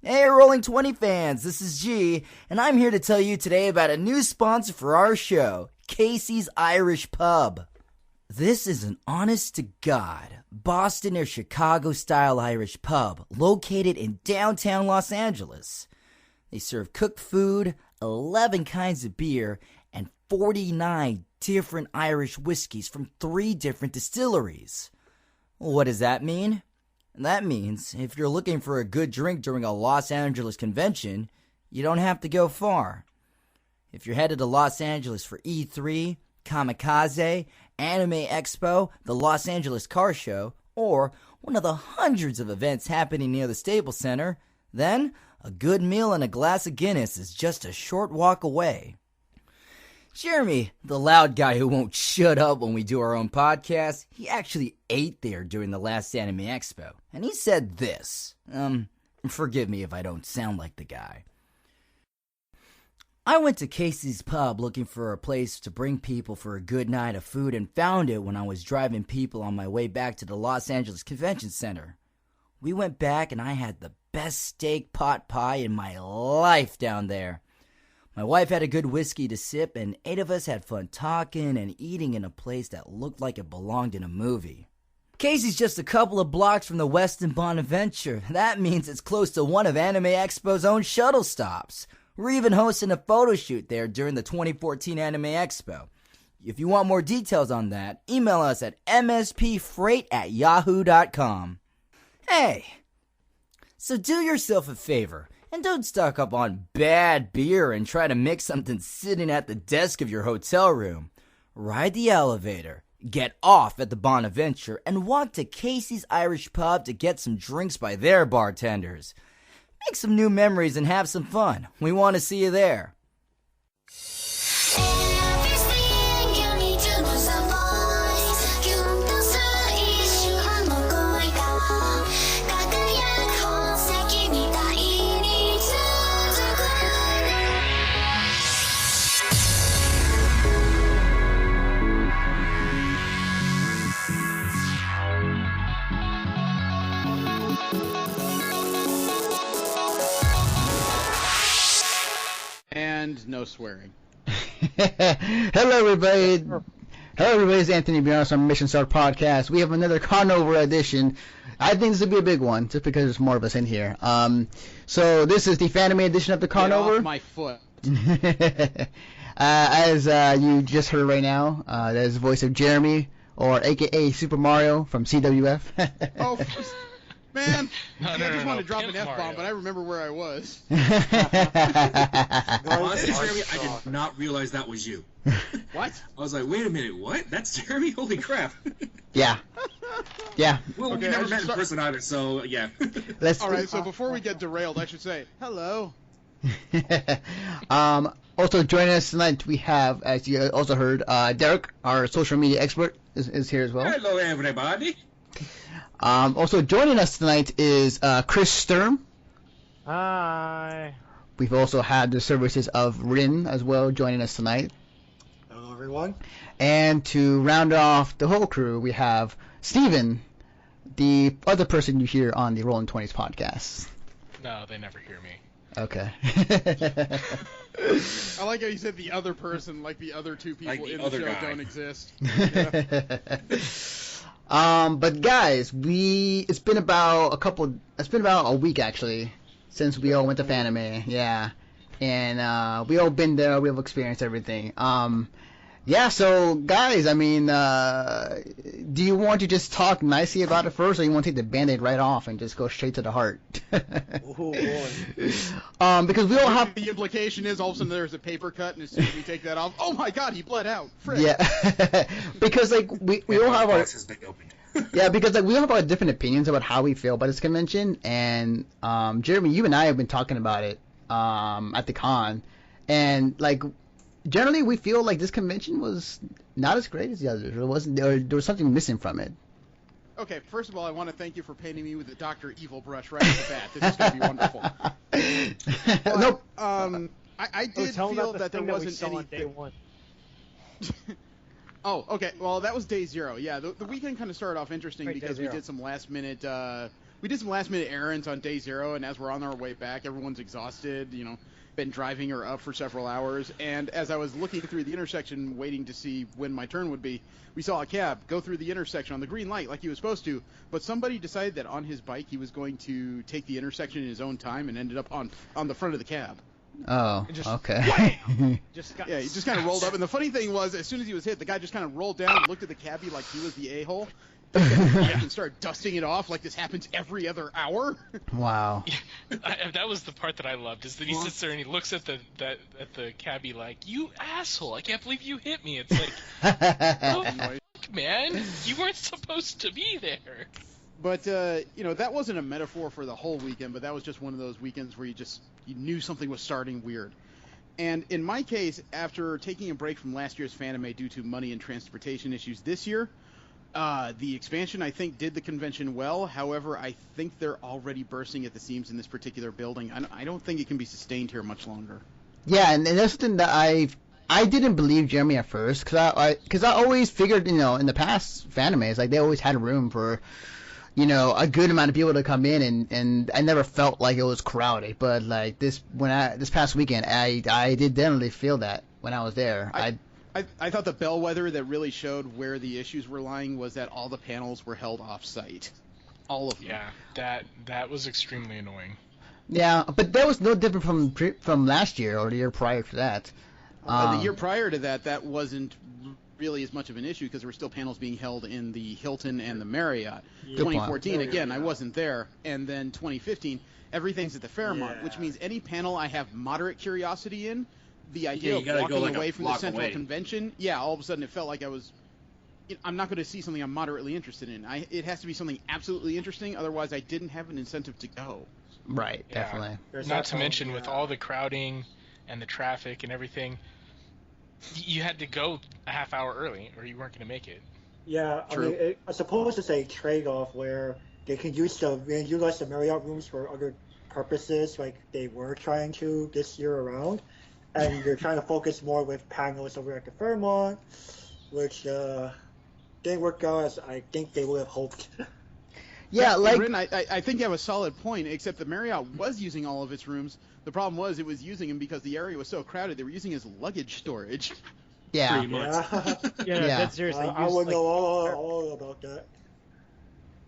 Hey, Rolling 20 fans, this is G, and I'm here to tell you today about a new sponsor for our show, Casey's Irish Pub. This is an honest-to-God Boston or Chicago-style Irish pub located in downtown Los Angeles. They serve cooked food, 11 kinds of beer, and 49 different Irish whiskeys from 3 different distilleries. What does that mean? That means if you're looking for a good drink during a Los Angeles convention, you don't have to go far. If you're headed to Los Angeles for E3, Kamikaze, Anime Expo, the Los Angeles Car Show, or one of the hundreds of events happening near the Staples Center, then a good meal and a glass of Guinness is just a short walk away. Jeremy, the loud guy who won't shut up when we do our own podcast, he actually ate there during the last Anime Expo, and he said this. Forgive me if I don't sound like the guy. I went to Casey's Pub looking for a place to bring people for a good night of food and found it when I was driving people on my way back to the Los Angeles Convention Center. We went back and I had the best steak pot pie in my life down there. My wife had a good whiskey to sip, and 8 of us had fun talking and eating in a place that looked like it belonged in a movie. Casey's just a couple of blocks from the Westin Bonaventure. That means it's close to one of Anime Expo's own shuttle stops. We're even hosting a photo shoot there during the 2014 Anime Expo. If you want more details on that, email us at mspfreight@yahoo.com. Hey, so do yourself a favor. And don't stock up on bad beer and try to mix something sitting at the desk of your hotel room. Ride the elevator, get off at the Bonaventure, and walk to Casey's Irish Pub to get some drinks by their bartenders. Make some new memories and have some fun. We want to see you there. And no swearing. Hello, everybody. It's Anthony Bjorns from Mission Start Podcast. We have another Conover edition. I think this will be a big one, just because there's more of us in here. So this is the Fanime edition of the Conover. Get off my foot. As you just heard right now, that is the voice of Jeremy, or AKA Super Mario from CWF. Oh, man, I just wanted to drop an F-bomb, but I remember where I was. Honestly, Jeremy, I did not realize that was you. What? I was like, wait a minute, what? That's Jeremy? Holy crap. Yeah. Well, Okay, we never met in person either, so yeah. Alright, so before we get derailed, I should say, hello. Also joining us tonight, we have, as you also heard, Derek, our social media expert, is here as well. Hello, everybody. Also joining us tonight is Chris Sturm. Hi. We've also had the services of Rin as well joining us tonight. Hello, everyone. And to round off the whole crew, we have Steven, the other person you hear on the Rolling 20s podcast. No, they never hear me. Okay. I like how you said the other person, like the other 2 people Like the in the other show guy. don't exist. But guys, it's been about a week actually since we all went to Fanime, yeah, and we all been there, we all experienced everything. Yeah, so guys, I mean, do you want to just talk nicely about it first, or you want to take the Band-Aid right off and just go straight to the heart? Oh boy. Because we all have. The implication is all of a sudden there's a paper cut, and as soon as we take that off, oh my god, he bled out. Frick. Yeah, because like we all have our. Has been opened. Yeah, because like we have our different opinions about how we feel about this convention, and Jeremy, you and I have been talking about it at the con, and like generally we feel like this convention was not as great as the others. There was something missing from it. Okay, first of all, I want to thank you for painting me with the Dr. Evil brush right off the bat. This is going to be wonderful. But, Nope. I did feel that there wasn't on day anything. one. Oh, okay. Well, that was day 0. Yeah, the weekend kind of started off interesting Right, day because we 0. did some last minute we did some last minute errands on day 0, and as we're on our way back, everyone's exhausted. Been driving her up for several hours, and as I was looking through the intersection, waiting to see when my turn would be, we saw a cab go through the intersection on the green light like he was supposed to, but somebody decided that on his bike he was going to take the intersection in his own time and ended up on the front of the cab. Oh, just, okay. he just kind of rolled up, and the funny thing was, as soon as he was hit, the guy just kind of rolled down, looked at the cabbie like he was the a-hole, and started dusting it off like this happens every other hour. Wow. That was the part that I loved, is that he sits there and he looks at the cabbie like, "You asshole! I can't believe you hit me." It's like, oh, man, you weren't supposed to be there. But that wasn't a metaphor for the whole weekend, but that was just one of those weekends where you knew something was starting weird. And in my case, after taking a break from last year's Fanime due to money and transportation issues this year, the expansion, I think, did the convention well. However, I think they're already bursting at the seams in this particular building. I don't think it can be sustained here much longer. Yeah, and that's something that I didn't believe Jeremy at first, because I always figured, in the past Fanimes, like, they always had room for, a good amount of people to come in, and I never felt like it was crowded. But like this past weekend, I did definitely feel that when I was there. I thought the bellwether that really showed where the issues were lying was that all the panels were held off-site. All of them. Yeah, that was extremely annoying. Yeah, but that was no different from last year or the year prior to that. The year prior to that wasn't really as much of an issue because there were still panels being held in the Hilton and the Marriott. 2014, again, I wasn't there. And then 2015, everything's at the Fairmont, which means any panel I have moderate curiosity in, the idea of walking away from the central convention, all of a sudden it felt like I'm not going to see something I'm moderately interested in. It has to be something absolutely interesting, otherwise I didn't have an incentive to go. Right, definitely. Not to mention with all the crowding and the traffic and everything, you had to go a half hour early or you weren't going to make it. Yeah, I mean, I suppose it's a trade-off where they can utilize the Marriott rooms for other purposes, like they were trying to this year around. And you're trying to focus more with panels over at the Fairmont, which didn't work out as I think they would have hoped. Yeah, like Rin, I think you have a solid point, except the Marriott was using all of its rooms. The problem was it was using them because the area was so crowded. They were using as luggage storage. Yeah. Pretty much. Yeah, that's seriously. I would know all about that.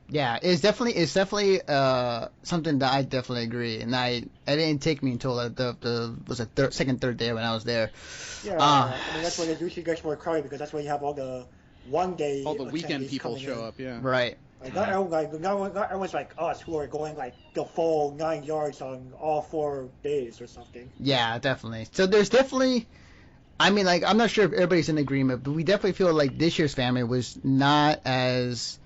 Yeah, it's definitely something that I definitely agree, and it didn't take me until the second, third day when I was there. Yeah, I mean that's when it usually gets more crowded because that's when you have all the weekend people show up. Yeah. Right. Like, not everyone's like us who are going like the full 9 yards on all 4 days or something. Yeah, definitely. So there's definitely, I mean, like I'm not sure if everybody's in agreement, but we definitely feel like this year's family was not as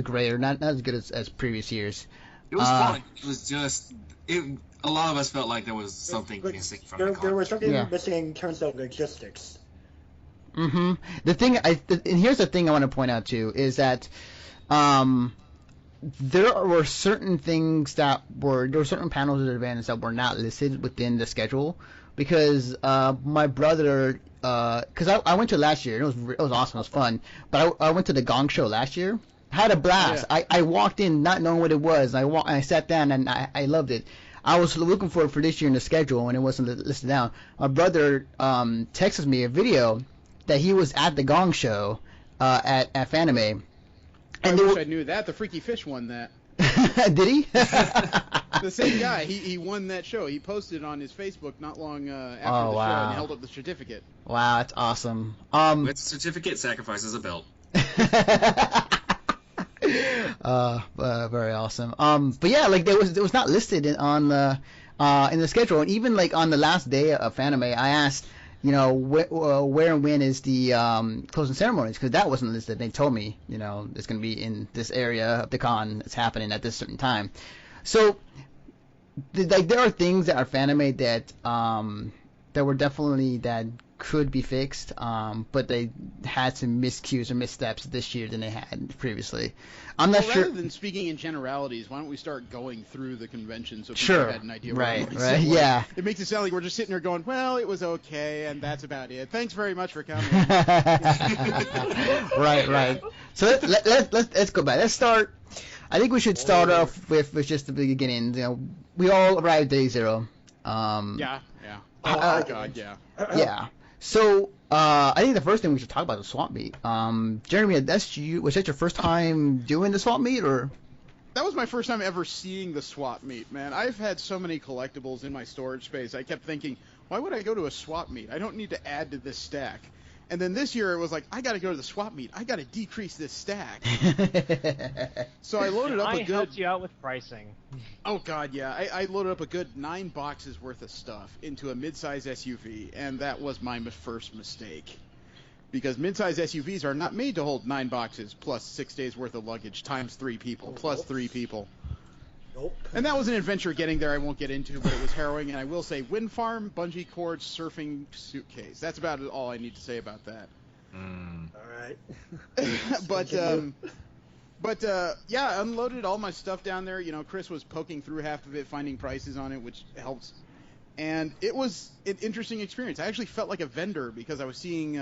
great or not as good as previous years. It was fun. It was just a lot of us felt like there was something missing from the con. There was something missing in terms of logistics. Mm-hmm. And here's the thing I want to point out too is that there were certain certain panels or events that were not listed within the schedule because my brother, because I went to last year, it was awesome, it was fun, but I went to the Gong Show last year, had a blast. Yeah. I walked in not knowing what it was. I sat down and I loved it. I was looking for it for this year in the schedule and it wasn't listed down. My brother texted me a video that he was at the Gong Show at Fanime. I wish I knew that. The Freaky Fish won that. Did he? The same guy. He won that show. He posted on his Facebook not long after the show and held up the certificate. Wow, that's awesome. With the certificate, sacrifices a belt. Very awesome. But yeah, like it was not listed in the schedule, and even like on the last day of Fanime, I asked, where and when is the closing ceremonies? Because that wasn't listed. They told me, it's going to be in this area of the con. It's happening at this certain time. So, there are things that are Fanime that were definitely that could be fixed, but they had some miscues or missteps this year than they had previously. I'm not sure. Rather than speaking in generalities, why don't we start going through the convention so people sure. had an idea? Right, what right, yeah. It makes it sound like we're just sitting there going, well, it was okay, and that's about it. Thanks very much for coming. Right. So let's go back. Let's start. I think we should start off with just the beginning. You know, we all arrived day 0. Yeah. Oh, God, yeah. Yeah. So, I think the first thing we should talk about is swap meet. Jeremy, was that your first time doing the swap meet, or? That was my first time ever seeing the swap meet, man. I've had so many collectibles in my storage space. I kept thinking, why would I go to a swap meet? I don't need to add to this stack. And then this year it was like, I got to go to the swap meet. I got to decrease this stack. So I loaded up a good... I helped you out with pricing. Oh, God, yeah. I loaded up a good 9 boxes worth of stuff into a mid-size SUV, and that was my first mistake. Because mid-size SUVs are not made to hold 9 boxes plus 6 days worth of luggage times 3 people, plus 3 people. Nope. And that was an adventure getting there I won't get into, but it was harrowing. And I will say, wind farm, bungee cord, surfing suitcase. That's about all I need to say about that. All right. But yeah, unloaded all my stuff down there. You know, Chris was poking through half of it, finding prices on it, which helps. And it was an interesting experience. I actually felt like a vendor because I was seeing...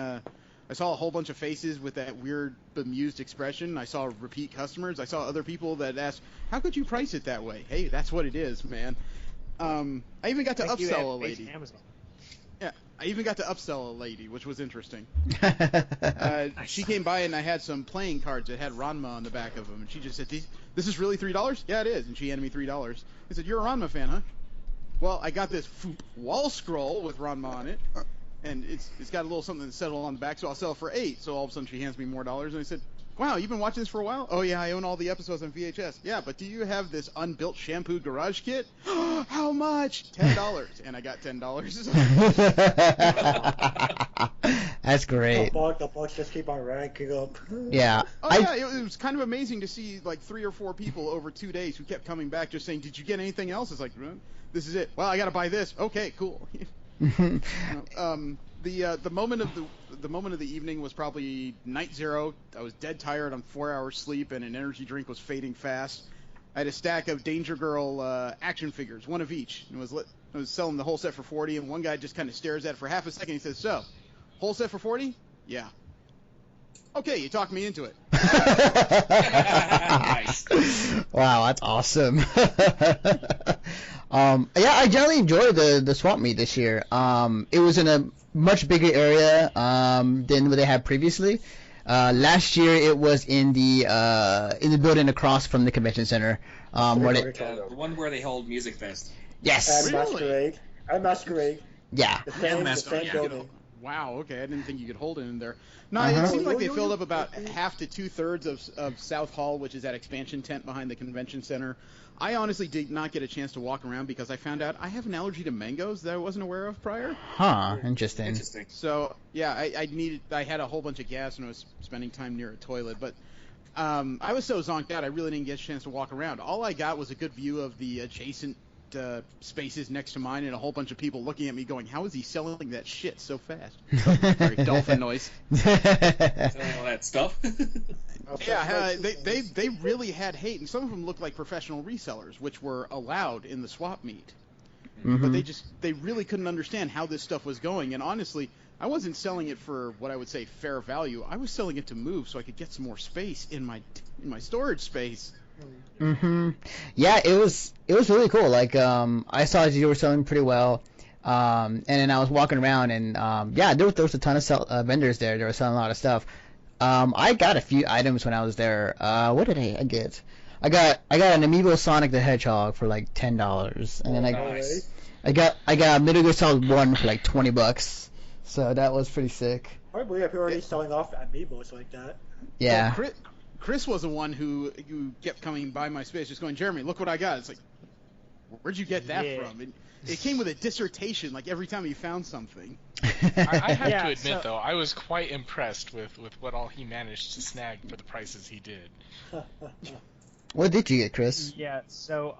I saw a whole bunch of faces with that weird, bemused expression. I saw repeat customers. I saw other people that asked, how could you price it that way? Hey, that's what it is, man. I even got to upsell a lady. Yeah, I even got to upsell a lady, which was interesting. She came by and I had some playing cards that had Ranma on the back of them. And she just said, this is really $3? Yeah, it is. And she handed me $3. I said, you're a Ranma fan, huh? Well, I got this wall scroll with Ranma on it. And it's got a little something to settle on the back, so I'll sell it for $8. So all of a sudden she hands me more dollars, and I said, wow, you've been watching this for a while? Oh, yeah, I own all the episodes on VHS. Yeah, but do you have this unbuilt shampoo garage kit? How much? $10. And I got $10. That's great. The bucks just keep on ranking up. Yeah. Oh, yeah, it was kind of amazing to see, like, 3 or 4 people over 2 days who kept coming back just saying, did you get anything else? It's like, this is it. Well, I got to buy this. Okay, cool. The moment of the evening was probably night 0. I was dead tired on 4 hours sleep, and an energy drink was fading fast. I had a stack of Danger Girl action figures, one of each, and I was selling the whole set for $40. And one guy just kind of stares at it for half a second. He says, "So, whole set for $40? Yeah. Okay, you talked me into it." Nice. Wow, that's awesome. Yeah, I generally enjoyed the swap meet this year. It was in a much bigger area than what they had previously. Last year it was in the building across from the convention center. The one where they hold Music Fest. Yes. And Masquerade. Yeah. The same building. Wow, okay, I didn't think you could hold it in there. No, it seemed like they filled up about half to 2/3 of South Hall, which is that expansion tent behind the convention center. I honestly did not get a chance to walk around because I found out I have an allergy to mangoes that I wasn't aware of prior. Huh, interesting. So, yeah, I had a whole bunch of gas and I was spending time near a toilet, but I was so zonked out I really didn't get a chance to walk around. All I got was a good view of the adjacent spaces next to mine and a whole bunch of people looking at me going, how is he selling that shit so fast? Sorry, dolphin noise. Selling all that stuff. Yeah, they really had hate, and some of them looked like professional resellers, which were allowed in the swap meet. Mm-hmm. But they really couldn't understand how this stuff was going, and honestly, I wasn't selling it for what I would say fair value. I was selling it to move so I could get some more space in my storage space. Mm-hmm. Yeah, it was really cool. Like, I saw you were selling pretty well, and then I was walking around, and yeah, there was a ton of vendors there. They were selling a lot of stuff. I got a few items when I was there. What did I get? I got an Amiibo Sonic the Hedgehog for like $10, and then I got Metal Gear Solid 1 for like $20. So that was pretty sick. I believe if you're already selling off Amiibos like that. Yeah. Well, Chris was the one who kept coming by my space, just going, Jeremy, look what I got. It's like, where'd you get that from? It came with a dissertation, like every time he found something. I have to admit, though, I was quite impressed with what all he managed to snag for the prices he did. What did you get, Chris? Yeah, so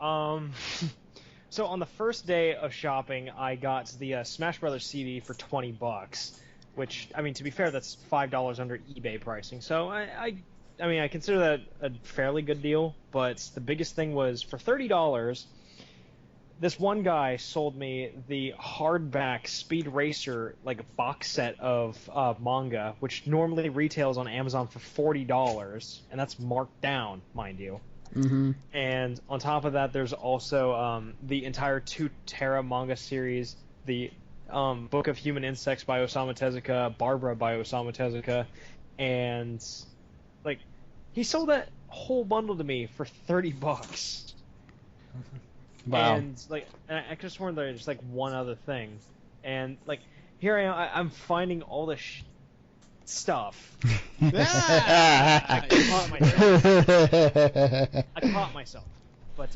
so on the first day of shopping, I got the Smash Brothers CD for $20, which, I mean, to be fair, that's $5 under eBay pricing. So I mean, I consider that a fairly good deal, but the biggest thing was for $30, this one guy sold me the hardback Speed Racer, like a box set of manga, which normally retails on Amazon for $40, and that's marked down, mind you. Mm-hmm. And on top of that, there's also the entire 2 Terra manga series, the Book of Human Insects by Osamu Tezuka, Barbara by Osamu Tezuka, and like he sold that whole bundle to me for $30. Wow. And like, I could have sworn there's like one other thing, and like here I am, I'm finding all this stuff. I caught myself, but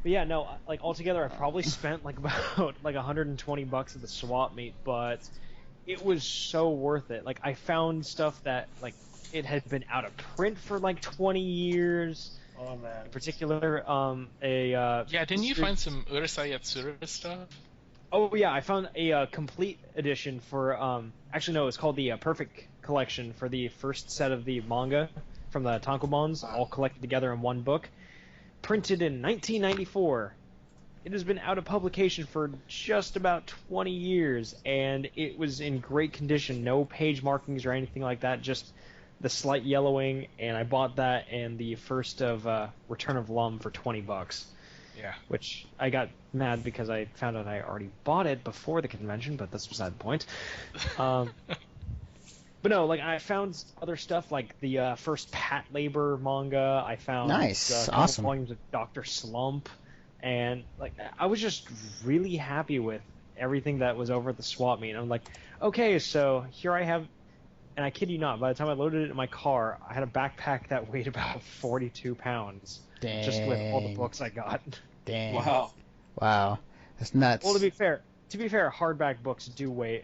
yeah, no, like altogether, I probably spent like about like $120 at the swap meet, but it was so worth it. Like I found stuff that like it had been out of print for like 20 years. Oh man. In particular, Yeah, didn't you find some Urusei Yatsura stuff? Oh yeah, I found a complete edition for actually no, it's called the Perfect Collection for the first set of the manga from the tankobons, all collected together in one book, printed in 1994. It has been out of publication for just about 20 years, and it was in great condition, no page markings or anything like that, just the slight yellowing, and I bought that and the first of Return of Lum for $20. Yeah. Which I got mad because I found out I already bought it before the convention, but that's beside the point. But no, like I found other stuff like the first Pat Labor manga. I found Nice, a couple awesome. volumes of Dr. Slump, and like I was just really happy with everything that was over at the swap meet. I'm like, okay, so here I have. And I kid you not, by the time I loaded it in my car, I had a backpack that weighed about 42 pounds. Dang. Just with all the books I got. Dang. Wow. Wow. That's nuts. Well, to be fair, hardback books do weigh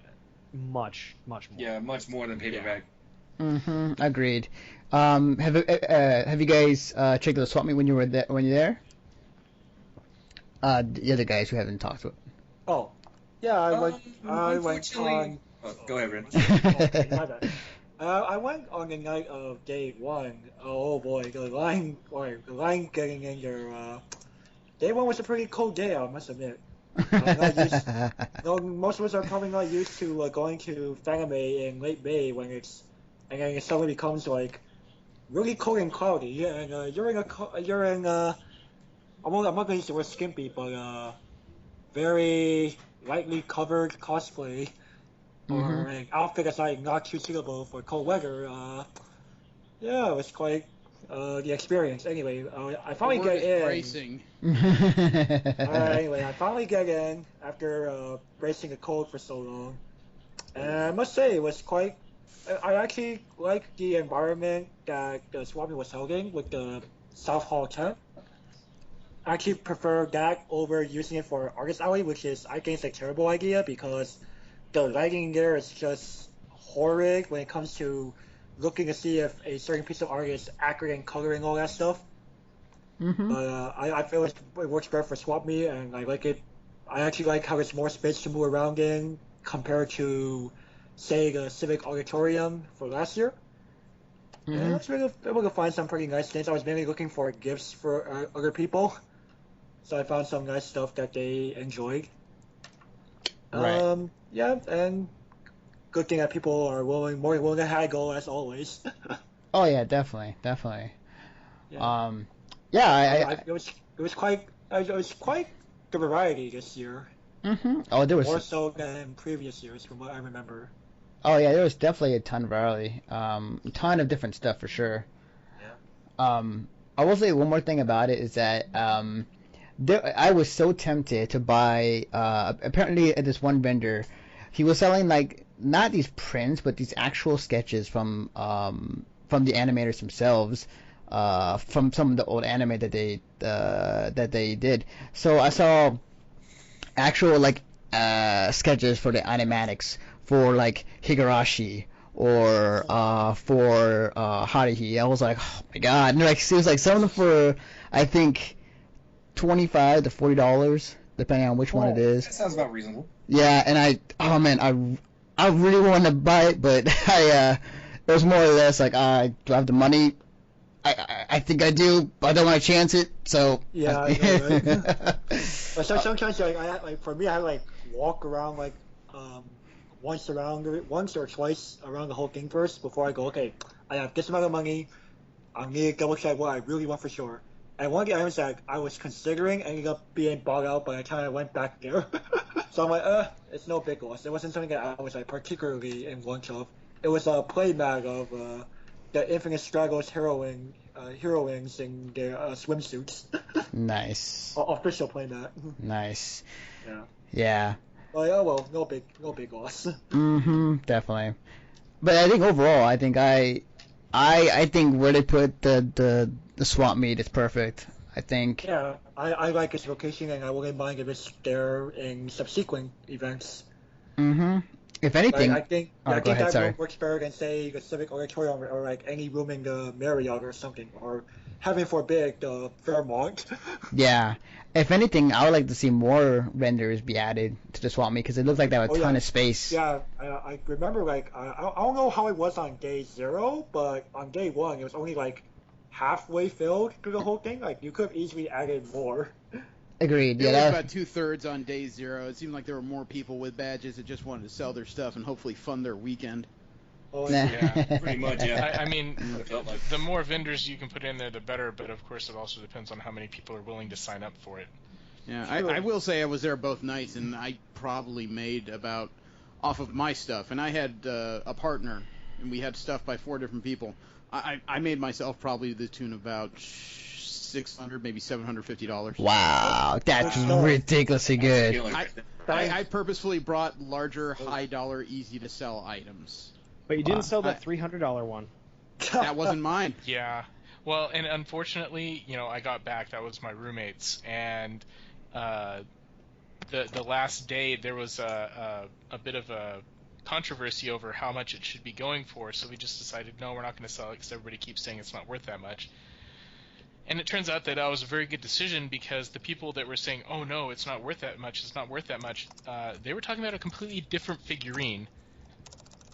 much, much more. Yeah, much more than paperback. Mm-hmm. Agreed. Have you guys checked the swap meet when you were there? When you're there? The other guys who haven't talked to. Oh, yeah, I went Unfortunately. on. Oh, go ahead, Ren. Oh, my bad. I went on the night of day 1. Oh boy, the line getting in there. Day 1 was a pretty cold day, I must admit. Most of us are probably not used to going to Fanime in late May and then it suddenly becomes like really cold and cloudy. And you're in I'm not going to use the word skimpy, but very lightly covered cosplay. Or an outfit that's like not too suitable for cold weather. Yeah, it was quite the experience. Anyway, I finally get in. Bracing. Anyway, I finally get in after bracing the cold for so long. And I must say, it was quite. I actually like the environment that the swap meet was held in with the South Hall tent. I actually prefer that over using it for Artist Alley, which is I think it's a terrible idea because the lighting there is just horrid when it comes to looking to see if a certain piece of art is accurate in coloring all that stuff. But I feel it works better for swap meet, and I like it. I actually like how there's more space to move around in compared to, say, the Civic Auditorium for last year. And I was able to find some pretty nice things. I was mainly looking for gifts for other people, so I found some nice stuff that they enjoyed. Right. Yeah, and good thing that people are more willing to haggle as always. Oh yeah, definitely. Yeah. It was quite the variety this year. Oh, there was More so than previous years, from what I remember. Oh yeah, there was definitely a ton of variety. A ton of different stuff for sure. Yeah. I will say one more thing about it is that I was so tempted to buy. Apparently, at this one vendor, he was selling like not these prints, but these actual sketches from the animators themselves, from some of the old anime that they did. So I saw actual like sketches for the animatics for like Higurashi or for Haruhi. I was like, oh my god! And like it was like some of them for I think $25 to $40, depending on which one it is. That sounds about reasonable. Yeah, and I really wanted to buy it, but it was more or less like, do I have the money? I think I do, but I don't want to chance it. So yeah, I know, right? But sometimes for me, I had to like walk around like once or twice around the whole thing first before I go. Okay, I have this amount of money. I need to double check what I really want for sure. And one of the items that I was considering ended up being bought out by the time I went back there. So I'm like, it's no big loss. It wasn't something that I was like particularly in want of. It was a playmat of the Infinite Straggles heroines in their swimsuits. Nice. Official playmat. Nice. Yeah. Yeah. Well, yeah, well, no big loss. Definitely. But I think overall, I think I think where they put the swap meet is perfect. I think. Yeah, I like its location, and I wouldn't mind if it's there in subsequent events. If anything, I think go ahead, that sorry. room works better than say the Civic Auditorium or like any room in the Marriott or something, or heaven forbid the Fairmont. Yeah. If anything, I would like to see more vendors be added to the swap meet because it looks like they have a ton of space. Yeah, I remember like I don't know how it was on day 0, but on day 1 it was only like halfway filled through the whole thing. Like you could have easily added more. Agreed. It Yeah. was about 2/3 on day 0. It seemed like there were more people with badges that just wanted to sell their stuff and hopefully fund their weekend. Oh, Yeah. Pretty much, yeah. I mean, the more vendors you can put in there, the better. But of course, it also depends on how many people are willing to sign up for it. Yeah, I will say I was there both nights, and I probably made about off of my stuff. And I had a partner, and we had stuff by 4 different people. I made myself probably to the tune of about $600, maybe $750. Wow, that's ridiculously good. I purposefully brought larger, high-dollar, easy-to-sell items. But you didn't sell that $300 one. That wasn't mine. Yeah. Well, and unfortunately, I got back. That was my roommate's, and the last day there was a bit of a controversy over how much it should be going for. So we just decided, no, we're not going to sell it because everybody keeps saying it's not worth that much. And it turns out that was a very good decision because the people that were saying, oh no, it's not worth that much, they were talking about a completely different figurine.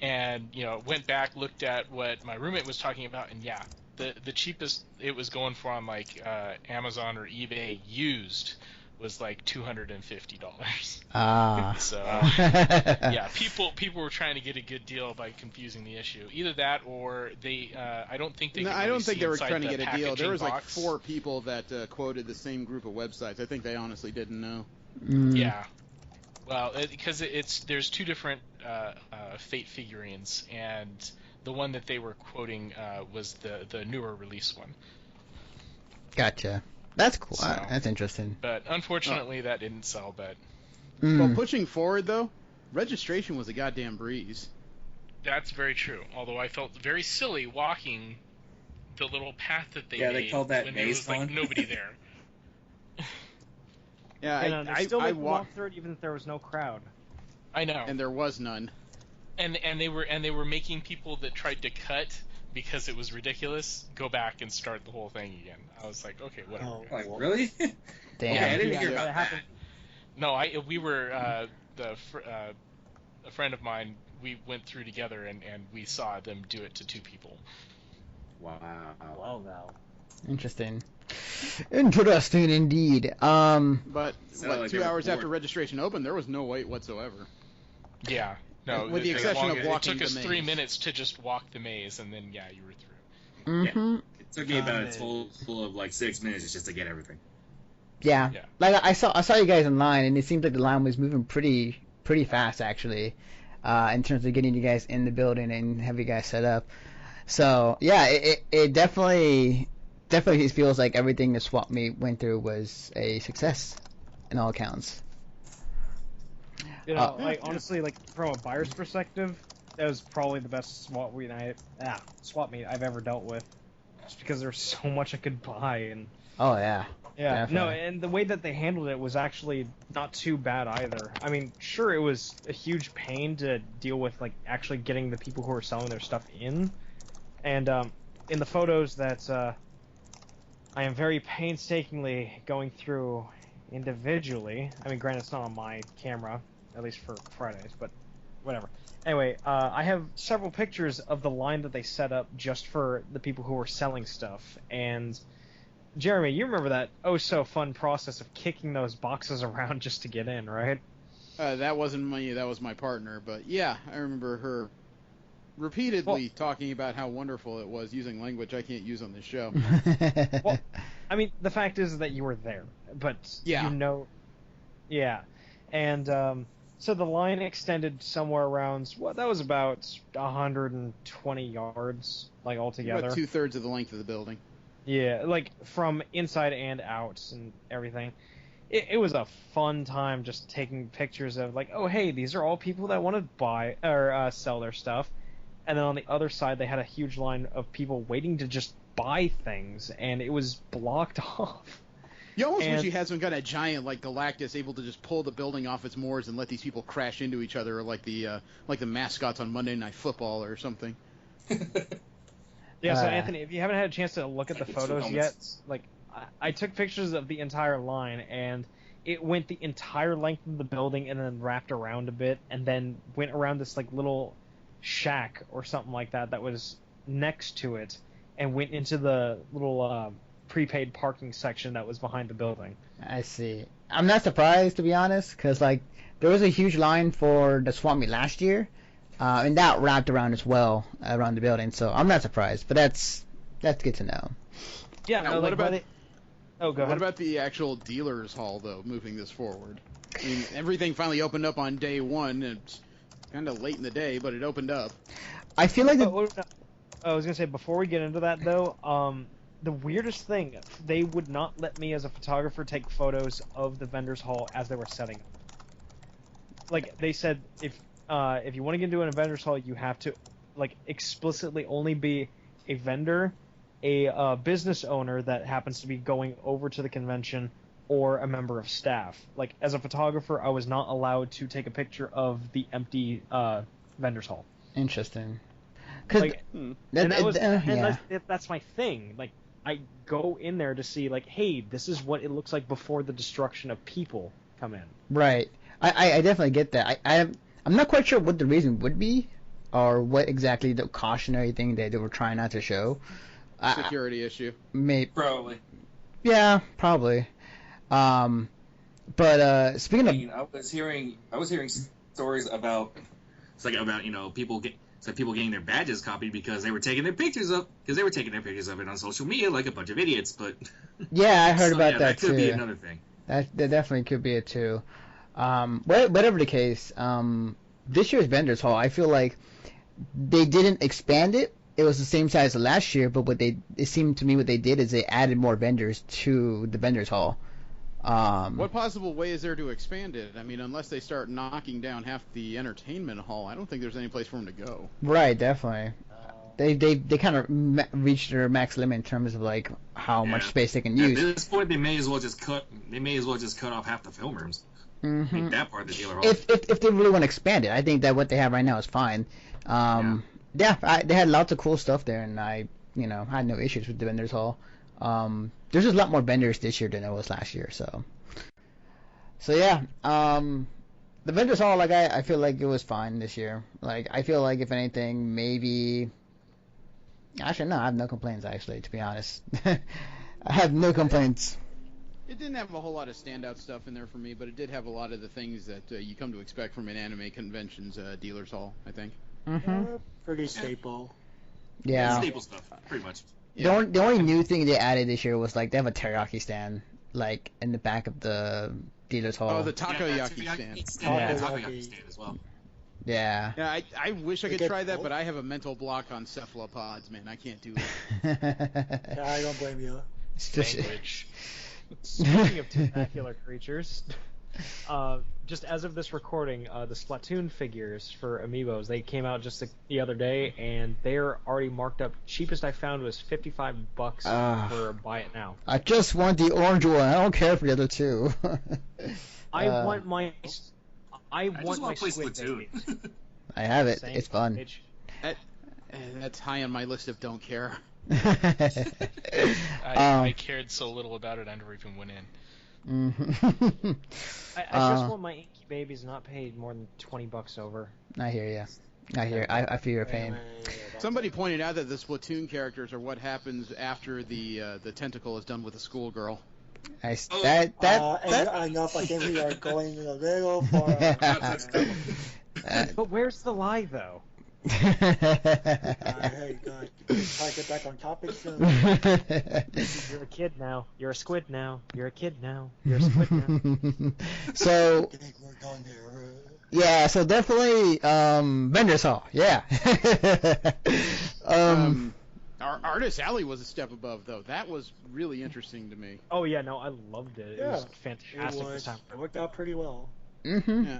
And, went back, looked at what my roommate was talking about, and yeah, the cheapest it was going for on like Amazon or eBay used was like $250. So yeah, people were trying to get a good deal by confusing the issue. Either that or they I don't think they. No, could I really don't think see they were inside trying to the get a deal. There was like box. 4 people that quoted the same group of websites. I think they honestly didn't know. Yeah. Well, because there's 2 different Fate figurines, and the one that they were quoting was the newer release one. Gotcha. That's cool. So, That's interesting. But unfortunately, that didn't sell. But Well, pushing forward though, registration was a goddamn breeze. that's very true. Although I felt very silly walking the little path that they made they called that when there maze was like fun. nobody there. Yeah, And they I still made walked, walk through it even if there was no crowd. I know. and there was none. And they were making people that tried to cut because it was ridiculous go back and start the whole thing again. I was like, okay, whatever. Oh. guys. Like, really? Damn. Yeah, I didn't hear that about that. happened. No, we were a friend of mine. We went through together and we saw them do it to 2 people. Wow. Well, now. Interesting. Interesting indeed. But Sounded like 2 they were hours after bored. registration opened, there was no wait whatsoever. Yeah. No, With the exception of walking it took us the 3 maze. minutes to just walk the maze, and then yeah, you were through. It took me about a total of like 6 minutes just to get everything. Yeah. Yeah. Like I saw you guys online, and it seemed like the line was moving pretty fast actually, in terms of getting you guys in the building and have you guys set up. So yeah, it definitely feels like everything the swap meet went through was a success, in all accounts. Honestly, like from a buyer's perspective, that was probably the best swap meet I've ever dealt with. Just because there's so much I could buy and. Oh yeah. Yeah, Definitely. no, and the way that they handled it was actually not too bad either. I mean, sure, it was a huge pain to deal with, like, actually getting the people who are selling their stuff in. And in the photos that I am very painstakingly going through individually, I mean, granted, it's not on my camera, at least for Fridays, but whatever. Anyway, I have several pictures of the line that they set up just for the people who were selling stuff, and... Jeremy, you remember that oh-so-fun process of kicking those boxes around just to get in, right? That wasn't me, that was my partner. But yeah, I remember her repeatedly talking about how wonderful it was using language I can't use on this show. Well, I mean, the fact is that you were there, but Yeah. Yeah, and so the line extended somewhere around that was about 120 yards, like altogether. About 2/3 of the length of the building. Yeah, like from inside and out and everything. It was a fun time just taking pictures of like, oh hey, these are all people that want to buy or sell their stuff, and then on the other side they had a huge line of people waiting to just buy things, and it was blocked off. You almost wish you had some kind of giant like Galactus able to just pull the building off its moors and let these people crash into each other, like the mascots on Monday Night Football or something. Yeah, so Anthony, if you haven't had a chance to look at the photos yet, like I took pictures of the entire line, and it went the entire length of the building and then wrapped around a bit, and then went around this like little shack or something like that was next to it, and went into the little prepaid parking section that was behind the building. I see. I'm not surprised, to be honest, because like there was a huge line for the Swap Meet last year, and that wrapped around as well around the building. So I'm not surprised, but that's good to know. Yeah. Now, No, what about go ahead. What about the actual dealers hall though? Moving this forward, I mean, everything finally opened up on day one. And it's kind of late in the day, but it opened up. I feel like I was gonna say, before we get into that though, the weirdest thing, they would not let me as a photographer take photos of the vendors hall as they were setting up. Like they said, if you want to get into a vendors hall, you have to like explicitly only be a vendor, a business owner that happens to be going over to the convention, or a member of staff. Like as a photographer, I was not allowed to take a picture of the empty vendors hall. Interesting. Like, that's my thing. Like, I go in there to see, like, hey, this is what it looks like before the destruction of people come in. Right. I definitely get that. I'm not quite sure what the reason would be, or what exactly the cautionary thing that they were trying not to show. Security issue. Probably. Yeah, probably. But speaking of, I was hearing stories about people getting their badges copied because they were taking their pictures of it on social media like a bunch of idiots. But yeah, I heard about that that too. could be another thing. That definitely could be it too. Whatever the case, this year's vendors hall, I feel like they didn't expand it. It was the same size as last year, but it seemed to me what they did is they added more vendors to the vendors hall. What possible way is there to expand it? I mean, unless they start knocking down half the entertainment hall, I don't think there's any place for them to go. Right, definitely. They kind of reached their max limit in terms of like how much space they can use. At this point, they may as well just cut off half the film rooms. Mm-hmm. Make that part of the dealer hall. If they really want to expand it, I think that what they have right now is fine. They had lots of cool stuff there, and I had no issues with the vendors hall. There's just a lot more vendors this year than there was last year, so yeah. The vendors hall, like I feel like it was fine this year. Like I feel like if anything, maybe. Actually, no, I have no complaints. Actually, to be honest, I have no complaints. It didn't have a whole lot of standout stuff in there for me, but it did have a lot of the things that you come to expect from an anime convention's dealers hall, I think. Mm-hmm. Pretty staple. Yeah. Staple stuff, pretty much. Yeah. The only new thing they added this year was like they have a teriyaki stand like in the back of the dealer's hall. Oh, the takoyaki stand. Yeah. Takoyaki stand as well. Yeah. Yeah, I wish I could try that, but I have a mental block on cephalopods, man. I can't do it. Yeah, I don't blame you. It's just... Language. Speaking of tentacular creatures, just as of this recording, the Splatoon figures for Amiibos, they came out just the other day, and they're already marked up. Cheapest I found was $55 for buy it now. I just want the orange one. I don't care for the other two. I want my Squid Baby. I have it. Same It's fun. page. That's high on my list of don't care. I cared so little about it, I never even went in. Mm-hmm. I just want my Inky Babies not paid more than $20 over. I hear you. I feel your pain. Somebody pointed out that the Splatoon characters are what happens after the tentacle is done with a schoolgirl. I know, I think we are going a little far. But where's the lie, though? Hey, God, try to get back on topic soon. You're a kid now. You're a squid now. You're a kid now. You're a squid now. So, I think we're done here. yeah, so definitely, Vendors Hall, yeah. Our Artist Alley was a step above, though. That was really interesting to me. Oh yeah, no, I loved it. It was fantastic It this time. worked out pretty well. Mm-hmm. Yeah,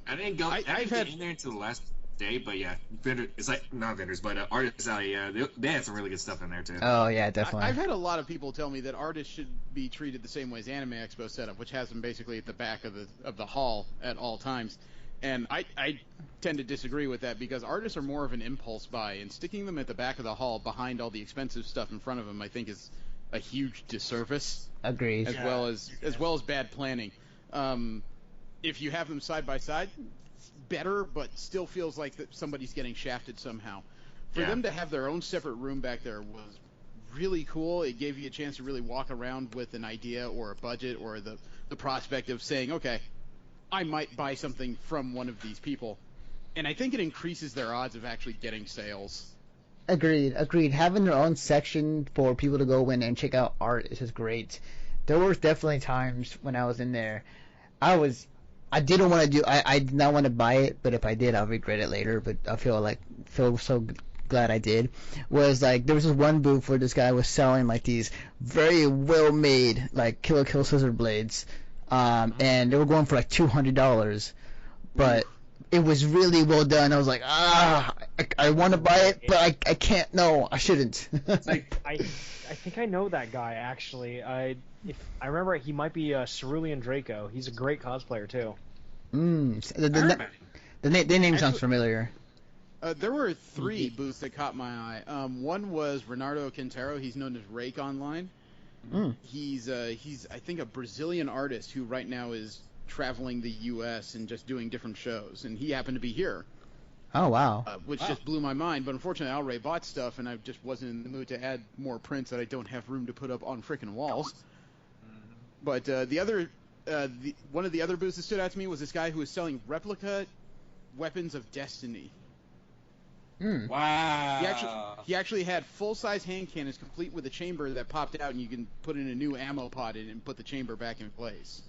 I didn't go. I didn't get in there until the last day, but yeah, it's like not vendors, but Artist Alley. Yeah, they had some really good stuff in there too. Oh, yeah, definitely. I've had a lot of people tell me that artists should be treated the same way as Anime Expo setup, which has them basically at the back of the hall at all times. And I tend to disagree with that because artists are more of an impulse buy, and sticking them at the back of the hall behind all the expensive stuff in front of them, I think, is a huge disservice. Agreed. As well as bad planning. If you have them side by side, it's better, but still feels like that somebody's getting shafted somehow. For them to have their own separate room back there was really cool. It gave you a chance to really walk around with an idea or a budget or the prospect of saying, okay, I might buy something from one of these people. And I think it increases their odds of actually getting sales. Agreed. Having their own section for people to go in and check out art is just great. There were definitely times when I was in there, I did not want to buy it, but if I did, I'll regret it later. But I feel so glad I did. Was like there was this one booth where this guy was selling like these very well made like Kill scissor blades, and they were going for like $200, but it was really well done. I was like, I want to buy it, but I can't. No, I shouldn't. I think I know that guy actually. I remember he might be Cerulean Draco. He's a great cosplayer too. The name sounds familiar. There were 3 booths that caught my eye. One was Renardo Quintero. He's known as Rake online. He's I think a Brazilian artist who right now is traveling the U.S. and just doing different shows, and he happened to be here. Oh wow! Which just blew my mind. But unfortunately, I already bought stuff, and I just wasn't in the mood to add more prints that I don't have room to put up on frickin' walls. But one of the other booths that stood out to me was this guy who was selling replica weapons of destiny. Wow! He actually had full-size hand cannons complete with a chamber that popped out, and you can put in a new ammo pod in it and put the chamber back in place.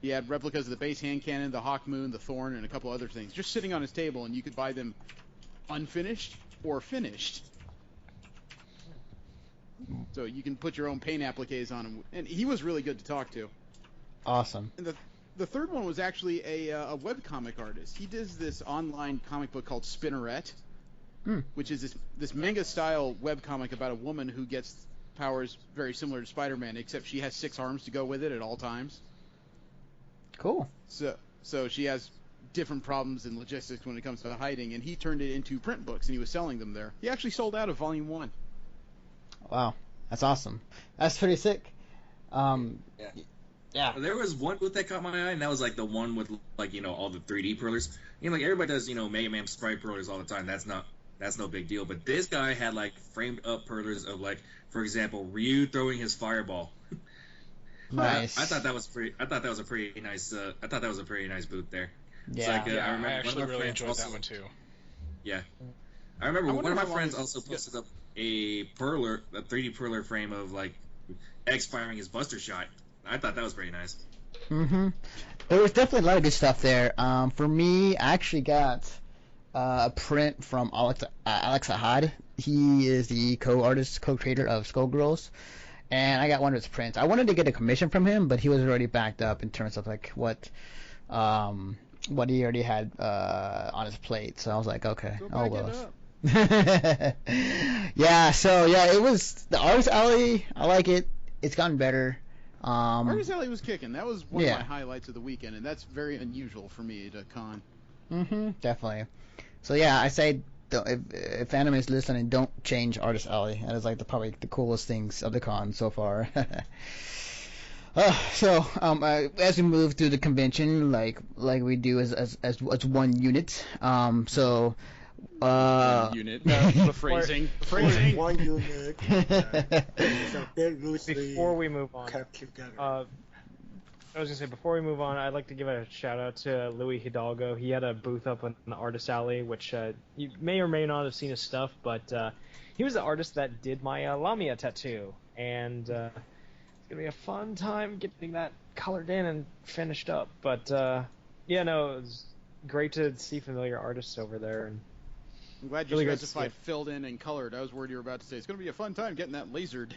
He had replicas of the base hand cannon, the Hawk Moon, the Thorn, and a couple other things just sitting on his table, and you could buy them unfinished or finished. So you can put your own paint appliques on him, and he was really good to talk to. Awesome. And the third one was actually a webcomic artist. He does this online comic book called Spinneret, which is this manga-style webcomic about a woman who gets powers very similar to Spider-Man, except she has 6 arms to go with it at all times. Cool. So she has different problems and logistics when it comes to hiding, and he turned it into print books, and he was selling them there. He actually sold out of Volume 1. Wow, that's awesome. That's pretty sick. Yeah. There was one booth that caught my eye, and that was like the one with like all the 3D perlers. Like everybody does Mega Man Sprite perlers all the time. That's no big deal. But this guy had like framed up perlers of like, for example, Ryu throwing his fireball. Nice. I thought that was a pretty nice. I thought that was a pretty nice booth there. Yeah, It's like, I remember I actually really enjoyed also, that one too. Yeah, I remember one of my friends also posted up a 3D perler frame of like X firing his Buster Shot. I thought that was pretty nice. There was definitely a lot of good stuff there. For me, I actually got a print from Alex Ahad. He is the co-creator of Skullgirls. And I got one of his prints. I wanted to get a commission from him, but he was already backed up in terms of like what he already had on his plate. So I was like, okay, oh well. Yeah. So yeah, it was the Artist Alley. I like it. It's gotten better. Artist Alley was kicking. That was one of my highlights of the weekend, and that's very unusual for me at a con. Definitely. So yeah, I say. If anime is listening, don't change Artist Alley. That is like probably the coolest things of the con so far. As we move through the convention, like we do as one unit. Unit. The phrasing. One unit. It's a bit loosely Before we move on, kept together. I was gonna say, before we move on, I'd like to give a shout out to Louis Hidalgo. He had a booth up in the Artist Alley, which you may or may not have seen his stuff, but he was the artist that did my Lamia tattoo, and it's gonna be a fun time getting that colored in and finished up. But yeah, no, it was great to see familiar artists over there, and I'm glad you specified filled in and colored. I was worried you were about to say it's gonna be a fun time getting that lasered.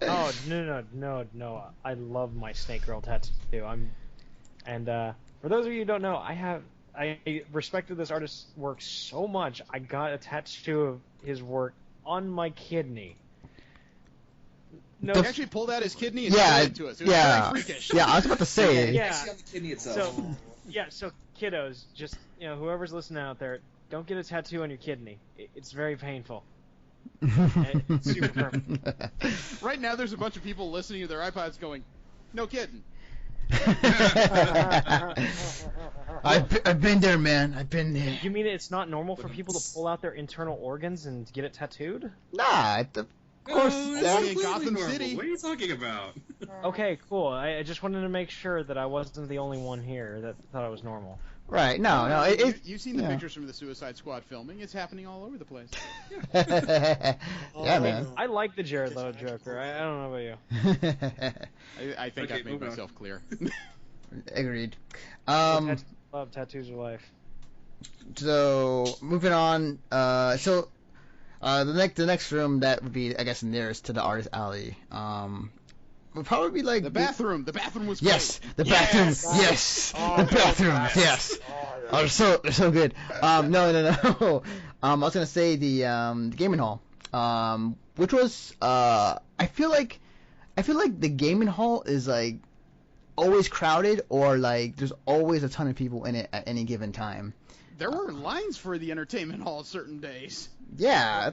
Oh no! I love my snake girl tattoo. For those of you who don't know, I respected this artist's work so much. I got a tattoo of his work on my kidney. No, he actually pulled out his kidney and showed it to us. It was very freakish. Yeah, I was about to say. Yeah. Actually on the kidney itself. So kiddos, just whoever's listening out there, don't get a tattoo on your kidney. It's very painful. It's super permanent. Right now, there's a bunch of people listening to their iPods going, "No kidding." I've been there, man. I've been there. You mean it's not normal for people to pull out their internal organs and get it tattooed? Nah, of course. That's in Gotham City. What are you talking about? Okay, cool. I just wanted to make sure that I wasn't the only one here that thought it was normal. Right, no. You've seen the pictures from the Suicide Squad filming. It's happening all over the place. Yeah, man. I like the Jared Leto Joker. I don't know about you. I think I've made myself clear. Agreed. Love tattoos are life. So, moving on. The next room that would be, I guess, nearest to the Artist Alley. Would probably be like the bathroom. The bathroom was yes, great. the bathroom. Yes, the bathroom. Yes. Oh, they're so good. No. I was gonna say the gaming hall. Which was I feel like the gaming hall is like always crowded, or like there's always a ton of people in it at any given time. There were lines for the entertainment hall certain days. Yeah.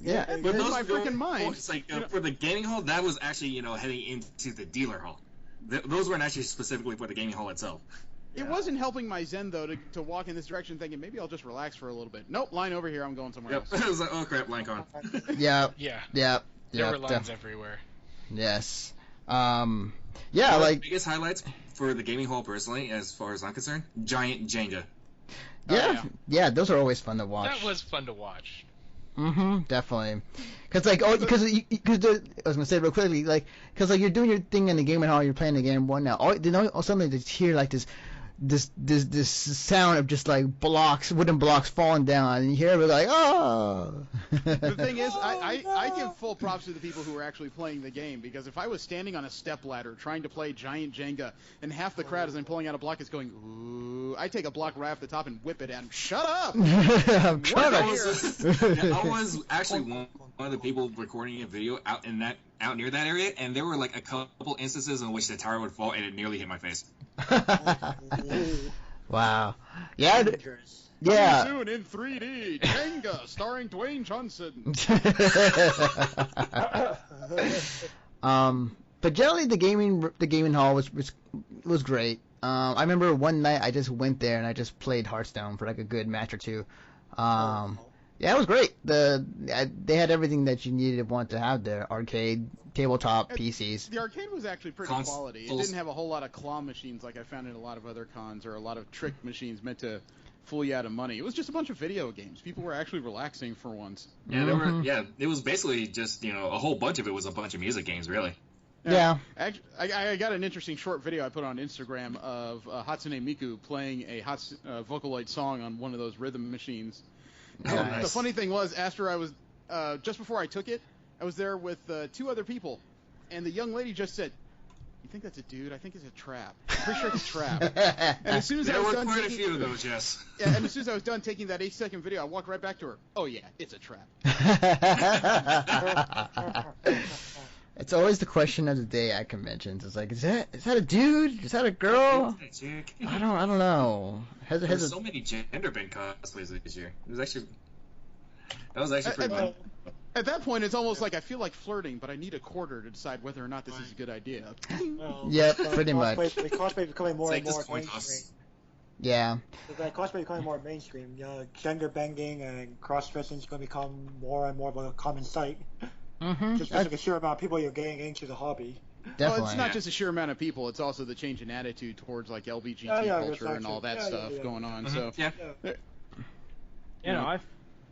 Yeah, but those my freaking mind. It's like for the gaming hall, that was actually heading into the dealer hall. Those weren't actually specifically for the gaming hall itself. It wasn't helping my zen though to walk in this direction, thinking maybe I'll just relax for a little bit. Nope, line over here. I'm going somewhere else. It was like, oh crap, line con. Yeah. There were lines everywhere. Yes. Like the biggest highlights for the gaming hall personally, as far as I'm concerned, giant Jenga. Yeah, those are always fun to watch. That was fun to watch. Definitely. Because I was gonna say real quickly, because you're doing your thing in the gaming hall, you're playing the game one now. All suddenly you hear like this sound of just like wooden blocks falling down, and you hear it like, oh. The thing is, I give full props to the people who are actually playing the game, because if I was standing on a step ladder trying to play giant Jenga, and half the crowd as I'm pulling out a block is going, ooh, I take a block right off the top and whip it at him. Shut up! I was actually one of the people recording a video out near that area, and there were like a couple instances in which the tower would fall and it nearly hit my face. Wow. Yeah. Coming soon in 3D, Jenga, starring Dwayne Johnson. But generally the gaming hall was great. I remember one night I just went there and I just played Hearthstone for like a good match or two. Yeah, it was great. They had everything that you needed and wanted to have there: arcade, tabletop, PCs. The arcade was actually pretty quality. It didn't have a whole lot of claw machines like I found in a lot of other cons, or a lot of trick machines meant to fool you out of money. It was just a bunch of video games. People were actually relaxing for once. Yeah, it was basically just a whole bunch of it was a bunch of music games, really. Yeah. I got an interesting short video I put on Instagram of Hatsune Miku playing a Vocaloid song on one of those rhythm machines. Nice. The funny thing was, after I was, just before I took it, I was there with 2 other people, and the young lady just said, "You think that's a dude? I think it's a trap. I'm pretty sure it's a trap." And as soon as I was done quite a few of those, yes. Yeah, and as soon as I was done taking that 8-second video, I walked right back to her. "Oh yeah, it's a trap." It's always the question of the day at conventions. It's like, is that a dude? Is that a girl? I don't know. There's so many gender bent cosplays this year. That was actually pretty fun. At that point, it's almost like I feel like flirting, but I need a quarter to decide whether or not this is a good idea. Yeah, pretty much. The cosplay becoming more and more mainstream. Yeah. The cosplay becoming more mainstream. Gender bending and cross-dressing is going to become more and more of a common sight. Just because a sheer amount of people you're getting into the hobby. Definitely. Well, it's not just the sheer amount of people; it's also the change in attitude towards like LBGT culture and all that stuff going on. Mm-hmm. So,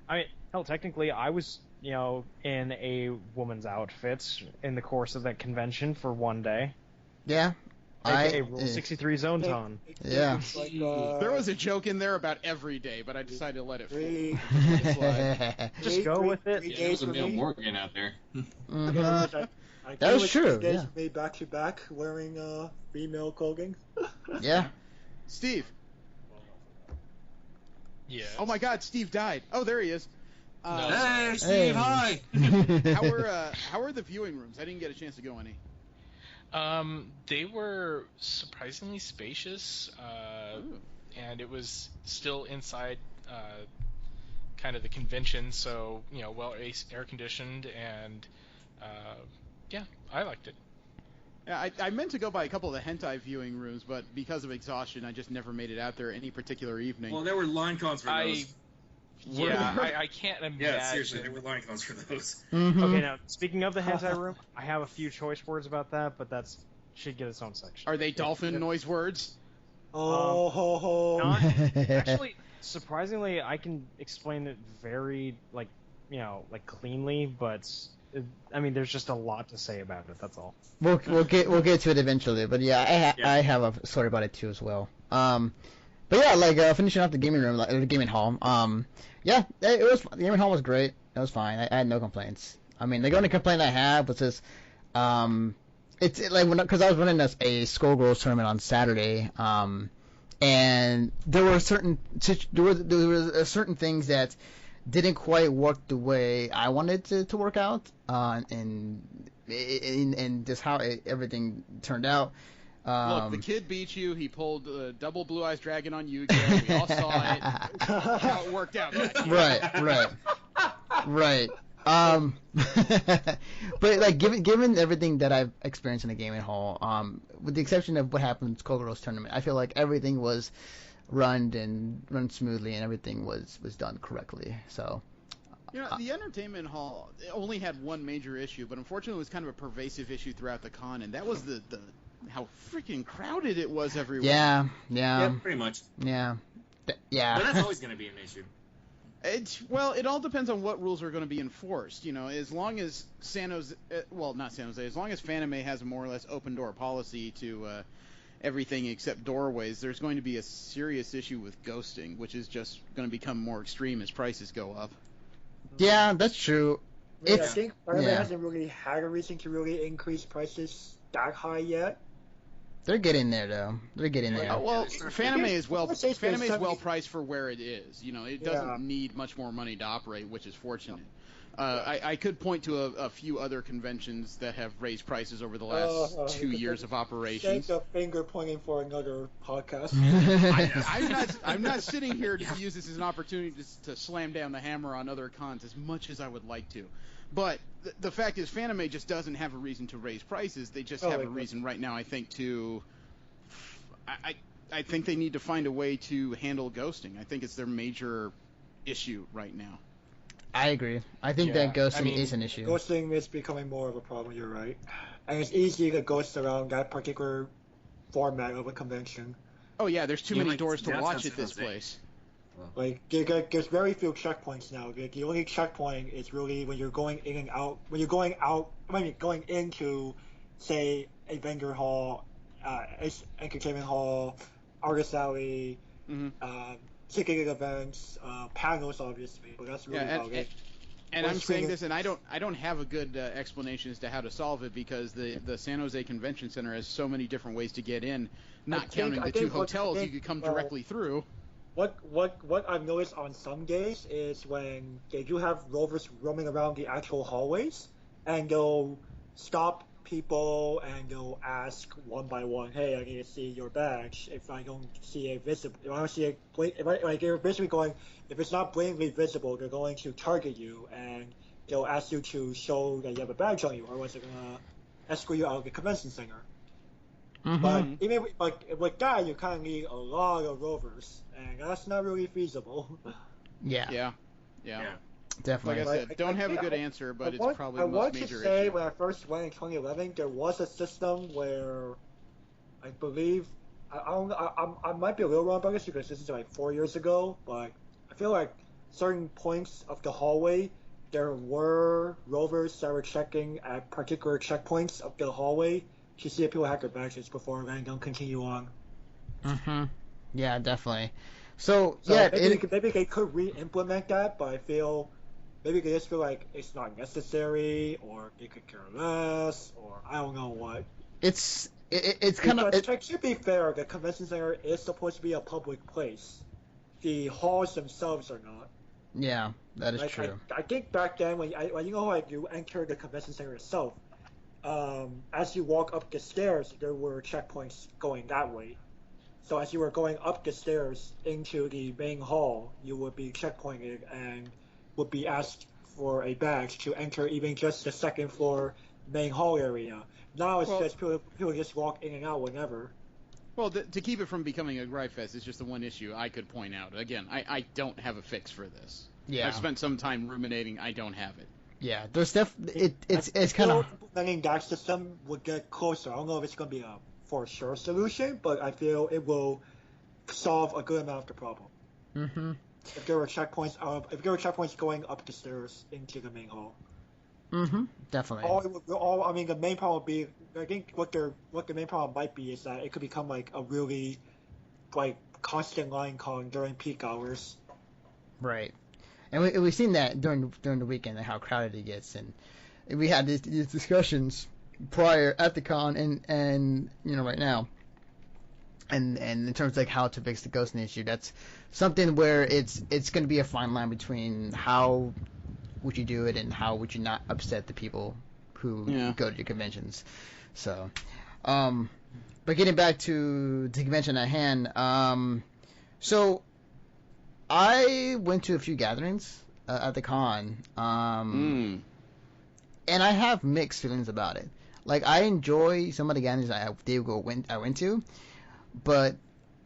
I mean, hell, technically, I was, in a woman's outfit in the course of that convention for one day. Yeah. AKA Rule 63 Zone Ton. Yeah. Like, there was a joke in there about every day, but I decided to let it slide. Just go with it. Yeah, there was a Neil Morgan out there. Mm-hmm. That was true. Yeah. Me back to back wearing female clothing. Yeah. Steve. Yeah. Oh my God, Steve died. Oh, there he is. Hey, Steve, hi. How are the viewing rooms? I didn't get a chance to go any. They were surprisingly spacious, and it was still inside kind of the convention, so well air conditioned, and yeah, I liked it. Yeah, I meant to go by a couple of the hentai viewing rooms, but because of exhaustion, I just never made it out there any particular evening. Well, there were line cons for those. I can't imagine. Yeah, seriously, there were line cons for those. Mm-hmm. Okay, now, speaking of the hentai room, I have a few choice words about that, but that's should get its own section. Are they dolphin noise words? Actually, surprisingly, I can explain it very, cleanly, but... I mean, there's just a lot to say about it. That's all. We'll get to it eventually, but yeah, I have a story about it too as well. But yeah, finishing off the gaming room, the gaming hall. Yeah, the gaming hall was great. It was fine. I had no complaints. I mean, the only complaint I had was this. Because I was running a Skullgirls tournament on Saturday. And there were certain things that didn't quite work the way I wanted to work out, and just how everything turned out. Look, the kid beat you. He pulled a double Blue Eyes Dragon on you again. We all saw it. How it worked out. Right. But given everything that I've experienced in the gaming hall, with the exception of what happened in Skullgirls tournament, I feel like everything was run smoothly and everything was done correctly. So the entertainment hall only had one major issue, but unfortunately it was kind of a pervasive issue throughout the con, and that was the how freaking crowded it was everywhere. Yeah, pretty much. Yeah. But that's always going to be an issue. It all depends on what rules are going to be enforced. As long as as long as Fanime has a more or less open door policy to everything except doorways, there's going to be a serious issue with ghosting, which is just going to become more extreme as prices go up. Yeah, that's true. I think Fanime hasn't really had a reason to really increase prices that high yet. They're getting there, though. They're getting there. Well, Fanime is well priced for where it is. It doesn't need much more money to operate, which is fortunate. I could point to a few other conventions that have raised prices over the last 2 years of operations. Take a finger pointing for another podcast. I'm not sitting here to use this as an opportunity to slam down the hammer on other cons as much as I would like to. But the fact is, Fanime just doesn't have a reason to raise prices. They just have a reason right now, I think, I think they need to find a way to handle ghosting. I think it's their major issue right now. I agree. I think that ghosting is an issue. Ghosting is becoming more of a problem, you're right. And it's easy to ghost around that particular format of a convention. Oh yeah, there's too many doors to watch at this place. There's very few checkpoints now. The only checkpoint is really when you're going in and out. When you're going into, say, a vendor hall, entertainment hall, artist alley, ticketed events, panels, obviously. But that's really about it. And I'm saying this, and I don't have a good explanation as to how to solve it, because the San Jose Convention Center has so many different ways to get in. Not counting the two hotels, you could come directly through. What I've noticed on some days is when they do have rovers roaming around the actual hallways, and they'll stop people and they'll ask one by one, "Hey, I need to see your badge." If I don't see a visible, they're basically going, if it's not blatantly visible, they're going to target you and they'll ask you to show that you have a badge on you, or else they're gonna escort you out of the convention center. Mm-hmm. But even with that, you kind of need a lot of rovers, and that's not really feasible. Yeah. Definitely. Like I said, don't have a good answer, but it's probably the most major issue. I want to say when I first went in 2011, there was a system where I believe I might be a little wrong about this because this is like 4 years ago, but I feel like certain points of the hallway there were rovers that were checking at particular checkpoints of the hallway to see if people had their badges before letting them continue on. Mm-hmm. Yeah, definitely. So maybe they could re-implement that, but I feel maybe they just feel like it's not necessary, or they could care less, or I don't know what. It's kind of. To be fair, the convention center is supposed to be a public place. The halls themselves are not. Yeah, that is true. I think back then when you know like you enter the convention center itself, as you walk up the stairs, there were checkpoints going that way. So as you were going up the stairs into the main hall, you would be checkpointed and would be asked for a badge to enter even just the second floor main hall area. Now it's just people just walk in and out whenever. Well, to keep it from becoming a gripe fest is just the one issue I could point out. Again, I don't have a fix for this. Yeah. I've spent some time ruminating. I don't have it. Yeah, there's it's kind of implementing that system would get closer. I don't know if it's going to be a for sure solution, but I feel it will solve a good amount of the problem. Mm-hmm. If there were checkpoints going up the stairs into the main hall. Mm-hmm. Definitely. I mean, the main problem would be, I think what the main problem might be is that it could become like a really like constant line con during peak hours. Right. And we've seen that during the weekend and how crowded it gets, and we had these discussions prior at the con and right now. And in terms of like how to fix the ghosting issue, that's something where it's going to be a fine line between how would you do it and how would you not upset the people who go to your conventions. So, but getting back to the convention at hand, so I went to a few gatherings at the con, and I have mixed feelings about it. Like, I enjoy some of the gatherings I went to, but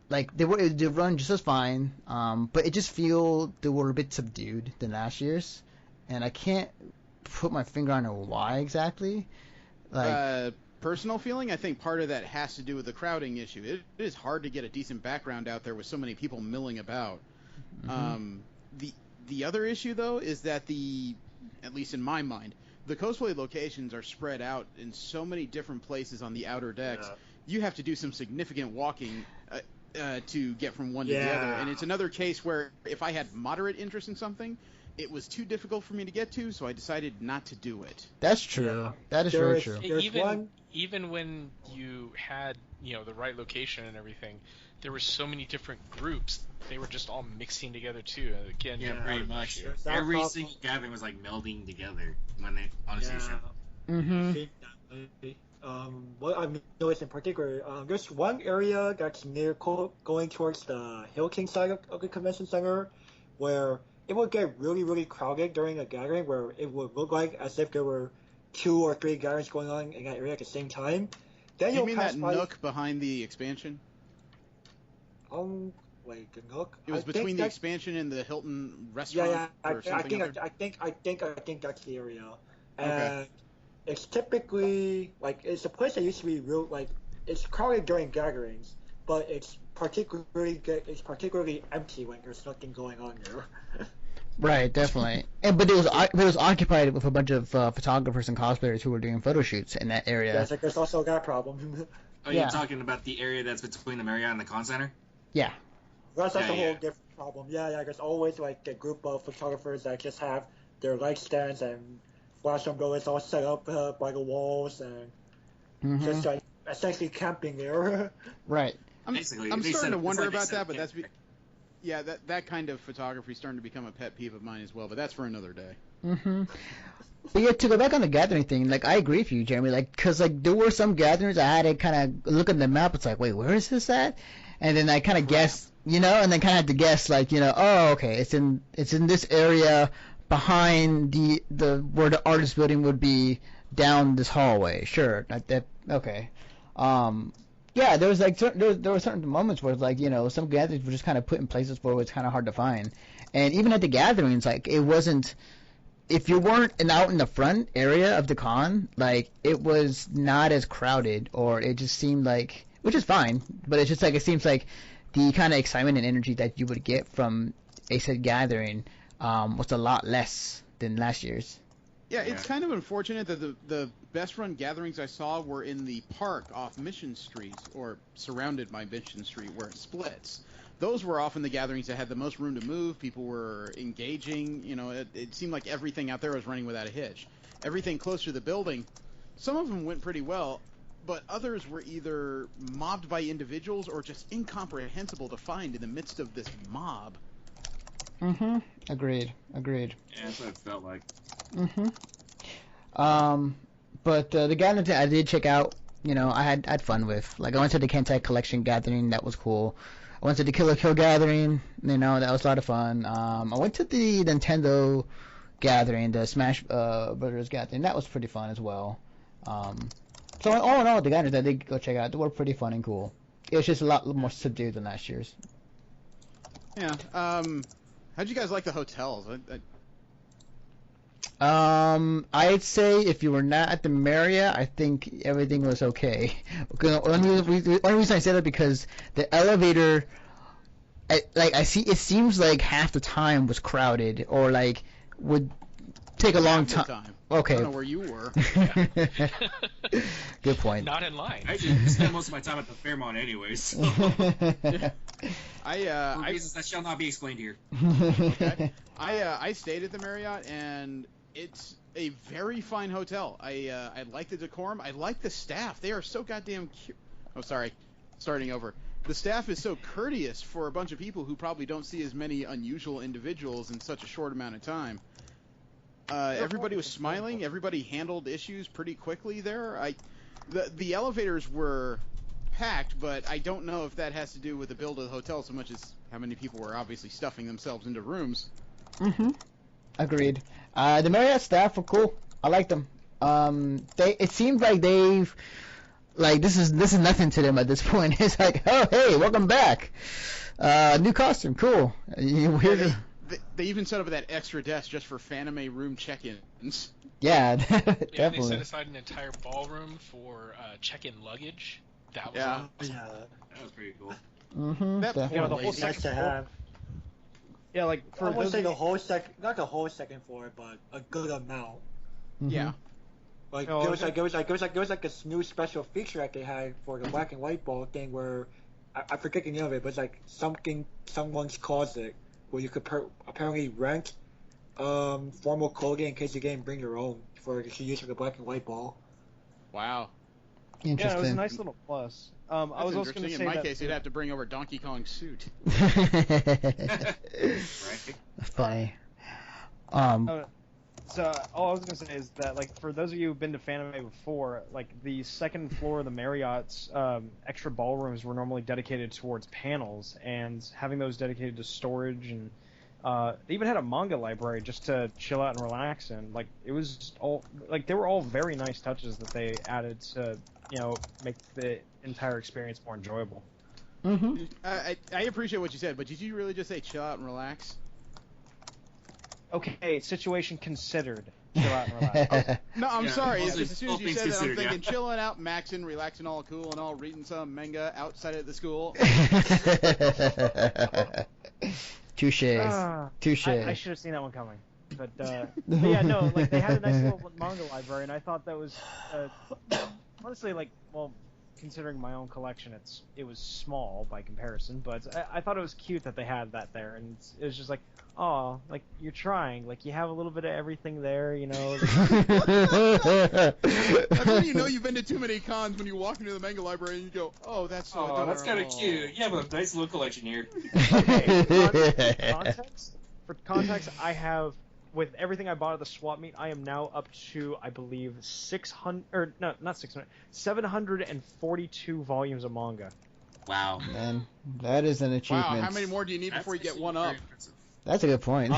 like they run just as fine. But it just feel they were a bit subdued than last year's, and I can't put my finger on why exactly. Like personal feeling, I think part of that has to do with the crowding issue. It is hard to get a decent background out there with so many people milling about. Mm-hmm. The other issue though is that at least in my mind, the cosplay locations are spread out in so many different places on the outer decks. Yeah. You have to do some significant walking to get from one to the other. And it's another case where if I had moderate interest in something, it was too difficult for me to get to, so I decided not to do it. That's true. That is very true. Even when you had, the right location and everything, there were so many different groups. They were just all mixing together too. Again, pretty much. Every single gathering was like melding together when they on a station. What I've noticed in particular, there's one area that's near going towards the Hill King side of the convention center, where it would get really, really crowded during a gathering, where it would look like as if there were 2 or 3 gatherings going on in that area at the same time. Then you mean that nook behind the expansion? Wait, the nook? It was between the expansion and the Hilton restaurant. Yeah. I think that's the area. And it's typically it's a place that used to be real. It's crowded during gatherings, but it's particularly empty when there's nothing going on there. Right, definitely. But it was occupied with a bunch of photographers and cosplayers who were doing photo shoots in that area. Yeah, there's also that problem. Oh, you're talking about the area that's between the Marriott and the Con Center? Yeah. That's a whole different problem. Yeah, there's always a group of photographers that just have their light stands and flash umbrellas all set up by the walls and just essentially camping there. Right. I'm starting to wonder about that, but that kind of photography is starting to become a pet peeve of mine as well, but that's for another day. Mm-hmm. But yeah, to go back on the gathering thing, I agree with you, Jeremy, because there were some gatherings I had to kind of look at the map, it's like, wait, where is this at? And then I kind of guessed, and then kind of had to guess, oh, okay, it's in this area behind the where the artist building would be down this hallway. Sure, okay. Yeah, there was there were certain moments where some gatherings were just kind of put in places where it was kind of hard to find, and even at the gatherings, it wasn't if you weren't out in the front area of the con, like, it was not as crowded, or it just seemed like, which is fine, but it's just like, it seems like the kind of excitement and energy that you would get from a said gathering was a lot less than last year's. Yeah, it's kind of unfortunate that the best run gatherings I saw were in the park off Mission Street, or surrounded by Mission Street, where it splits. Those were often the gatherings that had the most room to move. People were engaging. You know, it seemed like everything out there was running without a hitch. Everything closer to the building, some of them went pretty well, but others were either mobbed by individuals or just incomprehensible to find in the midst of this mob. Mm-hmm. Agreed. Yeah, that's what it felt like. Mm-hmm. But the gathering I did check out, you know, I had fun with. Like, I went to the Kentai Collection gathering, that was cool. I went to the Killer Kill gathering, you know, that was a lot of fun. I went to the Nintendo gathering, the Smash Brothers gathering, that was pretty fun as well. So all in all, the gatherings I did go check out, they were pretty fun and cool. It was just a lot more subdued than last year's. Yeah. How'd you guys like the hotels? I'd say if you were not at the Marriott, I think everything was okay. The only reason I say that because the elevator, it seems like half the time was crowded, or like would take a long time. Okay. I don't know where you were. Good point. Not in line. I actually spend most of my time at the Fairmont anyway, so. For reasons that shall not be explained here. Okay. I stayed at the Marriott, and it's a very fine hotel. I like the decorum. I like the staff. They are so goddamn cute. Oh, sorry. Starting over. The staff is so courteous for a bunch of people who probably don't see as many unusual individuals in such a short amount of time. Everybody was smiling. Everybody handled issues pretty quickly there. The elevators were packed, but I don't know if that has to do with the build of the hotel so much as how many people were obviously stuffing themselves into rooms. Mm-hmm. Agreed. The Marriott staff were cool. I liked them. It seems like they've, like, this is nothing to them at this point. It's like, oh, hey, welcome back. New costume, cool. They even set up that extra desk just for Fanime room check-ins. Yeah, Yeah, definitely. they set aside an entire ballroom for check-in luggage. That was awesome. Yeah. That was pretty cool. Mm-hmm. That Definitely. Yeah, the whole Nice second to floor. have. Yeah, like I for wouldn't those say of the you- whole not the whole second floor, but a good amount. Mhm. Yeah. Like Oh, there was okay. like a new special feature that they had for the black and white ball thing where I forget the name of it, but it's like someone's closet where you could apparently rent formal clothing in case you didn't bring your own for use for the black and white ball. Wow. Yeah, it was a Interesting. nice little plus. I That's was also going interesting. to In say my that case, you'd have to bring over Donkey Kong's suit. Right? Funny. So all I was gonna say is that, like, for those of you who've been to Fanime before, like, the second floor of the Marriott's extra ballrooms were normally dedicated towards panels, and having those dedicated to storage, and they even had a manga library just to chill out and relax in. Like, it was all, like, they were all very nice touches that they added to, you know, make the entire experience more enjoyable. Mm-hmm. I appreciate what you said, but did you really just say chill out and relax? Okay, situation considered. Chill out and relax. No, I'm Yeah, sorry. It's also, just as soon all as you things said that, I'm considered, thinking yeah. chilling out, maxing, relaxing, all cool and all, reading some manga outside of the school. Touche. Touche. I should have seen that one coming. But yeah, no, like, they had a nice little manga library, and I thought that was honestly, like, well, considering my own collection, it was small by comparison, but I thought it was cute that they had that there, and it was just like, oh, like, you're trying, like, you have a little bit of everything there, you know. That's when you know you've been to too many cons, when you walk into the manga library and you go, oh, that's so Oh, that's kind of adorable. cute. You have a nice little collection here. For context, I have, with everything I bought at the swap meet, I am now up to, I believe, 742 volumes of manga. Wow. Man, that is an achievement. Wow, how many more do you need before you get one up? That's a good point.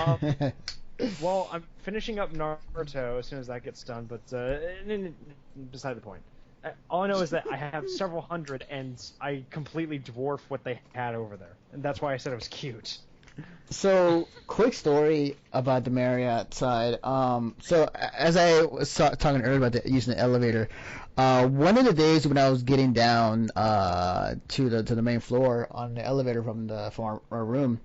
Well, I'm finishing up Naruto as soon as that gets done, but beside the point. All I know is that I have several hundred, and I completely dwarf what they had over there, and that's why I said it was cute. So, quick story about the Marriott side. So as I was talking earlier about using the elevator, one of the days when I was getting down to the main floor on the elevator from our room,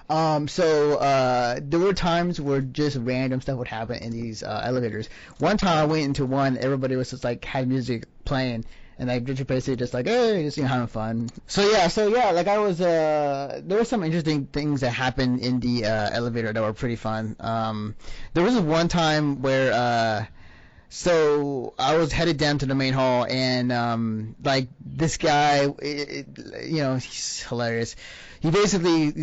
there were times where just random stuff would happen in these elevators. One time I went into one, everybody was just like had music playing, and like basically just like, hey, just having fun. So yeah, like I was there were some interesting things that happened in the elevator that were pretty fun. There was one time where so I was headed down to the main hall, and like this guy, he's hilarious. He basically,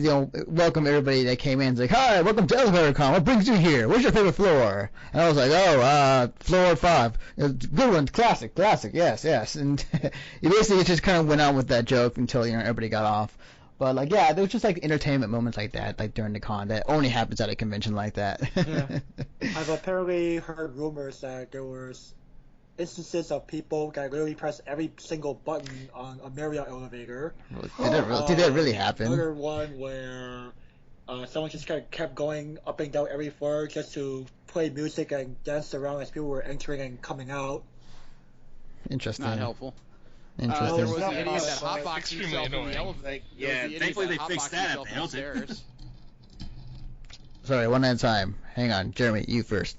welcomed everybody that came in. He's like, "Hi, welcome to Elevator Con. What brings you here? What's your favorite floor?" And I was like, "Oh, floor 5. Good one, classic, yes." And he basically just kind of went on with that joke until everybody got off. But like, yeah, there was just like entertainment moments like that, like during the con, that only happens at a convention like that. Yeah. I've apparently heard rumors that there was instances of people that literally press every single button on a Marriott elevator. Did that really happen? Another one where someone just kind of kept going up and down every floor just to play music and dance around as people were entering and coming out. Interesting. Not helpful. Interesting. There was an idiot that hotboxed himself in the elevator. Yeah, thankfully they fixed that at the Hilton. Sorry, one at a time. Hang on, Jeremy, you first.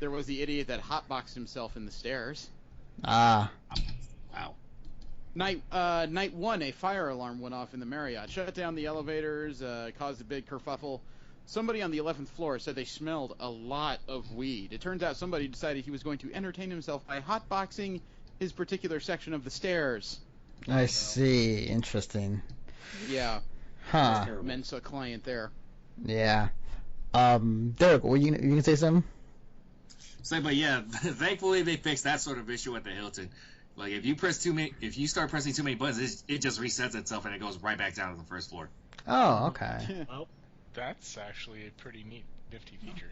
There was the idiot that hotboxed himself in the stairs. Ah. Wow. Night 1, a fire alarm went off in the Marriott. Shut down the elevators, caused a big kerfuffle. Somebody on the 11th floor said they smelled a lot of weed. It turns out somebody decided he was going to entertain himself by hotboxing his particular section of the stairs. I see. Interesting. Yeah. Huh. Mensa client there. Yeah. Derek, were you can say something? But yeah, thankfully they fixed that sort of issue at the Hilton. Like if you start pressing too many buttons, it just resets itself and it goes right back down to the first floor. Oh, okay. Well, that's actually a pretty neat, nifty feature.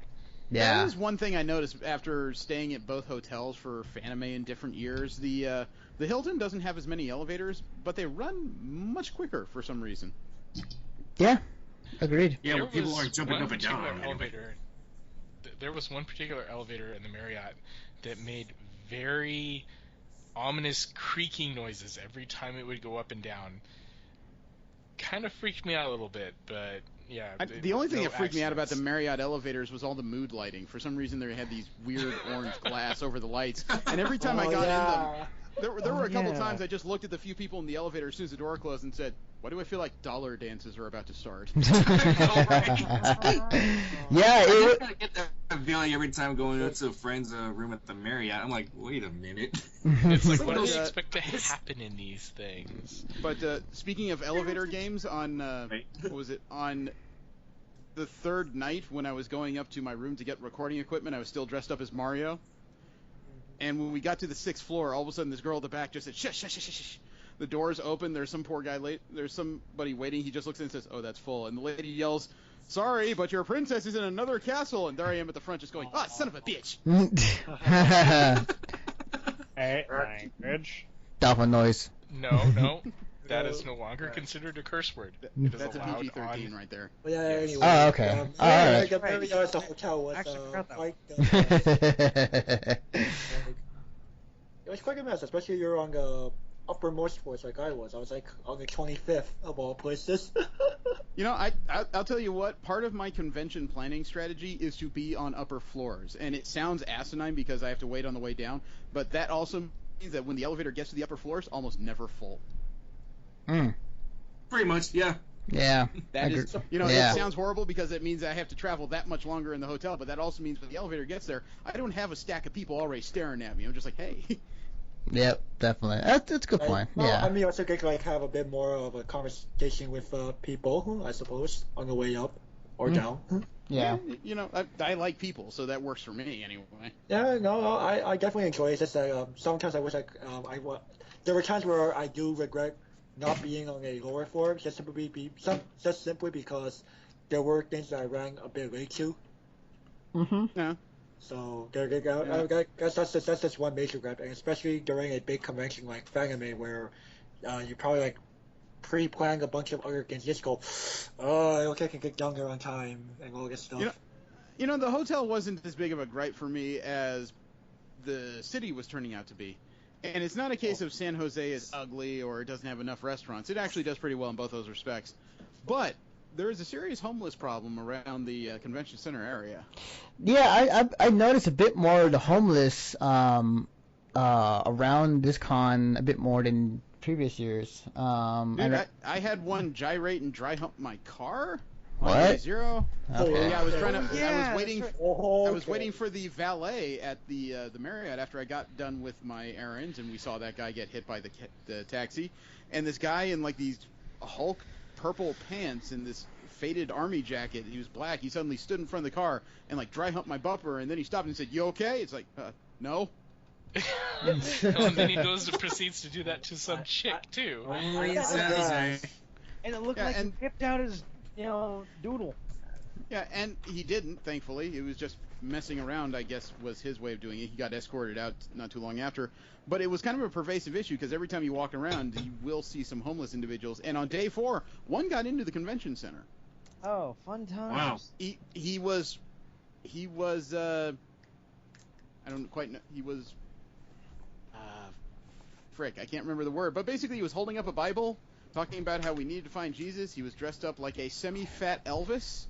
Yeah. That was one thing I noticed after staying at both hotels for Fanime in different years. The Hilton doesn't have as many elevators, but they run much quicker for some reason. Yeah. Agreed. Yeah, well, people aren't jumping up and down on elevator. There was one particular elevator in the Marriott that made very ominous creaking noises every time it would go up and down. Kind of freaked me out a little bit, but yeah. The only thing that freaked me out about the Marriott elevators was all the mood lighting. For some reason, they had these weird orange glass over the lights, and every time I got in them, there were a couple times I just looked at the few people in the elevator as soon as the door closed and said, "Why do I feel like dollar dances are about to start?" Yeah, I get that feeling every time going into a friend's room at the Marriott. I'm like, wait a minute. It's like, what do you expect to happen in these things? But speaking of elevator games, on what was it, on the third night when I was going up to my room to get recording equipment, I was still dressed up as Mario. And when we got to the 6th floor, all of a sudden this girl at the back just said, "Shush, shush, shush, shush." The door's open. There's some poor guy late. There's somebody waiting. He just looks in and says, "Oh, that's full." And the lady yells, "Sorry, but your princess is in another castle." And there I am at the front just going, "Ah, son of a bitch." Hey, language. Dolphin noise. No. That is no longer considered a curse word. It is That's a allowed PG-13 on... right there. But yeah, anyway. Oh, okay. Alright. The Marriott as a hotel was quite. It was quite a mess, especially you're on the uppermost floors like I was. I was like on the 25th of all places. You know, I'll tell you what, part of my convention planning strategy is to be on upper floors. And it sounds asinine because I have to wait on the way down, but that also means that when the elevator gets to the upper floors, almost never full. Pretty much, yeah. Yeah. That is, it sounds horrible because it means I have to travel that much longer in the hotel, but that also means when the elevator gets there, I don't have a stack of people already staring at me. I'm just like, hey. Yep, definitely. That's a good point. Well, Yeah. I mean, also get to have a bit more of a conversation with people, I suppose, on the way up or down. Yeah. You know, I like people, so that works for me anyway. Yeah, no, I definitely enjoy it. It's just that sometimes I wish there were times where I do regret not being on a lower floor just simply because there were things that I ran a bit late to. Yeah. So that's just one major regret, and especially during a big convention like Fanime where you probably like pre-planning a bunch of other things. Just go, oh, I don't think I can get down there on time and all this stuff. The hotel wasn't as big of a gripe for me as the city was turning out to be. And it's not a case of San Jose is ugly or it doesn't have enough restaurants. It actually does pretty well in both those respects. But there is a serious homeless problem around the convention center area. Yeah, I noticed a bit more of the homeless around this con a bit more than previous years. Dude, I had one gyrate and dry hump my car. What? Zero. Okay. Yeah, I was trying to. Yeah, I was waiting. that's I was waiting for the valet at the Marriott after I got done with my errands, and we saw that guy get hit by the taxi, and this guy in like these Hulk purple pants and this faded army jacket. He was black. He suddenly stood in front of the car and like dry humped my bumper, and then he stopped and said, "You okay?" It's like, no. And then he proceeds to do that to some chick too. And it looked like he pipped out his, doodle. Yeah, and he didn't, thankfully. It was just messing around, I guess, was his way of doing it. He got escorted out not too long after. But it was kind of a pervasive issue because every time you walk around, you will see some homeless individuals. And on day 4, one got into the convention center. Oh, fun times. Wow. He was I don't quite know. He was frick, I can't remember the word. But basically he was holding up a Bible, talking about how we needed to find Jesus. He was dressed up like a semi-fat Elvis.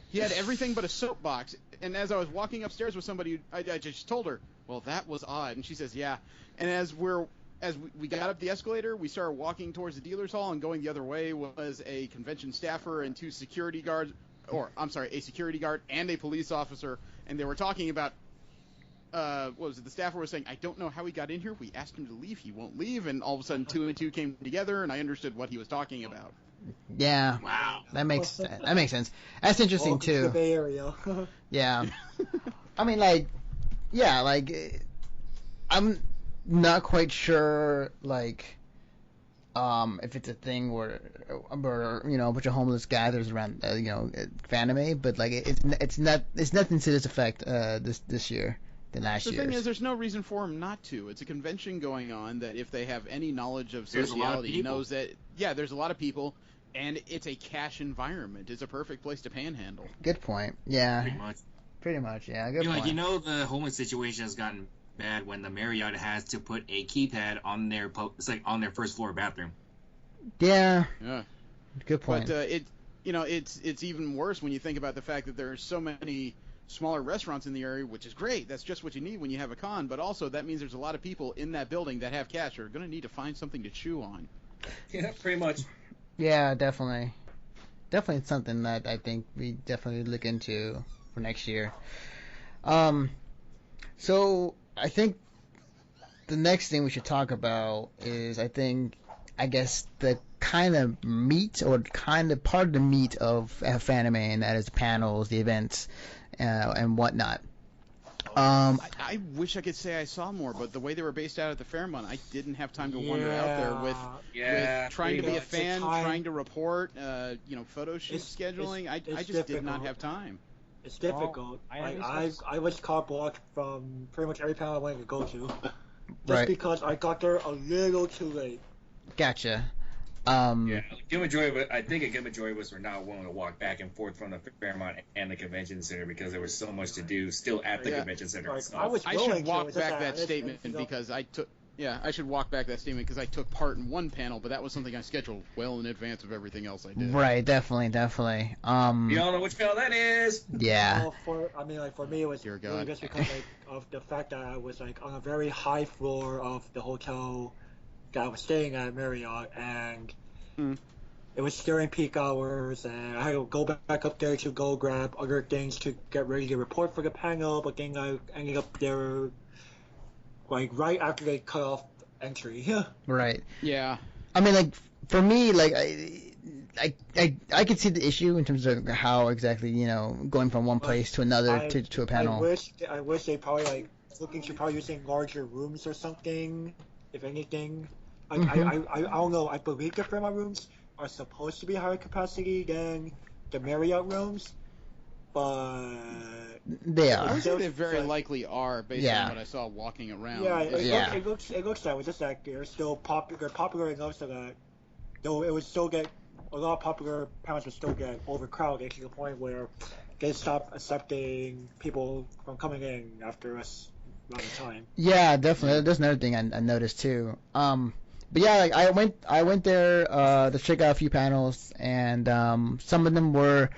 He had everything but a soapbox. And as I was walking upstairs with somebody, I just told her, well, that was odd. And she says, yeah. And as we got up the escalator, we started walking towards the dealer's hall, and going the other way was a convention staffer and 2 security guards, a security guard and a police officer. And they were talking about, what was it? The staffer was saying, I don't know how he got in here. We asked him to leave. He won't leave. And all of a sudden, 2 and 2 came together, and I understood what he was talking about. Yeah. Wow. That makes sense. That's interesting Welcome to too. the Bay Area. Yeah. I mean, I'm not quite sure, if it's a thing where a bunch of homeless gathers around, Fanime, but it's nothing to this effect this year than last year. The thing is, there's no reason for him not to. It's a convention going on that if they have any knowledge of There's a lot of sociality, people. knows that there's a lot of people, and it's a cash environment. It's a perfect place to panhandle. Good point. Yeah. Pretty much. Yeah. Good point. The homeless situation has gotten bad when the Marriott has to put a keypad on their on their first floor bathroom. Yeah. Yeah. Good point. But it's even worse when you think about the fact that there's so many smaller restaurants in the area, which is great. That's just what you need when you have a con. But also that means there's a lot of people in that building that have cash are going to need to find something to chew on. Yeah, pretty much. Yeah, definitely. Definitely something that I think we definitely look into for next year. So I think the next thing we should talk about is, I guess the kind of meat or kind of part of the meat of Fanime, and that is the panels, the events, and whatnot. I wish I could say I saw more, but the way they were based out at the Fairmont, I didn't have time to wander out there with trying to be a fan, trying to report, photo shoot scheduling. I just did not have time. It's difficult. I was carte blocked from pretty much every panel I wanted to go to, just because I got there a little too late. Gotcha. I think a good majority of us were not willing to walk back and forth from the Fairmont and the convention center because there was so much to do still at the convention center. Like, So. I should walk back that statement because I took. Yeah, I should walk back that statement because I took part in one panel, but that was something I scheduled well in advance of everything else I did. Right, definitely. You all know which panel that is. Yeah. For me, it was really just because of the fact that I was on a very high floor of the hotel that I was staying at Marriott, and it was during peak hours, and I had to go back up there to go grab other things to get ready to report for the panel, but then I ended up there right after they cut off entry. Right. Yeah. I mean, for me, I could see the issue in terms of how exactly, going from one place to another to a panel. I wish they probably looking to probably using larger rooms or something, if anything. I don't know. I believe the Fairmont rooms are supposed to be higher capacity than the Marriott rooms, but they are. I would say they very likely are based on what I saw walking around. Yeah, it looks that way. Just that they're still popular enough so that though it would still get a lot of popular panels would still get overcrowded to the point where they stop accepting people from coming in after us amount of time. Yeah, definitely. That's another thing I noticed too. But yeah, like I went there to check out a few panels, and some of them were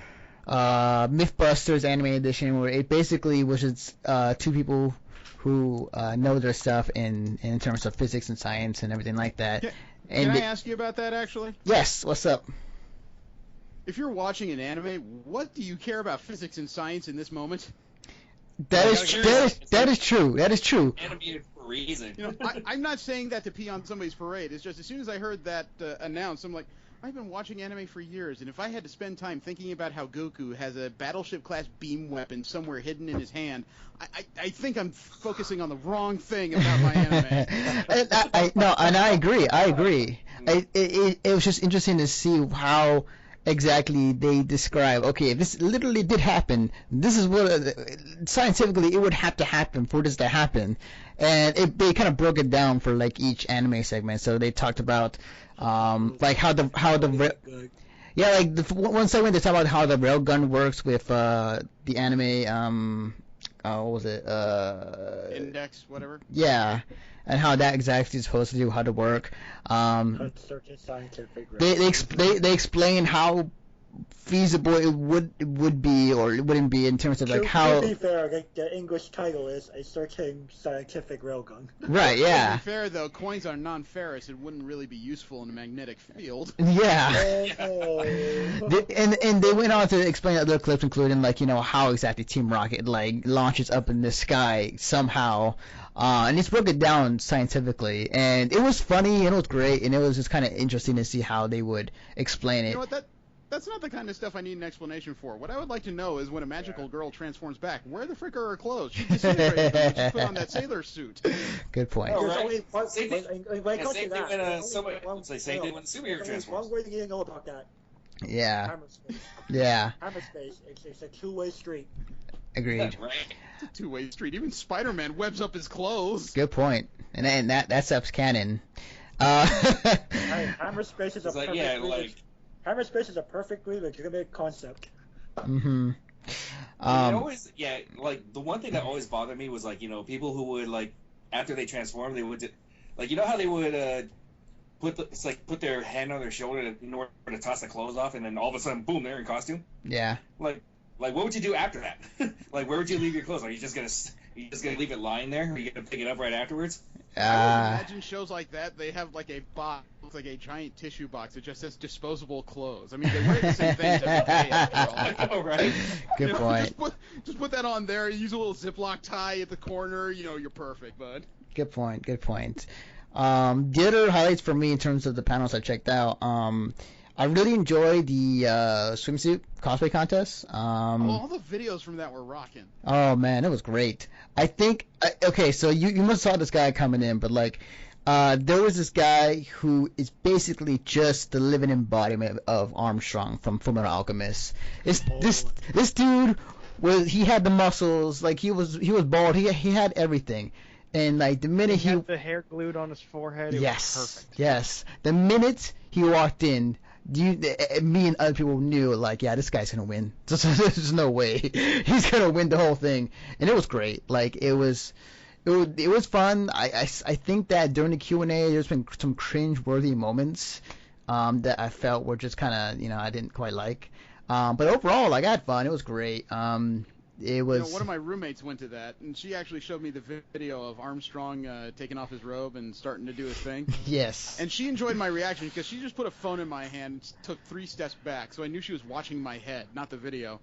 MythBusters Anime Edition, where it basically was just two people who know their stuff in terms of physics and science and everything like that. Can I ask you about that, actually? Yes, what's up? If you're watching an anime, what do you care about physics and science in this moment? That is true. That is true. Animated for a reason. You know, I'm not saying that to pee on somebody's parade. It's just as soon as I heard that announced, I'm like, I've been watching anime for years, and if I had to spend time thinking about how Goku has a battleship-class beam weapon somewhere hidden in his hand, I think I'm focusing on the wrong thing about my anime. No, and I agree. It was just interesting to see how exactly they describe, okay, if this literally did happen, this is what scientifically it would have to happen for this to happen. And they kind of broke it down for like each anime segment. So they talked about like how the one segment they talked about how the railgun works with the anime what was it, Index, whatever. Yeah, and how that exactly is supposed to do, how to work. They explain how feasible it would be or it wouldn't be in terms of like how. To be fair, the English title is A Certain Scientific Railgun. Right. Yeah. To be fair though, coins are non-ferrous. It wouldn't really be useful in a magnetic field. Yeah. And they went on to explain other clips, including like how exactly Team Rocket like launches up in the sky somehow. And it's broken down scientifically, and it was funny and it was great, and it was just kind of interesting to see how they would explain it. You know what, that's not the kind of stuff I need an explanation for. What I would like to know is when a magical girl transforms back, where the frick are her clothes? She disintegrated them when she put on that sailor suit. Good point. Same thing when a superhero transforms. One way you know about that. Yeah. Hammer space. Yeah. Hammer space. It's a two-way street. Agreed. Right. It's a two-way street. Even Spider-Man webs up his clothes. Good point. And that stuff's canon. Hammer space is a It's like, Hammer space is a perfectly legitimate concept. Mm-hmm. Like the one thing that always bothered me was like people who would like after they transform they would like how they would put their hand on their shoulder in order to toss the clothes off, and then all of a sudden boom, they're in costume. Yeah. Like what would you do after that? Like where would you leave your clothes? Are you just gonna leave it lying there? Or are you gonna pick it up right afterwards? I would imagine shows like that, they have like a box, like a giant tissue box that just says disposable clothes. I mean, they wear the same things every day after all. Oh, right. Good point. Just put that on there, use a little Ziploc tie at the corner, you're perfect, bud. Good point. The other highlights for me in terms of the panels I checked out, I really enjoyed the swimsuit cosplay contest. All the videos from that were rocking. Oh man, it was great. I think okay, so you must have saw this guy coming in, but like there was this guy who is basically just the living embodiment of Armstrong from Fullmetal Alchemist. This dude he had the muscles, like he was bald, he had everything. And like the minute he had the hair glued on his forehead, it was perfect. Yes. The minute he walked in, me and other people knew, like, yeah, this guy's gonna win. There's no way he's gonna win the whole thing, and it was great. Like, it was fun. I think that during the Q&A, there's been some cringe-worthy moments that I felt were just kind of, I didn't quite like. But overall, like, I had fun. It was great. It was. One of my roommates went to that, and she actually showed me the video of Armstrong taking off his robe and starting to do his thing. Yes. And she enjoyed my reaction because she just put a phone in my hand, and took 3 steps back, so I knew she was watching my head, not the video.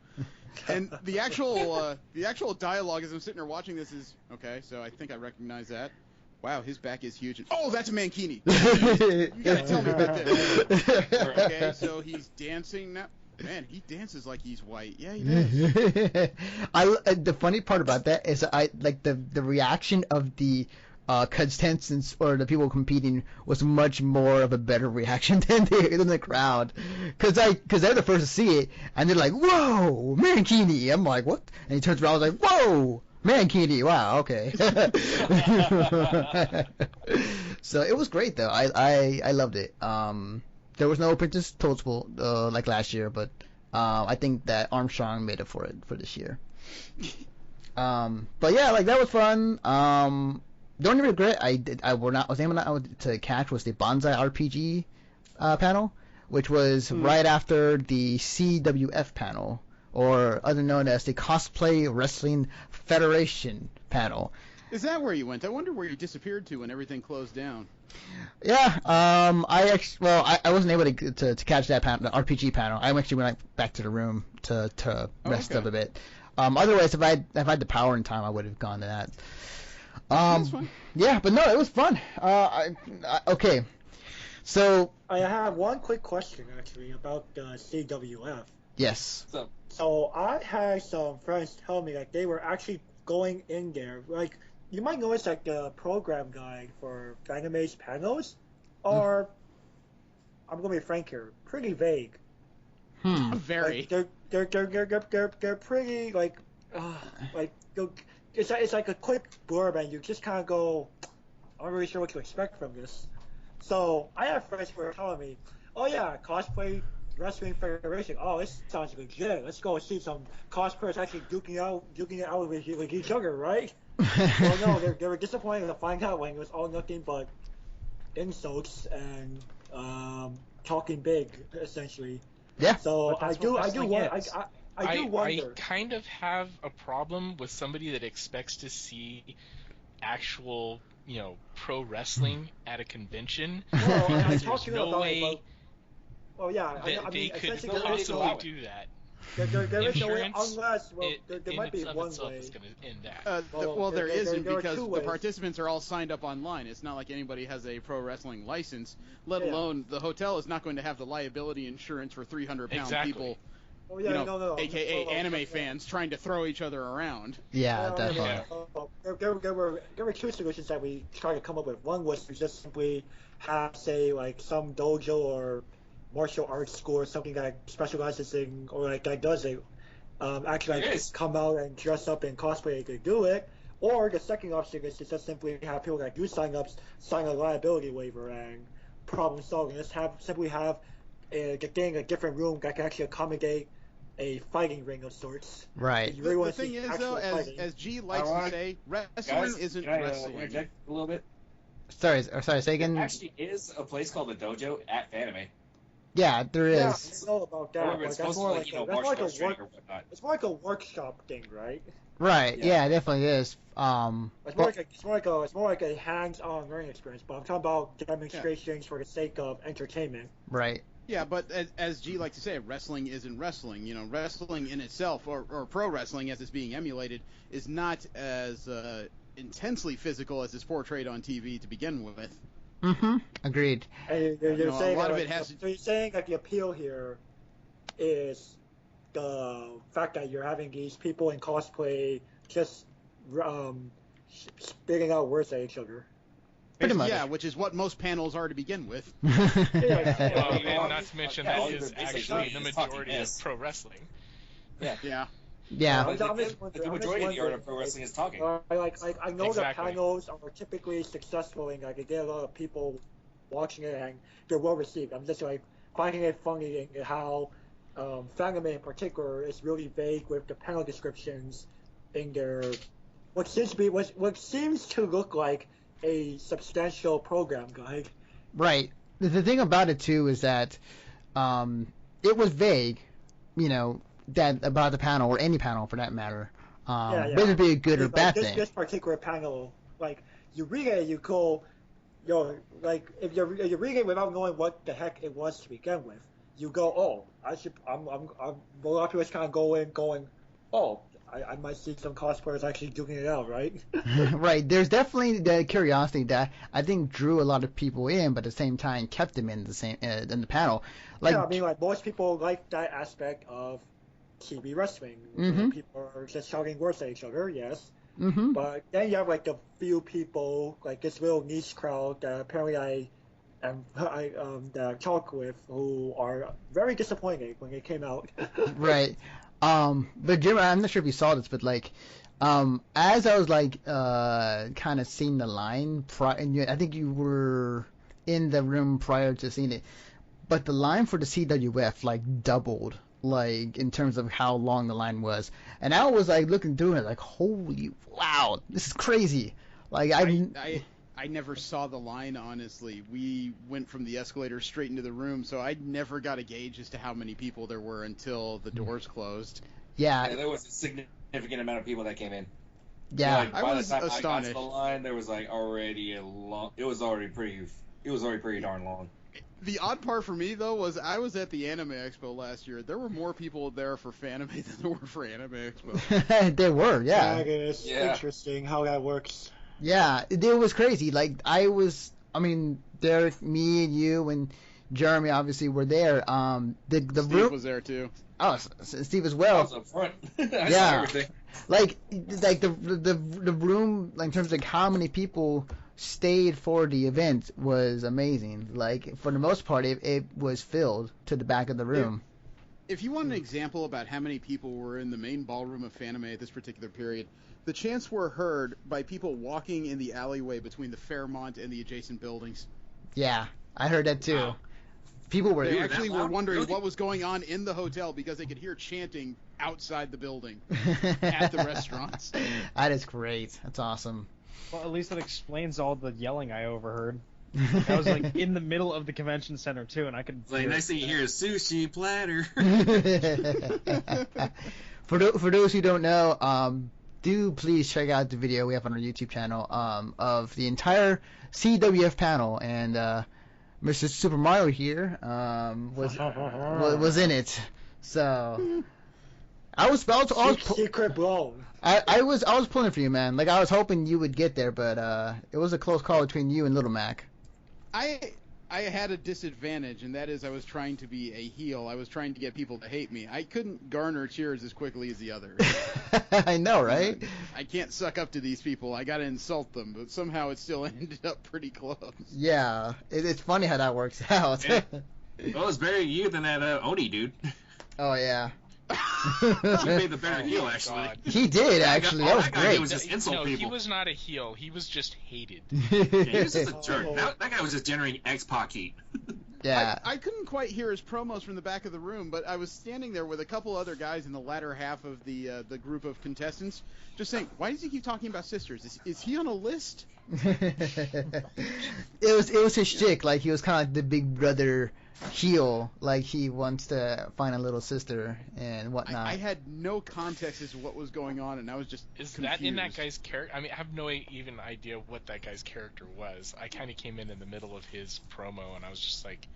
And the actual dialogue as I'm sitting there watching this is, okay, so I think I recognize that. Wow, his back is huge. Oh, that's a mankini. You gotta tell me about this. Okay, so he's dancing now. Man, he dances like he's white. Yeah, he does. The funny part about that is I like the reaction of the contestants or the people competing was much more of a better reaction than the crowd, because they're the first to see it and they're like, "Whoa, Mankini!" I'm like, "What?" And he turns around, like, "Whoa, Mankini! Wow, okay." So it was great though. I loved it. There was no Princess Toadstool like last year, but I think that Armstrong made it for this year. But yeah, like that was fun. The only regret I was able not to catch was the Bonsai RPG panel, which was right after the CWF panel, or other known as the Cosplay Wrestling Federation panel. Is that where you went? I wonder where you disappeared to when everything closed down. Yeah, I wasn't able to catch that panel, the RPG panel. I actually went back to the room to rest up a bit. Otherwise, if I had the power and time, I would have gone to that. That's fun. Yeah, but no, it was fun. Okay, so I have one quick question actually about the CWF. yes. So I had some friends tell me that they were actually going in there. Like, you might notice like the program guide for Anime's panels are, I'm gonna be frank here, pretty vague. Very. Like, they're pretty like it's like a quick blurb and you just kind of go, I'm not really sure what to expect from this. So I have friends who are telling me, oh yeah, Cosplay Wrestling Federation. Oh, this sounds legit. Let's go see some cosplayers actually duking it out with each other, right? Well, no, they were disappointed to find out when it was all nothing but insults and talking big, essentially. Yeah. So I do wonder. I kind of have a problem with somebody that expects to see actual, pro wrestling at a convention. Well, Because there's no way well, yeah, that they could essentially possibly do that. There is no way, Insurance, unless there might be one way. Is going to end that. Well, there isn't, there are because two the ways. participants are all signed up online. It's not like anybody has a pro wrestling license, let alone the hotel is not going to have the liability insurance for 300-pound people. Oh yeah, no. AKA anime fans trying to throw each other around. Yeah, definitely. There were two solutions that we tried to come up with. One was to just simply have, say, like some dojo or martial arts school or something that specializes in, or like that does it, actually like come out and dress up in cosplay to do it. Or the second option is to just simply have people that do sign a liability waiver and problem solving. Just simply have getting a different room that can actually accommodate a fighting ring of sorts. Right. The thing is, though, as G likes to say, wrestling isn't wrestling. Interject a little bit? Sorry, say again. There actually is a place called the Dojo at Fanime. Yeah, there is. Yeah, I know about that. However, it's supposed to be martial arts training or whatnot. It's more like a workshop thing, right? Right. Yeah, it definitely is. It's more like a hands-on learning experience. But I'm talking about demonstrations for the sake of entertainment. Right. Yeah, but as G likes to say, wrestling isn't wrestling. Wrestling in itself, or pro wrestling as it's being emulated, is not as intensely physical as it's portrayed on TV to begin with. Mm-hmm. Agreed. And you're saying a lot that, of it has. So you're saying that the appeal here is the fact that you're having these people in cosplay just spitting out words at each other. Pretty much. Yeah, which is what most panels are to begin with. Well, and not to mention that is actually the majority of pro wrestling. Yeah. Yeah. The majority of the art of pro wrestling is talking. I know Exactly. the panels are typically successful and like they get a lot of people watching it and they're well received. I'm just like finding it funny in how Fanime in particular is really vague with the panel descriptions in their what seems to look like a substantial program guide. Right. The thing about it too is that it was vague, that about the panel or any panel for that matter. Whether it be a good or bad thing. This particular panel, like you read it, you go, like if you're reading it without knowing what the heck it was to begin with, you go, oh, I'm a lot of people just kind of go in going, oh, I might see some cosplayers actually duking it out, right? Right. There's definitely the curiosity that I think drew a lot of people in, but at the same time kept them in the panel. Like, I mean, like most people like that aspect of TV wrestling. Mm-hmm. People are just shouting words at each other, yes. Mm-hmm. But then you have like the few people, like this little niche crowd that apparently I talk with, who are very disappointed when it came out. Right. But Jim, I'm not sure if you saw this, but like, as I was like, kind of seeing the line, I think you were in the room prior to seeing it. but the line for the CWF like doubled, like in terms of how long the line was. And I was like looking through it like, holy wow, this is crazy. Like I never saw the line, honestly. We went from the escalator straight into the room, so I never got a gauge as to how many people there were until the doors closed. Yeah, there was a significant amount of people that came in. Yeah, like, I was by the time astonished. I got to the line, there was like already a long. It was already pretty darn long. The odd part for me though was I was at the Anime Expo last year. There were more people there for Fanime than there were for Anime Expo. they were, yeah. It's interesting how that works. Yeah, it was crazy. Like Derek, me, and you, and Jeremy obviously were there. The Steve room was there too. Oh, Steve as well. I was up front. I saw everything. Like the room, like, in terms of like how many people stayed for the event was amazing. Like for the most part, it was filled to the back of the room. If you want an example about how many people were in the main ballroom of Fanime at this particular period, the chants were heard by people walking in the alleyway between the Fairmont and the adjacent buildings. Yeah, I heard that too. Wow. People were They actually were wondering what was going on in the hotel because they could hear chanting outside the building at the restaurants. That is great. That's awesome. Well, at least that explains all the yelling I overheard. I was like in the middle of the convention center too, and I could. It's like next thing you hear is sushi platter. For those who don't know, do please check out the video we have on our YouTube channel of the entire CWF panel, and Mr. Super Mario here was in it. So I was secret blow. I was pulling for you, man. Like I was hoping you would get there, but it was a close call between you and Little Mac. I had a disadvantage, and that is I was trying to be a heel. I was trying to get people to hate me. I couldn't garner cheers as quickly as the others. I know, right? I can't suck up to these people. I gotta insult them, but somehow it still ended up pretty close. Yeah, it's funny how that works out. Yeah. Well, it's better you than that Oni dude. Oh yeah. He made the better heel, actually. God. He did, actually. That was great. He was just insult people. He was not a heel. He was just hated. Yeah, he was just a jerk. That guy was just generating X-Pac heat. Yeah. I couldn't quite hear his promos from the back of the room, but I was standing there with a couple other guys in the latter half of the group of contestants, just saying, why does he keep talking about sisters? Is he on a list? It was his shtick. Like he was kind of like the big brother heel. Like he wants to find a little sister and whatnot. I had no context as to what was going on, and I was just Is confused. that in that guy's character? I mean, I have no even idea what that guy's character was. I kind of came in the middle of his promo, and I was just like,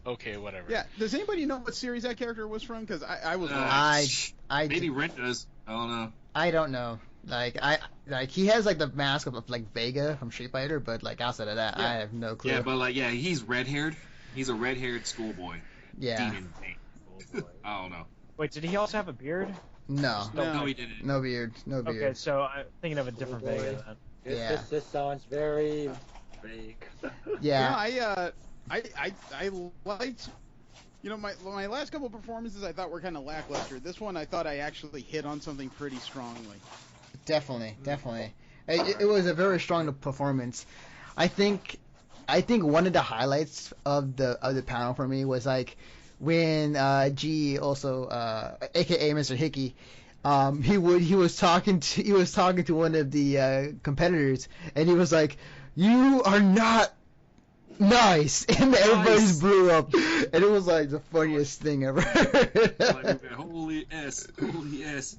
okay, whatever. Yeah. Does anybody know what series that character was from? Because I was I Maybe Rent does. I don't know. I don't know. Like he has like the mask of like Vega from Street Fighter, but like outside of that, I have no clue. Yeah, but he's red-haired. He's a red-haired schoolboy. Yeah. Demon. I don't know. Wait, did he also have a beard? No. No, he didn't. No beard. No beard. Okay, so I'm thinking of a different Vega then. Yeah. This sounds very vague. Yeah. I liked, my last couple of performances I thought were kind of lackluster. This one I thought I actually hit on something pretty strongly. Definitely. It was a very strong performance. I think one of the highlights of the panel for me was like when G, also aka Mr. Hickey, he was talking to one of the competitors, and he was like, "You are not nice," and everybody blew up, and it was like the funniest thing ever. Holy S.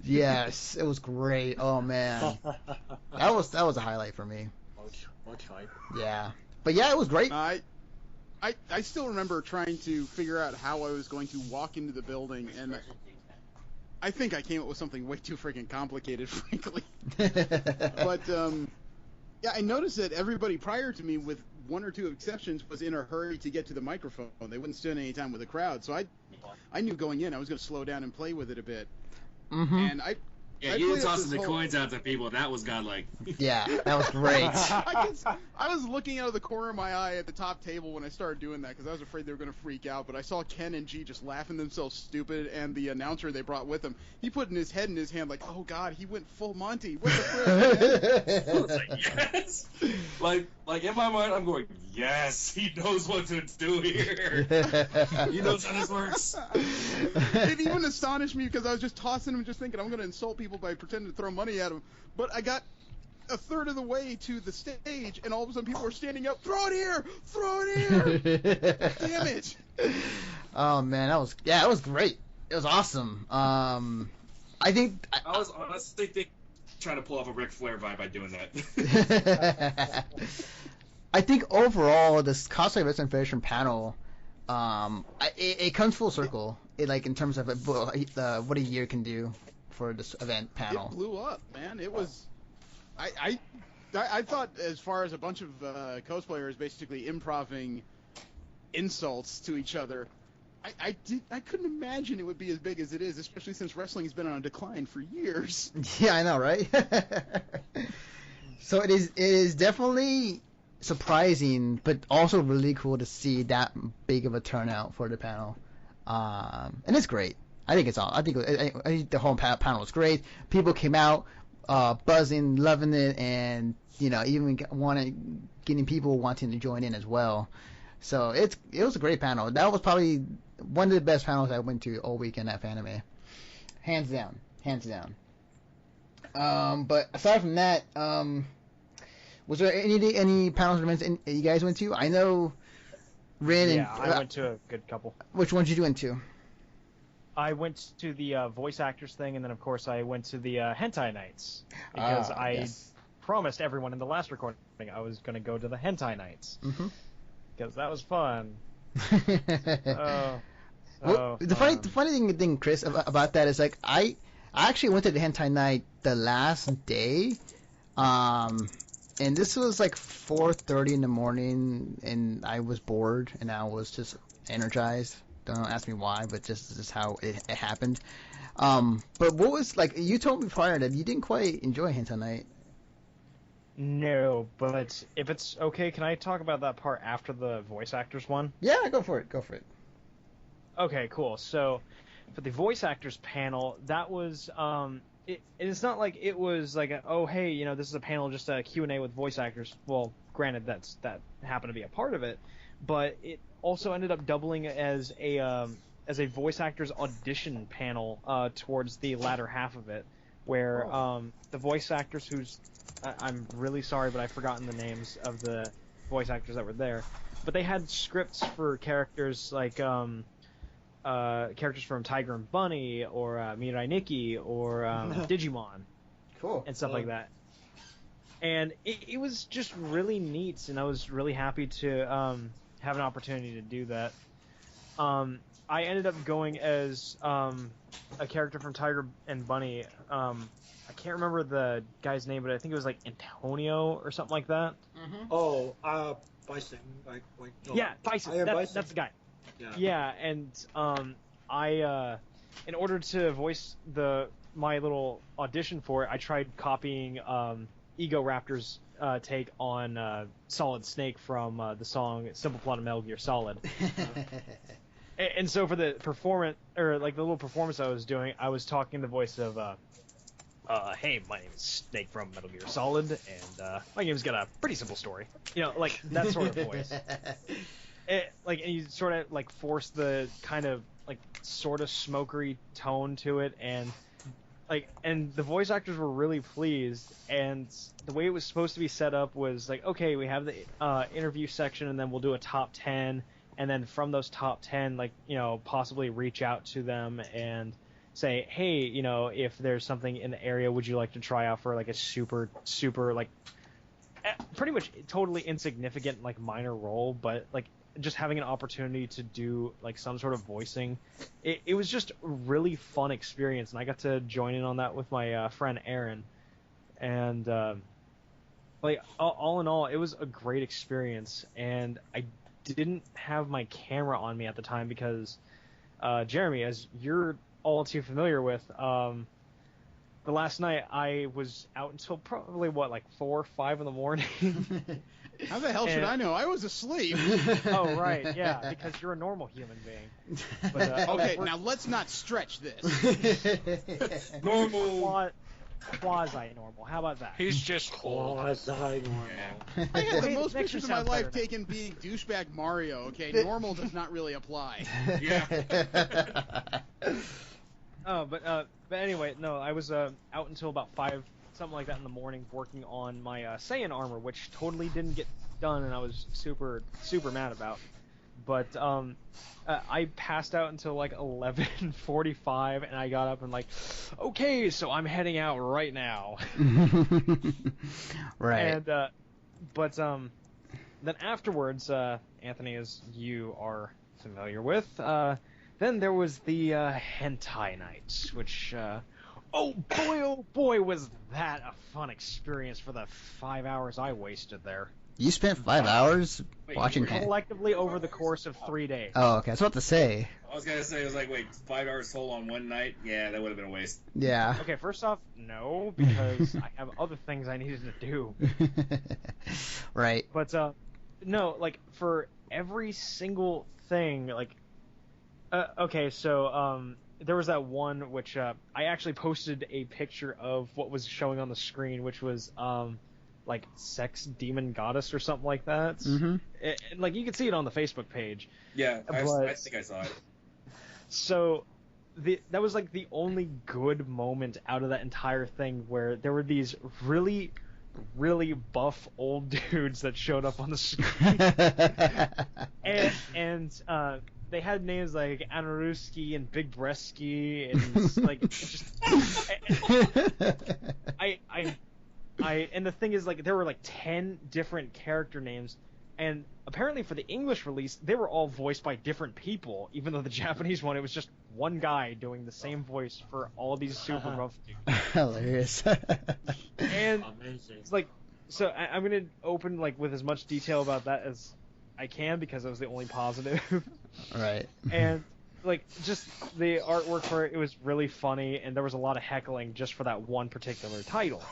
Yes, it was great. Oh man, that was a highlight for me. Much hype. Yeah, but yeah, it was great. I still remember trying to figure out how I was going to walk into the building, and I think I came up with something way too freaking complicated, frankly. But yeah, I noticed that everybody prior to me, with one or two exceptions, was in a hurry to get to the microphone. They wouldn't spend any time with the crowd, so I knew going in I was going to slow down and play with it a bit. Mm-hmm. And Yeah, you were tossing the coins out to people. That was godlike. Yeah, that was great. I was looking out of the corner of my eye at the top table when I started doing that because I was afraid they were going to freak out. But I saw Ken and G just laughing themselves stupid, and the announcer they brought with him, he put his head in his hand like, "Oh God, he went full Monty. What the frick?" I was like, yes. Like in my mind, I'm going, yes. He knows what to do here. He knows how this works. It even astonished me because I was just tossing him, just thinking I'm going to insult people by pretending to throw money at him. But I got a third of the way to the stage, and all of a sudden people were standing up. Throw it here! Throw it here! Damn it! Oh man, it was great. It was awesome. I think I was honestly trying to pull off a Ric Flair vibe by doing that. I think overall this Cosplay Wrestling Federation panel, it comes full circle. In terms of what a year can do for this event panel. It blew up, man. It was. I thought as far as a bunch of cosplayers basically improving insults to each other, I couldn't imagine it would be as big as it is, especially since wrestling has been on a decline for years. Yeah, I know, right? So it is definitely surprising, but also really cool to see that big of a turnout for the panel. And it's great. I think the whole panel was great. People came out buzzing, loving it, and even getting people wanting to join in as well. So it was a great panel. That was probably one of the best panels I went to all weekend at Fanime. Hands down. But aside from that, was there any panels or events you guys went to? I know Rin and I went to a good couple. Which ones did you went to? I went to the voice actors thing, and then of course I went to the hentai nights because I promised everyone in the last recording I was going to go to the hentai nights because that was fun. The funny thing, Chris, about that is I actually went to the hentai night the last day, and this was 4:30 in the morning, and I was bored and I was just energized. Don't ask me why, but just this is how it happened. But what was you told me prior that you didn't quite enjoy hentai night. No, but if it's okay, can I talk about that part after the voice actors one? Yeah, go for it. Okay, cool. So, for the voice actors panel, that was it's not like it was like this is a panel, just a Q&A with voice actors. Well, granted, that happened to be a part of it, but it also ended up doubling as a voice actors audition panel towards the latter half of it, where the voice actors I'm really sorry, but I've forgotten the names of the voice actors that were there, but they had scripts for characters like characters from Tiger and Bunny or Mirai Nikki or Digimon, cool, and stuff like that. And it was just really neat, and I was really happy to have an opportunity to do that. I ended up going as a character from Tiger and Bunny. I can't remember the guy's name, but I think it was Antonio or something like that. Oh, Bison. Yeah, Bison. That's the guy. Yeah, and I in order to voice my little audition for it, I tried copying Ego Raptor's take on Solid Snake from the song Simple Plot of Metal Gear Solid. And so for the performance, or the little performance I was doing, I was talking the voice of hey, my name is Snake from Metal Gear Solid, and my game's got a pretty simple story. That sort of voice. And you sort of force the kind of sort of smokery tone to it, and and the voice actors were really pleased. And the way it was supposed to be set up was okay, we have the interview section, and then we'll do a top 10, and then from those top 10, possibly reach out to them and say, hey, if there's something in the area, would you like to try out for a super pretty much totally insignificant minor role, but just having an opportunity to do some sort of voicing, it was just a really fun experience, and I got to join in on that with my friend Aaron, and all in all, it was a great experience. And I didn't have my camera on me at the time because Jeremy, as you're all too familiar with, the last night I was out until probably like 4 or 5 in the morning. How the hell should I know? I was asleep. Oh right, yeah, because you're a normal human being. But, okay, now let's not stretch this. Normal. Quasi-normal. How about that? He's just old. Quasi-normal. I had the most pictures of my life taken being douchebag Mario. Okay, normal does not really apply. Yeah. Oh, but anyway, no, I was out until about 5, something like that in the morning, working on my Saiyan armor, which totally didn't get done, and I was super mad about. But I passed out until like 11:45, and I got up and like, okay, so I'm heading out right now. Right. And but then afterwards, Anthony, as you are familiar with, then there was the hentai night, which oh boy, was that a fun experience for the 5 hours I wasted there. You spent 5 hours watching collectively over the course of 3 days. Oh, okay. I was about to say. I was gonna say, it was like, wait, 5 hours total on one night? Yeah, that would have been a waste. Yeah. Okay, first off, no, because I have other things I needed to do. Right. But no, like for every single thing, like okay, so there was that one which I actually posted a picture of what was showing on the screen, which was like Sex Demon Goddess or something like that. Mm-hmm. And like you can see it on the Facebook page. Yeah, I think I saw it. So that was like the only good moment out of that entire thing, where there were these really buff old dudes that showed up on the screen. and they had names like Anaruski and Big Breasky, and like just I and the thing is, like, there were like 10 different character names, and apparently for the English release they were all voiced by different people, even though the Japanese one, it was just one guy doing the same voice for all these super rough dudes. Hilarious. And Amazing. it's like, so I'm gonna open like with as much detail about that as I can, because it was the only positive. Right. And like, just the artwork for it was really funny, and there was a lot of heckling just for that one particular title.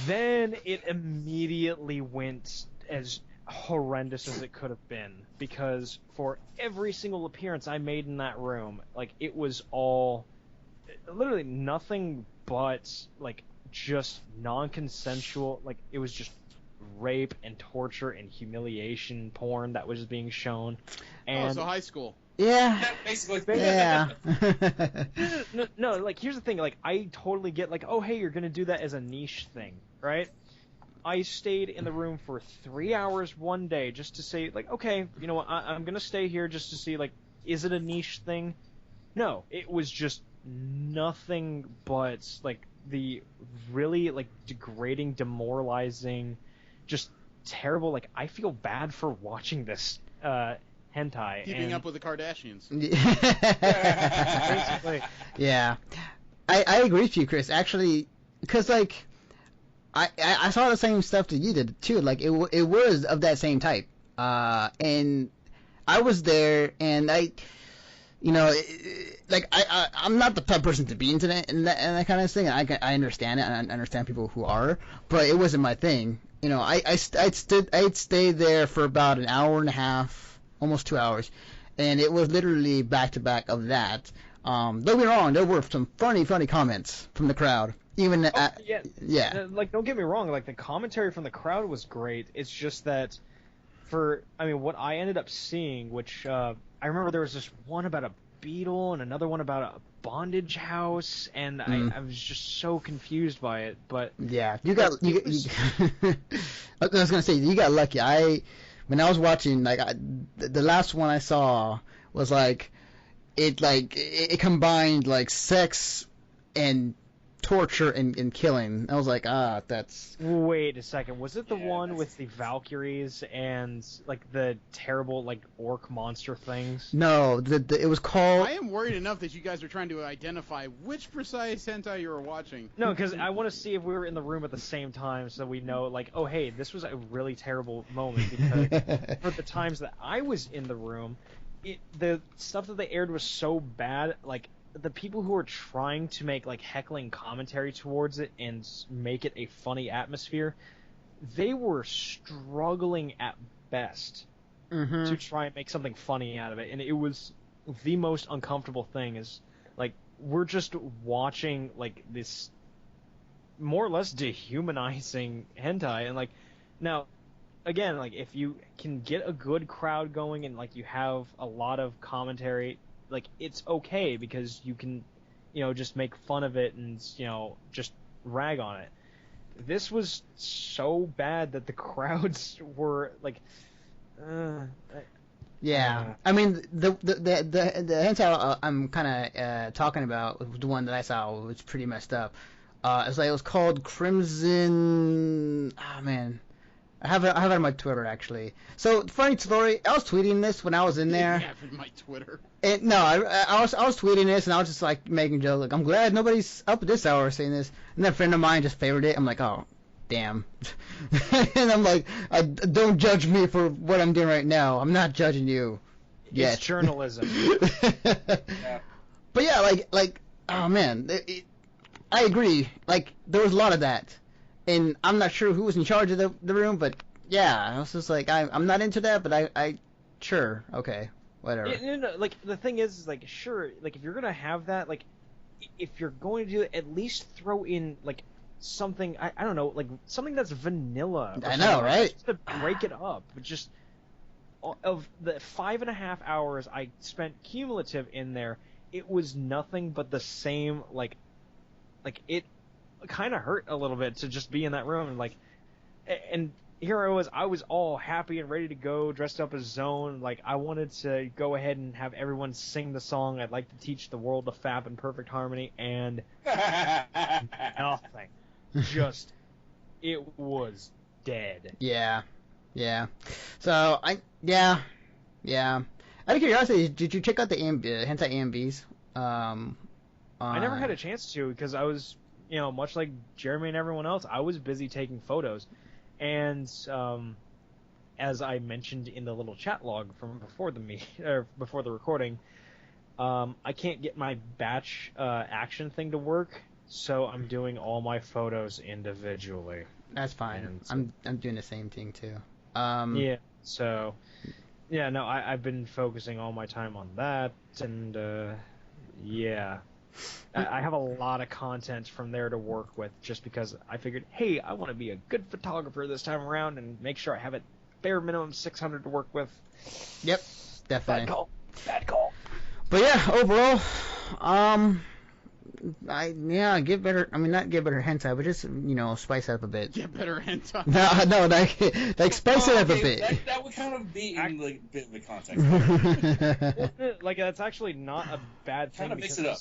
Then it immediately went as horrendous as it could have been, because for every single appearance I made in that room, like, it was all literally nothing but like just non-consensual, like it was just rape and torture and humiliation porn that was being shown. And so high school. Yeah. Basically. Yeah. No, like, here's the thing, like, I totally get, like, oh, hey, you're gonna do that as a niche thing, right? I stayed in the room for 3 hours one day just to say, like, okay, you know what, I'm gonna stay here just to see, like, is it a niche thing? No, it was just nothing but, like, the really, like, degrading, demoralizing, just terrible, like, I feel bad for watching this, hentai. Keeping up with the Kardashians. Basically. Yeah. I agree with you, Chris, actually, because, like, I saw the same stuff that you did, too. Like, it was of that same type. And I was there, and you know, I'm not the type of person to be into that and that kind of thing. I understand it, and I understand people who are, but it wasn't my thing. You know, I'd stay there for about an hour and a half, almost 2 hours, and it was literally back to back of that. Don't get me wrong, there were some funny comments from the crowd. Even yeah. Like, don't get me wrong, like, the commentary from the crowd was great. It's just that what I ended up seeing, which I remember there was this one about a beetle and another one about a bondage house, and I was just so confused by it. But yeah, you I was gonna say, you got lucky. When I was watching, like, the last one I saw was like it combined like sex and torture and killing. I was like, that's... Wait a second. Was it the one with the Valkyries and, like, the terrible, like, orc monster things? No, it was called... I am worried enough that you guys are trying to identify which precise hentai you were watching. No, because I want to see if we were in the room at the same time, so we know, like, oh, hey, this was a really terrible moment, because for the times that I was in the room, the stuff that they aired was so bad, like, the people who are trying to make like heckling commentary towards it and make it a funny atmosphere, they were struggling at best to try and make something funny out of it, and it was the most uncomfortable thing. Is like we're just watching like this more or less dehumanizing hentai, and like now again, like if you can get a good crowd going and like you have a lot of commentary, like it's okay because you can, just make fun of it and just rag on it. This was so bad that the crowds were like, yeah. I mean, the hentai I'm kind of talking about, the one that I saw, was pretty messed up. It was called Crimson. Oh man, I have it on my Twitter actually. So funny story, I was tweeting this when I was in there. Yeah, for my Twitter. No, I was tweeting this and I was just like making jokes. Like, I'm glad nobody's up at this hour saying this. And then a friend of mine just favored it. I'm like, oh, damn. And I'm like, don't judge me for what I'm doing right now. I'm not judging you. It's journalism. Yeah. But yeah, like, oh man, I agree. Like, there was a lot of that, and I'm not sure who was in charge of the room, but yeah, I was just like, I'm not into that, but I sure, okay, whatever. Like the thing is like, sure, like if you're gonna have that, like if you're going to do it, at least throw in like something, I don't know, like something that's vanilla. I know, right? Just to break it up. But just of the 5.5 hours I spent cumulative in there, it was nothing but the same. Like it kind of hurt a little bit to just be in that room and here I was all happy and ready to go, dressed up as Zone. Like, I wanted to go ahead and have everyone sing the song, I'd like to teach the world to fap in perfect harmony, and nothing. Just, it was dead. Yeah. So, yeah. Out of curiosity, did you check out the hentai AMVs? I never had a chance to, because I was, much like Jeremy and everyone else, I was busy taking photos. And as I mentioned in the little chat log from before the recording, I can't get my batch action thing to work, so I'm doing all my photos individually. That's fine. So, I'm doing the same thing too. Yeah. So, yeah. No, I've been focusing all my time on that, and yeah. I have a lot of content from there to work with, just because I figured, hey, I want to be a good photographer this time around and make sure I have a bare minimum 600 to work with. Yep, definitely. Bad call. But yeah, overall, get better. I mean, not get better hentai, but just spice it up a bit. Get better hentai. No, like spice it up a bit. That would kind of be in like a bit of a context. Well, like that's actually not a bad thing. Kind of mix it up.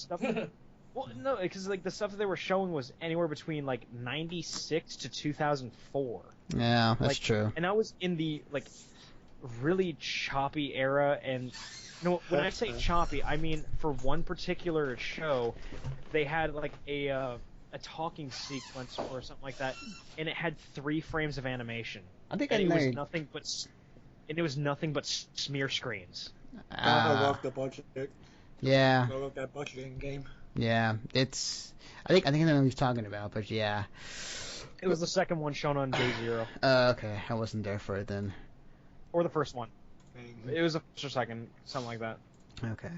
Well, no, because like the stuff that they were showing was anywhere between like 96 to 2004. Yeah, that's true. And I was in the like really choppy era, and when I say choppy, I mean for one particular show, they had like a talking sequence or something like that, and it had 3 frames of animation. I think it was nothing but smear screens. I love the budget. Yeah. I love that budgeting game. Yeah, it's. I think I know what he's talking about, but yeah. It was the second one shown on Day 0. Okay, I wasn't there for it then. Or the first one. It was the first or second, something like that. Okay.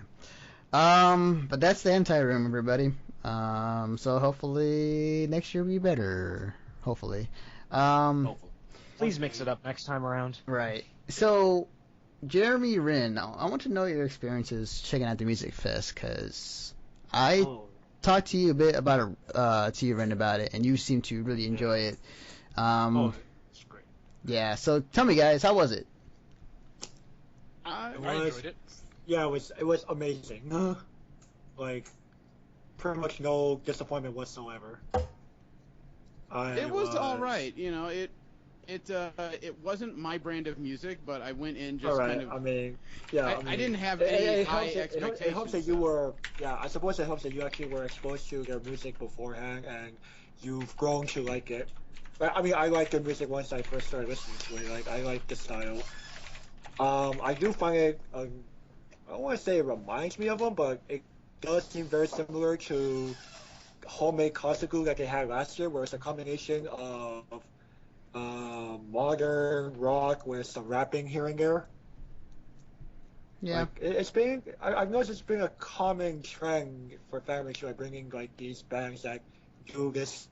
But that's the hentai room, everybody. So hopefully next year will be better. Hopefully. Hopefully. Please mix it up next time around. Right. So, Jeremy Rin, I want to know your experiences checking out the Music Fest, because I talked to you a bit about Rin, about it, and you seem to really enjoy it. It's great. Yeah, so tell me, guys, how was it? I enjoyed it. Yeah, it was amazing. Like, pretty much no disappointment whatsoever. It was all right. It wasn't my brand of music, but I went in just kind of. I mean, yeah. I didn't have any high expectations. It helps that you were. Yeah, I suppose it helps that you actually were exposed to their music beforehand, and you've grown to like it. But I mean, I liked their music once I first started listening to it. Like, I like the style. I do find it. I don't want to say it reminds me of them, but does seem very similar to homemade concert glue that they had last year, where it's a combination of modern rock with some rapping here and there. Yeah. Like, it's been, I've noticed it's been a common trend for families who are bringing like these bands that do this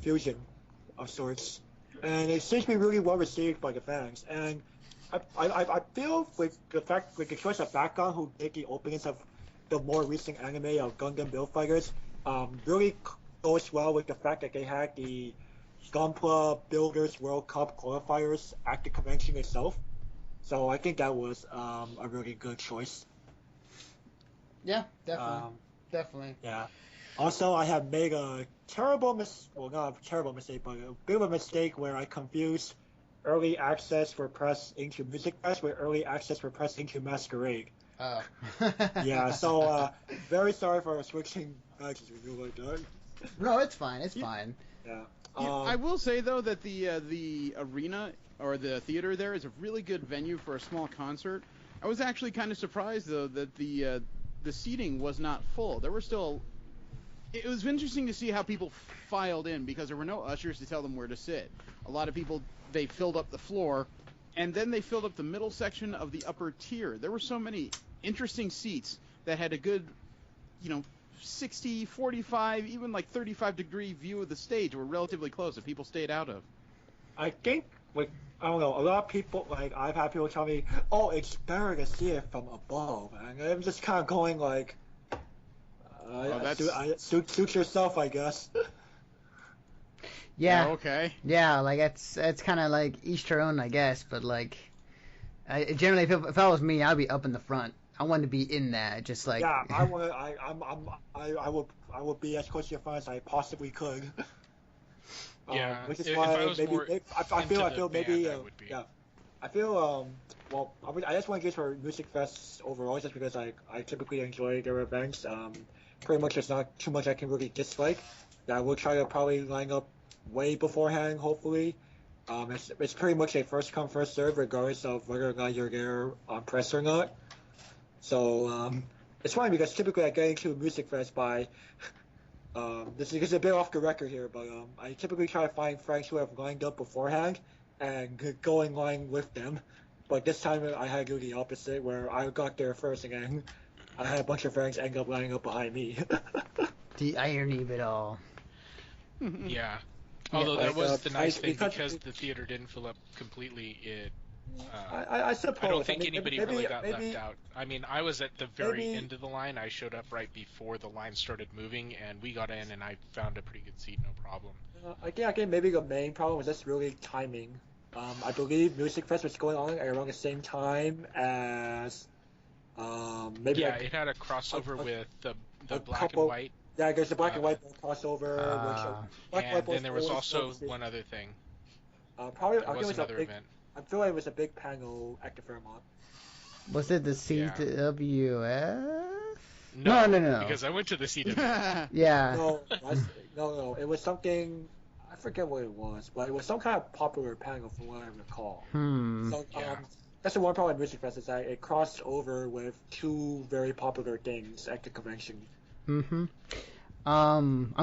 fusion of sorts, and it seems to be really well received by the fans. And I feel with the choice of background who did the openings of the more recent anime of Gundam Build Fighters, really goes well with the fact that they had the Gunpla Builders World Cup qualifiers at the convention itself. So I think that was a really good choice. Yeah, definitely. Yeah. Also, I have made a not a terrible mistake, but a bit of a mistake where I confused early access for press into Music Fest with early access for press into Masquerade. Oh. Yeah, so very sorry for switching matches with you like that. No, it's fine. It's fine. Yeah. I will say though that the arena or the theater there is a really good venue for a small concert. I was actually kind of surprised though that the seating was not full. There were still. It was interesting to see how people filed in because there were no ushers to tell them where to sit. A lot of people, they filled up the floor, and then they filled up the middle section of the upper tier. There were so many interesting seats that had a good, 60, 45, even like 35-degree view of the stage were relatively close that people stayed out of. I think, I don't know, a lot of people, I've had people tell me, oh, it's better to see it from above, and I'm just kind of going suit yourself, I guess. Yeah. Okay. Yeah, it's kind of like each their own, I guess. But generally, if that was me, I'd be up in the front. I want to be in that, just like. Yeah, I would be as close to your front as I possibly could. Yeah. Which is if why I was maybe more I feel maybe band, I would be. yeah. I feel well, I just want to get for Music Fest overall, just because I typically enjoy their events. Pretty much there's not too much I can really dislike. Yeah, I will try to probably line up way beforehand, hopefully. It's pretty much a first come first serve, regardless of whether or not you're there on press or not. So it's funny because typically I get into Music Fest by this is a bit off the record here, but I typically try to find friends who have lined up beforehand and go in line with them. But this time I had to do the opposite, where I got there first and then I had a bunch of friends end up lining up behind me. The irony of it all. Yeah. Although that was the nice thing, because the theater didn't fill up completely, I suppose. I don't think anybody really got left out. I mean, I was at the very end of the line. I showed up right before the line started moving, and we got in, and I found a pretty good seat, no problem. I think maybe the main problem was just really timing. I believe Music Fest was going on around the same time as maybe. Yeah, it had a crossover with the black couple, and white. Yeah, there's a black and white crossover. And then there was also one other thing. Probably there was another event. I feel like it was a big panel at the Fairmont. Was it the CWF? No. Because I went to the CWF. Yeah. No. It was something. I forget what it was, but it was some kind of popular panel from what I recall. So that's the one problem with Music Fest, is that it crossed over with two very popular things at the convention. I'm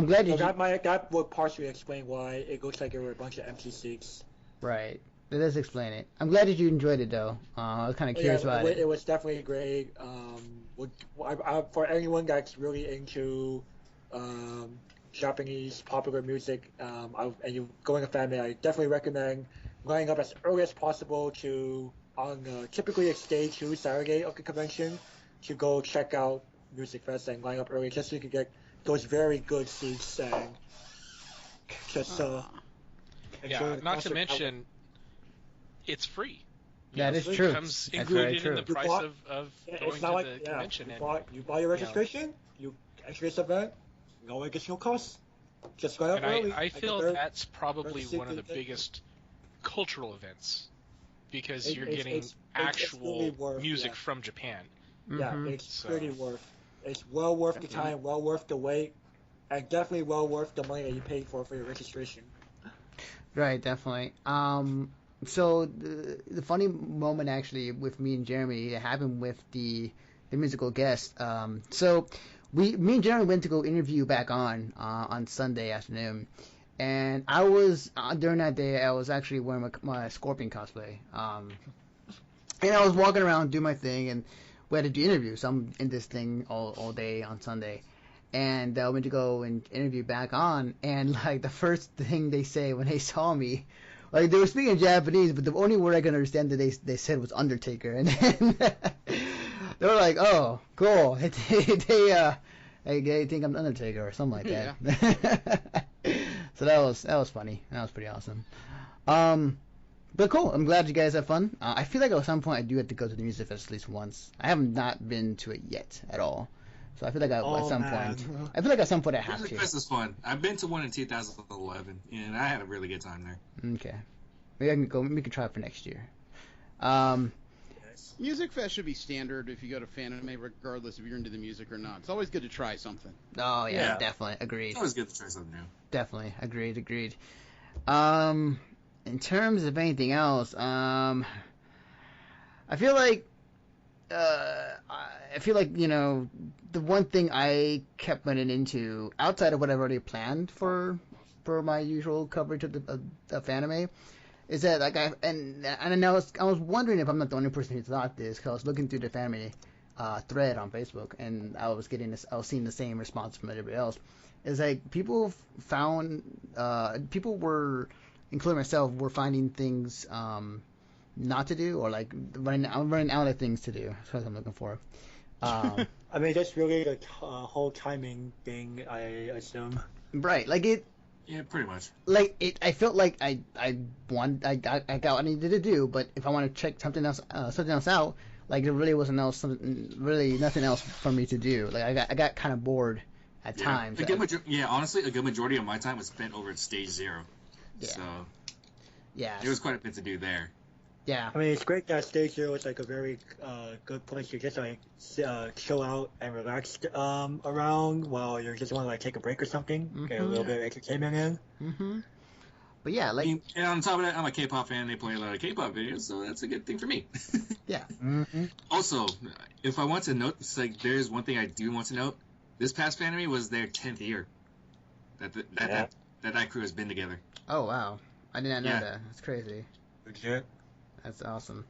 glad that would partially explain why it looks like there were a bunch of empty seats. Right. That does explain it. I'm glad that you enjoyed it, though. I was kind of curious about it. It was definitely great. For anyone that's really into Japanese popular music, and you're going to fan I definitely recommend lining up as early as possible on typically it's day 2 Saturday of the convention to go check out Music Fest and line up early, just so you can get those very good seats and just not to mention it's free. That is true. It comes included in the price of going to the convention. You buy your registration, you enter this event, no additional costs. Just go out early. I feel that's probably one of the biggest cultural events, because you're getting actual music from Japan. Yeah, it's pretty worth. It's well worth the time, well worth the wait, and definitely well worth the money that you paid for your registration. Right, definitely. So the funny moment actually with me and Jeremy, it happened with the the musical guest. So me and Jeremy went to go interview back on Sunday afternoon, and I was during that day I was actually wearing my Scorpion cosplay. And I was walking around doing my thing, and we had to do interviews. So I'm in this thing all day on Sunday. And I went to go and interview back on, and like the first thing they say when they saw me, like they were speaking Japanese, but the only word I could understand that they said was Undertaker, and then they were like, "Oh, cool." They think I'm Undertaker or something like that. Yeah. So that was funny. That was pretty awesome. But cool. I'm glad you guys have fun. I feel like at some point I do have to go to the music fest at least once. I have not been to it yet at all. So I feel like at some point I have Music to. Fest is fun. I've been to one in 2011, and I had a really good time there. Okay. Maybe I can go. We can try it for next year. Music Fest should be standard if you go to Fanime, regardless if you're into the music or not. It's always good to try something. Oh yeah. Definitely agreed. It's always good to try something new. Definitely agreed. In terms of anything else, I feel like the one thing I kept running into outside of what I've already planned for my usual coverage of Fanime is that like I was wondering if I'm not the only person who thought this, because I was looking through the Fanime thread on Facebook, and I was seeing the same response from everybody else. Is like people were, including myself, were finding things not to do, or like running out of things to do. That's what I'm looking for. I mean, that's really the whole timing thing, I assume. Right, like it. Yeah, pretty much. Like it, I felt like I got what I needed to do, but if I want to check something else out, like there really wasn't nothing else for me to do. Like I got kind of bored at times. Honestly, a good majority of my time was spent over at Stage 0. Yeah. So. Yeah. There was quite a bit to do there. Yeah. I mean, it's great that Stage 0 is like a very good place to just like chill out and relax around while you just want to like take a break or something, get a little bit of entertainment in. Mm-hmm. But yeah, like. And on top of that, I'm a K-pop fan. They play a lot of K-pop videos, so that's a good thing for me. Yeah. Mm-hmm. Also, if I want to note, it's like there's one thing I do want to note. This past Fanime was their 10th year that crew has been together. Oh wow, I did not know that. That's crazy. Legit. That's awesome.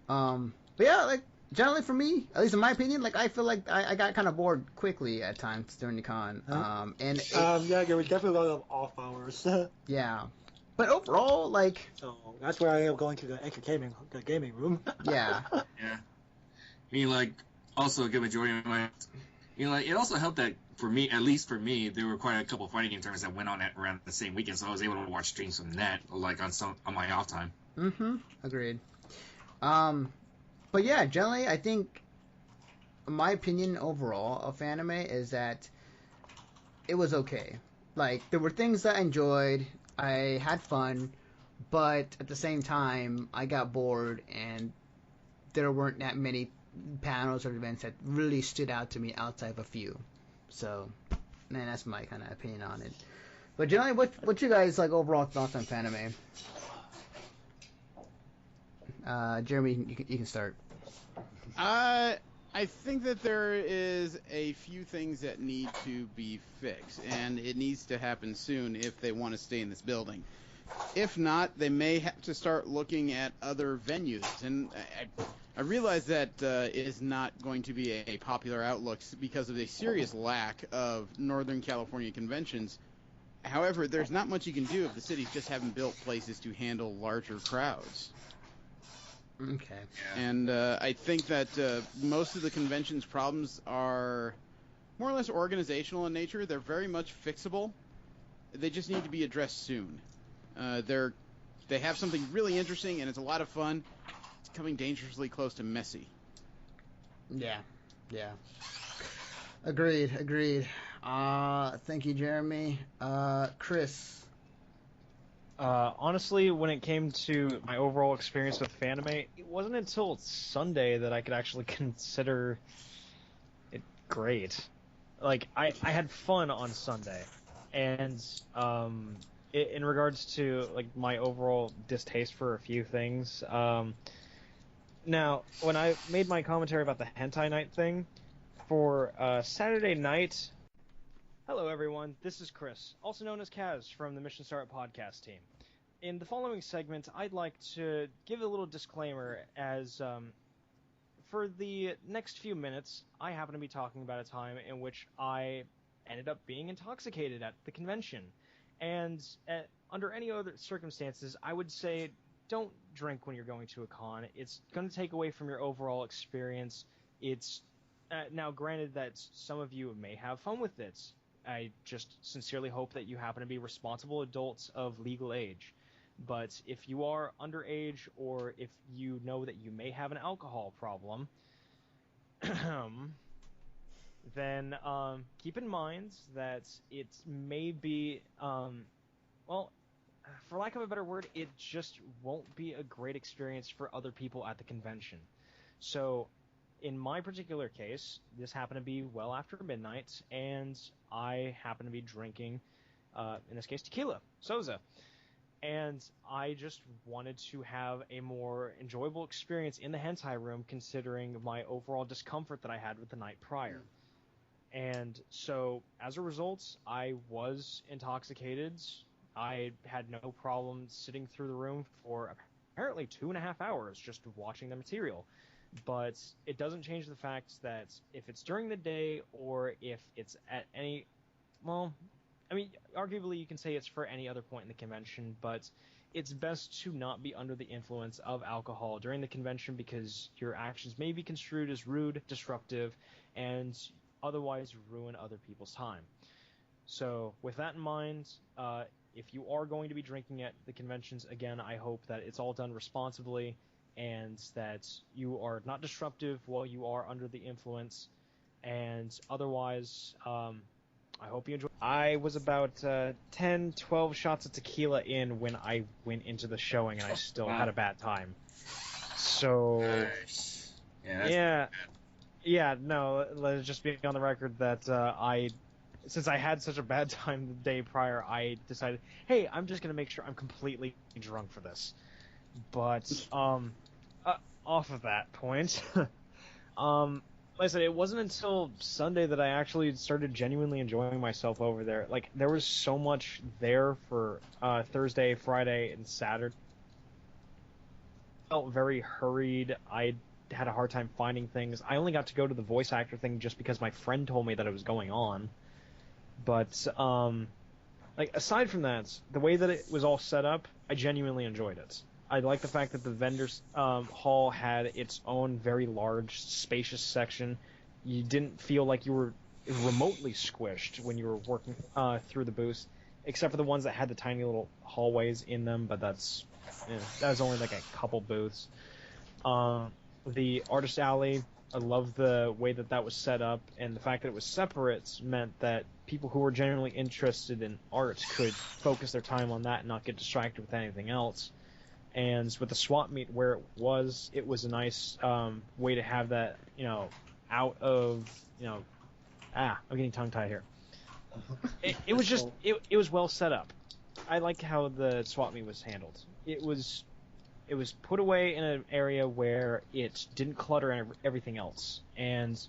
But yeah, like generally for me, at least in my opinion, like I feel like I got kind of bored quickly at times during the con. Yeah, there was definitely a lot of off hours. Yeah, but overall, like. So that's where I am going to the gaming room. Yeah. Yeah. I mean, like, also a good majority of my. Like it also helped that for me, at least for me, there were quite a couple of fighting game tournaments that went on around the same weekend, so I was able to watch streams from that, like on my off time. Mm-hmm. Agreed. But yeah, generally, I think my opinion overall of anime is that it was okay. Like there were things that I enjoyed, I had fun, but at the same time, I got bored, and there weren't that many panels or events that really stood out to me outside of a few. So, man, that's my kind of opinion on it. But generally, what you guys like overall thoughts on Fanime? Jeremy, you can start. I think that there is a few things that need to be fixed, and it needs to happen soon if they want to stay in this building. If not, they may have to start looking at other venues. And I realize that is not going to be a popular outlook because of a serious lack of Northern California conventions. However, there's not much you can do if the cities just haven't built places to handle larger crowds. Okay. And I think that most of the convention's problems are more or less organizational in nature. They're very much fixable. They just need to be addressed soon. They have something really interesting, and it's a lot of fun. It's coming dangerously close to messy. Yeah. Agreed. Thank you, Jeremy. Chris. Honestly, when it came to my overall experience with Fanime, it wasn't until Sunday that I could actually consider it great. Like, I had fun on Sunday, and in regards to like my overall distaste for a few things, Now, when I made my commentary about the hentai night thing, for Saturday night... Hello everyone, this is Chris, also known as Kaz from the Mission Start podcast team. In the following segment, I'd like to give a little disclaimer as, for the next few minutes, I happen to be talking about a time in which I ended up being intoxicated at the convention. And under any other circumstances, I would say don't drink when you're going to a con. It's going to take away from your overall experience. It's now granted that some of you may have fun with it. I just sincerely hope that you happen to be responsible adults of legal age. But if you are underage or if you know that you may have an alcohol problem, then keep in mind that it may be, well, for lack of a better word, it just won't be a great experience for other people at the convention. So, in my particular case, this happened to be well after midnight, and I happened to be drinking, in this case, tequila, soza. And I just wanted to have a more enjoyable experience in the hentai room, considering my overall discomfort that I had with the night prior. And so, as a result, I was intoxicated. I had no problem sitting through the room for apparently 2.5 hours just watching the material. But it doesn't change the fact that if it's during the day or if it's at any... Well, I mean, arguably you can say it's for any other point in the convention, but it's best to not be under the influence of alcohol during the convention because your actions may be construed as rude, disruptive, and otherwise ruin other people's time. So, with that in mind, if you are going to be drinking at the conventions, again, I hope that it's all done responsibly and that you are not disruptive while you are under the influence. And otherwise, I hope you enjoy. I was about 10, 12 shots of tequila in when I went into the showing, and I still had a bad time. So, Nice. No, let's just be on the record that since I had such a bad time the day prior, I decided, hey, I'm just going to make sure I'm completely drunk for this. But, off of that point, like I said, it wasn't until Sunday that I actually started genuinely enjoying myself over there. Like, there was so much there for Thursday, Friday, and Saturday. I felt very hurried. I had a hard time finding things. I only got to go to the voice actor thing just because my friend told me that it was going on. But, like, aside from that, the way that it was all set up, I genuinely enjoyed it. I like the fact that the vendors hall had its own very large, spacious section. You didn't feel like you were remotely squished when you were working through the booths, except for the ones that had the tiny little hallways in them, but that was only like a couple booths. The artist alley, I love the way that was set up, and the fact that it was separate meant that people who were genuinely interested in art could focus their time on that and not get distracted with anything else. And with the swap meet where it was a nice way to have that, out of, I'm getting tongue-tied here. It was just, it was well set up. I like how the swap meet was handled. It was put away in an area where it didn't clutter everything else. And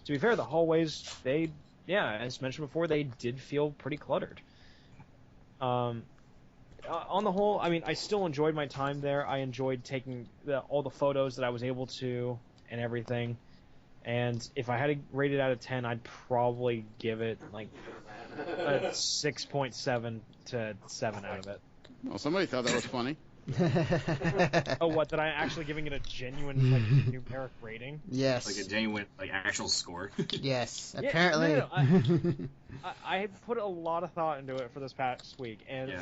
to be fair, the hallways, as mentioned before, they did feel pretty cluttered. On the whole, I mean, I still enjoyed my time there. I enjoyed taking all the photos that I was able to and everything. And if I had to rate it out of 10, I'd probably give it like a 6.7 to 7 out of it. Well, somebody thought that was funny. Oh, what? That I'm actually giving it a genuine numeric rating? Yes. Like a genuine, actual score. Yes. Yeah, Apparently. No. I put a lot of thought into it for this past week, and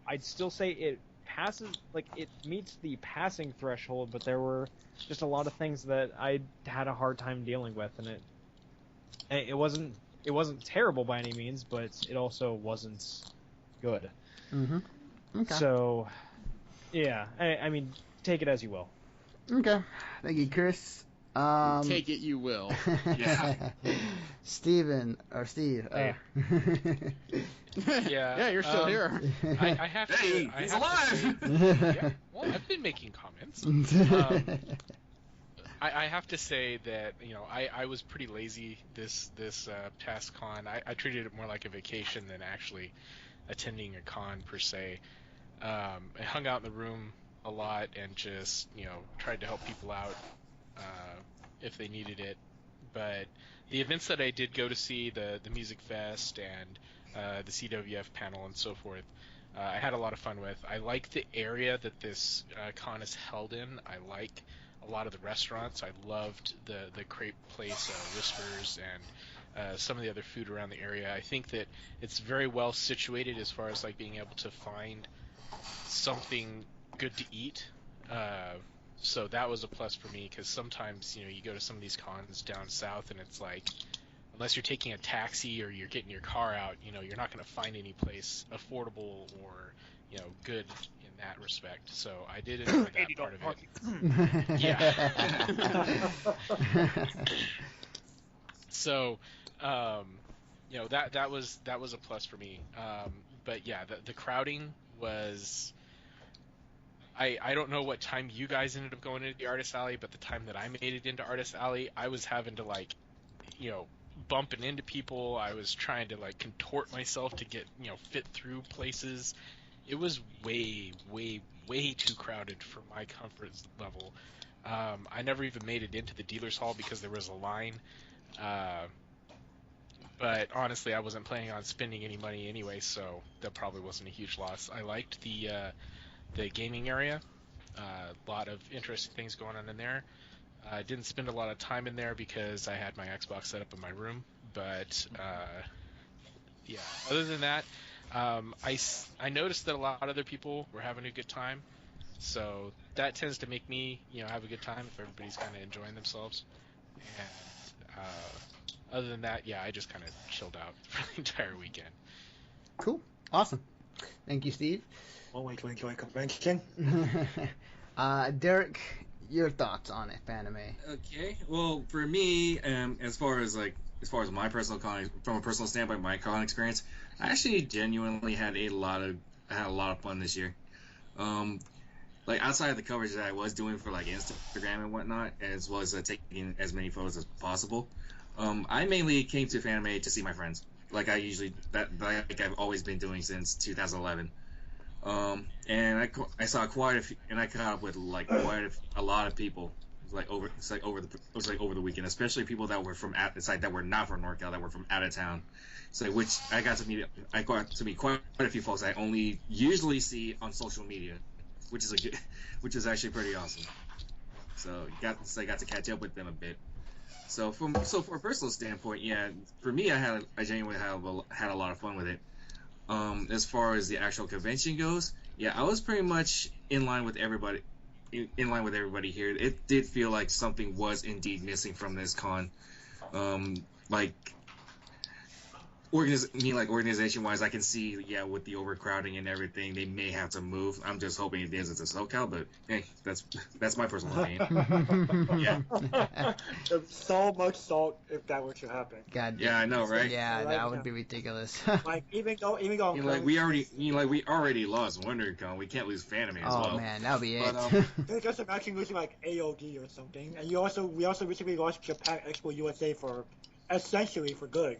I'd still say it passes, it meets the passing threshold, but there were just a lot of things that I had a hard time dealing with, and it wasn't terrible by any means, but it also wasn't good. Mm-hmm. Okay. So, yeah, I mean, take it as you will. Okay. Thank you, Chris. Take it you will. Yeah. Steve. Yeah. Yeah, you're still here. I have to. Hey, he's alive! Yeah, well, I've been making comments. I have to say that I was pretty lazy this past con. I treated it more like a vacation than actually attending a con per se. I hung out in the room a lot and just tried to help people out if they needed it. But the events that I did go to see, the Music Fest and the CWF panel and so forth, I had a lot of fun with. I like the area that this con is held in. I like a lot of the restaurants. I loved the crepe place, Whispers, and some of the other food around the area. I think that it's very well situated as far as like being able to find something good to eat. So that was a plus for me, because sometimes you go to some of these cons down south and it's like, unless you're taking a taxi or you're getting your car out, you're not going to find any place affordable or good in that respect. So I did enjoy that part of it. Yeah. So that was a plus for me. But yeah, the crowding was. I don't know what time you guys ended up going into the Artist Alley, but the time that I made it into Artist Alley, I was having to bumping into people. I was trying to contort myself to get fit through places. It was way too crowded for my comfort level. I never even made it into the dealer's hall because there was a line. But honestly, I wasn't planning on spending any money anyway, so that probably wasn't a huge loss. I liked the gaming area. A lot of interesting things going on in there. I didn't spend a lot of time in there because I had my Xbox set up in my room, but yeah. Other than that, I noticed that a lot of other people were having a good time, so that tends to make me have a good time if everybody's kind of enjoying themselves. And other than that, yeah, I just kind of chilled out for the entire weekend. Cool, awesome. Thank you, Steve. One way to enjoy convention. Derek, your thoughts on it, Fanime? Okay, well, for me, as far as my personal con, from a personal standpoint, my con experience, I actually genuinely had a lot of fun this year. Outside of the coverage that I was doing for Instagram and whatnot, as well as taking as many photos as possible, I mainly came to Fanime to see my friends, like I've always been doing since 2011. And I saw quite a few, and I caught up with quite a lot of people. It was over the weekend, especially people that were that were not from NorCal, that were from out of town. So which I got to meet quite a few folks I only usually see on social media, which is actually pretty awesome. So I got to catch up with them a bit. So for a personal standpoint, yeah, for me, I genuinely had a lot of fun with it. As far as the actual convention goes, yeah, I was pretty much in line with everybody. In line with everybody here. It did feel like something was indeed missing from this con. Organization-wise, I can see, yeah, with the overcrowding and everything, they may have to move. I'm just hoping it isn't to SoCal, but hey, that's my personal opinion. Yeah. There's so much salt if that were to happen. God. Yeah, I know, right? Yeah, that would be ridiculous. Even though we already lost WonderCon, we can't lose Fanime as well. Oh man, that'll be it. Just imagine losing AOD or something, and we also recently lost Japan Expo USA for. Essentially for good.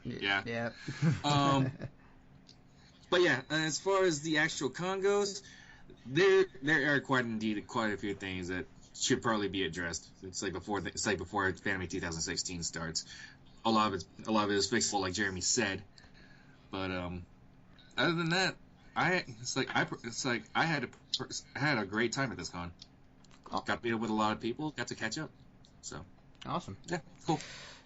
Yeah. Yeah. But yeah, as far as the actual con goes, there are quite a few things that should probably be addressed. It's before Fanime 2016 starts. A lot of it is fixable, like Jeremy said. But other than that, I had a great time at this con. Oh. Got beat up with a lot of people. Got to catch up. So awesome. Yeah, cool.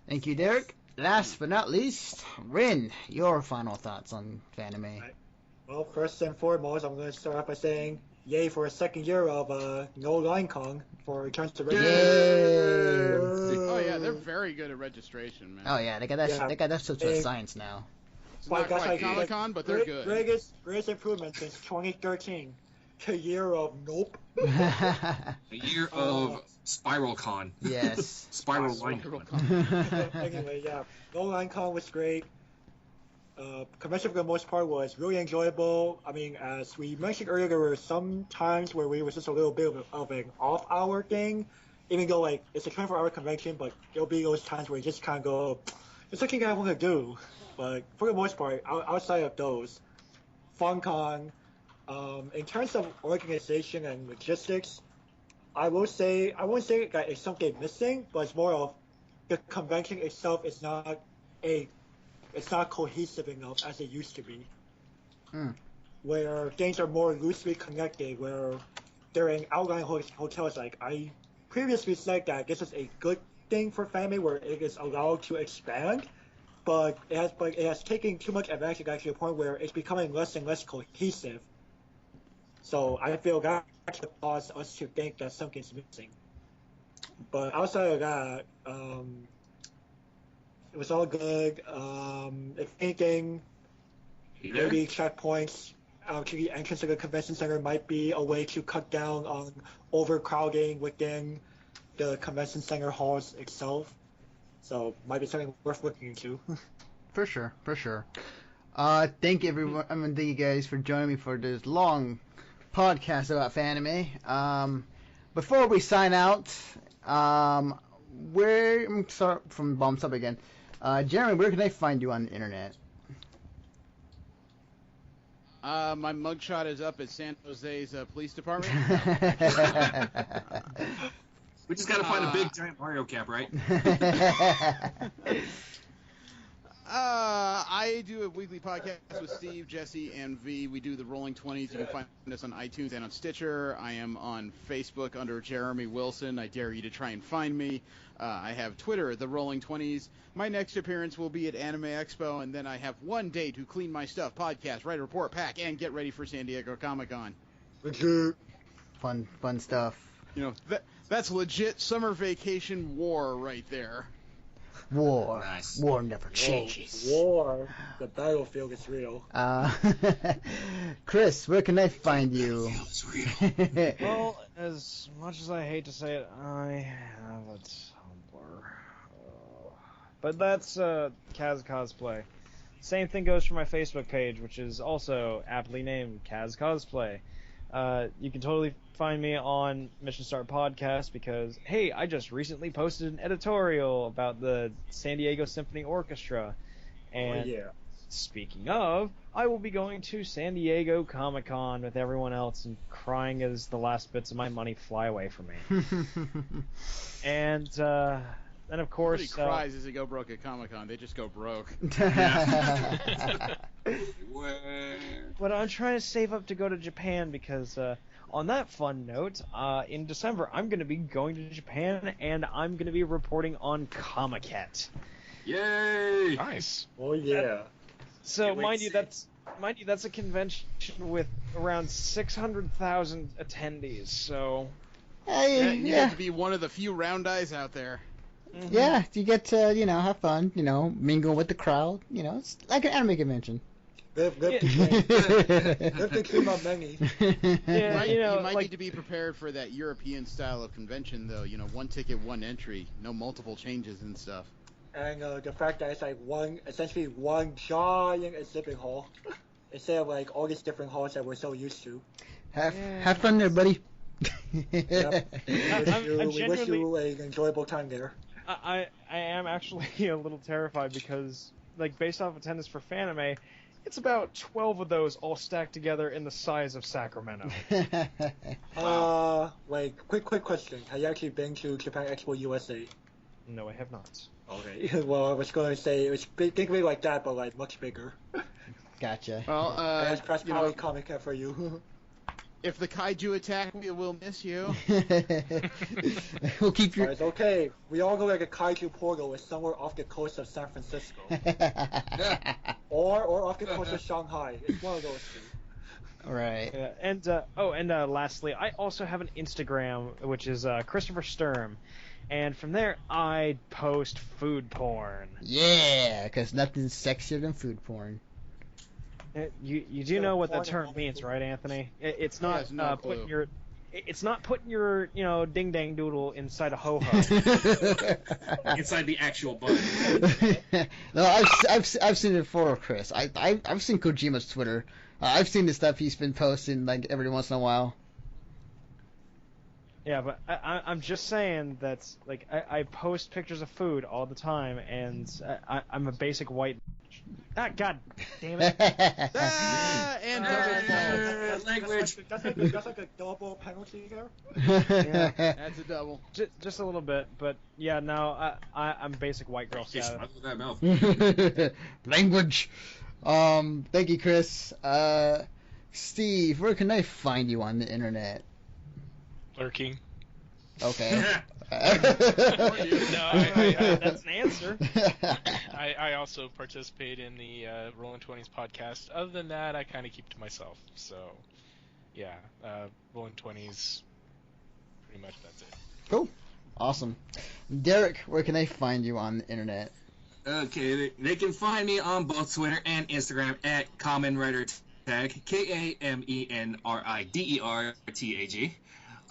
Thank you, Derek. Last but not least, Rin, your final thoughts on Fanime. Well, first and foremost, I'm going to start off by saying, yay for a second year of No Line Con for returns to registration. Oh yeah, they're very good at registration, man. Oh yeah, they got that such a science now. It's not quite Comic-Con, but they're good. Greatest improvement since 2013. The year of nope. A year of Spiral Con. Yes. Spiral Line Con. Anyway, yeah. No Line Con was great. Convention for the most part was really enjoyable. I mean, as we mentioned earlier, there were some times where we was just a little bit of an off-hour thing. even though like it's a 24-hour convention, but there'll be those times where you just kind of go, there's something I want to do. But for the most part, outside of those, FunCon, in terms of organization and logistics, I won't say that it's something missing, but it's more of the convention itself is not cohesive enough as it used to be. Where things are more loosely connected, where during outlying hotels, like I previously said that this is a good thing for family where it is allowed to expand, but it has taken too much advantage to the point where it's becoming less and less cohesive. So I feel that causes us to think that something's missing. But outside of that, it was all good. If anything, maybe checkpoints to the entrance of the convention center might be a way to cut down on overcrowding within the convention center halls itself. So might be something worth looking into. For sure. Thank everyone. Thank you guys for joining me for this long podcast about Fanime. Before we sign out, I'm sorry from Bombs Up again. Jeremy, where can I find you on the internet? My mugshot is up at San Jose's police department. We just gotta find a big giant Mario cap, right? I do a weekly podcast with Steve, Jesse, and V. We do the Rolling 20s. You can find us on iTunes and on Stitcher. I am on Facebook under Jeremy Wilson. I dare you to try and find me. I have Twitter, the Rolling 20s. My next appearance will be at Anime Expo, and then I have one day to clean my stuff, podcast, write a report, pack, and get ready for San Diego Comic-Con. Fun stuff. You know, that's legit summer vacation war right there. War. Nice. War never changes. War. The battlefield is real. Chris, where can I find you? Well, as much as I hate to say it, I have a Tumblr. But that's Kaz Cosplay. Same thing goes for my Facebook page, which is also aptly named Kaz Cosplay. You can totally find me on Mission Start Podcast because, hey, I just recently posted an editorial about the San Diego Symphony Orchestra. And speaking of, I will be going to San Diego Comic Con with everyone else and crying as the last bits of my money fly away from me. And then, of course... Nobody cries as they go broke at Comic Con. They just go broke. But I'm trying to save up to go to Japan because, on that fun note, in December I'm going to be going to Japan and I'm going to be reporting on Comiket. Yay! Nice. Oh yeah. So mind you, that's a convention with around 600,000 attendees. So you get to be one of the few round eyes out there. Mm-hmm. Yeah, you get to have fun, mingle with the crowd. It's like an anime convention. Live the dream of many. Yeah, you might need to be prepared for that European style of convention, though. One ticket, one entry, no multiple changes and stuff. And the fact that it's like essentially one giant exhibit hall, instead of like all these different halls that we're so used to. Have fun there, buddy. Yep. We wish you an enjoyable time there. I am actually a little terrified because, like, based off attendance for Fanime, it's about 12 of those all stacked together in the size of Sacramento. Quick question. Have you actually been to Japan Expo USA? No, I have not. Okay. Well, I was going to say it was basically like that, but like much bigger. Gotcha. Well, that's probably Comic Con for you. If the kaiju attack, we'll miss you. We'll keep your... It's okay. We all go like a kaiju portal is somewhere off the coast of San Francisco. or off the coast of Shanghai. It's one of those two. Right. And lastly, I also have an Instagram, which is Christopher Sturm. And from there, I post food porn. Yeah, because nothing's sexier than food porn. You do know what that term means, right, Anthony? It's not putting your ding dang doodle inside a ho ho. Inside the actual bun. No, I've seen it before, Chris. I've seen Kojima's Twitter. I've seen the stuff he's been posting like every once in a while. Yeah, but I'm just saying that, like, I post pictures of food all the time, and I'm a basic white. Ah, God damn it! And double language. That's like a double penalty there. Yeah, That's a double. just a little bit, but yeah, no, I'm basic white girl Yes, status. with that mouth. Language. Thank you, Chris. Steve, where can I find you on the internet? Lurking. Okay. No, That's an answer. I also participate in the Rolling 20s podcast. Other than that, I kind of keep to myself. So, yeah, Rolling 20s, pretty much that's it. Cool. Awesome. Derek, where can I find you on the internet? Okay, they can find me on both Twitter and Instagram at Kamen Rider Tag, KamenRiderTag.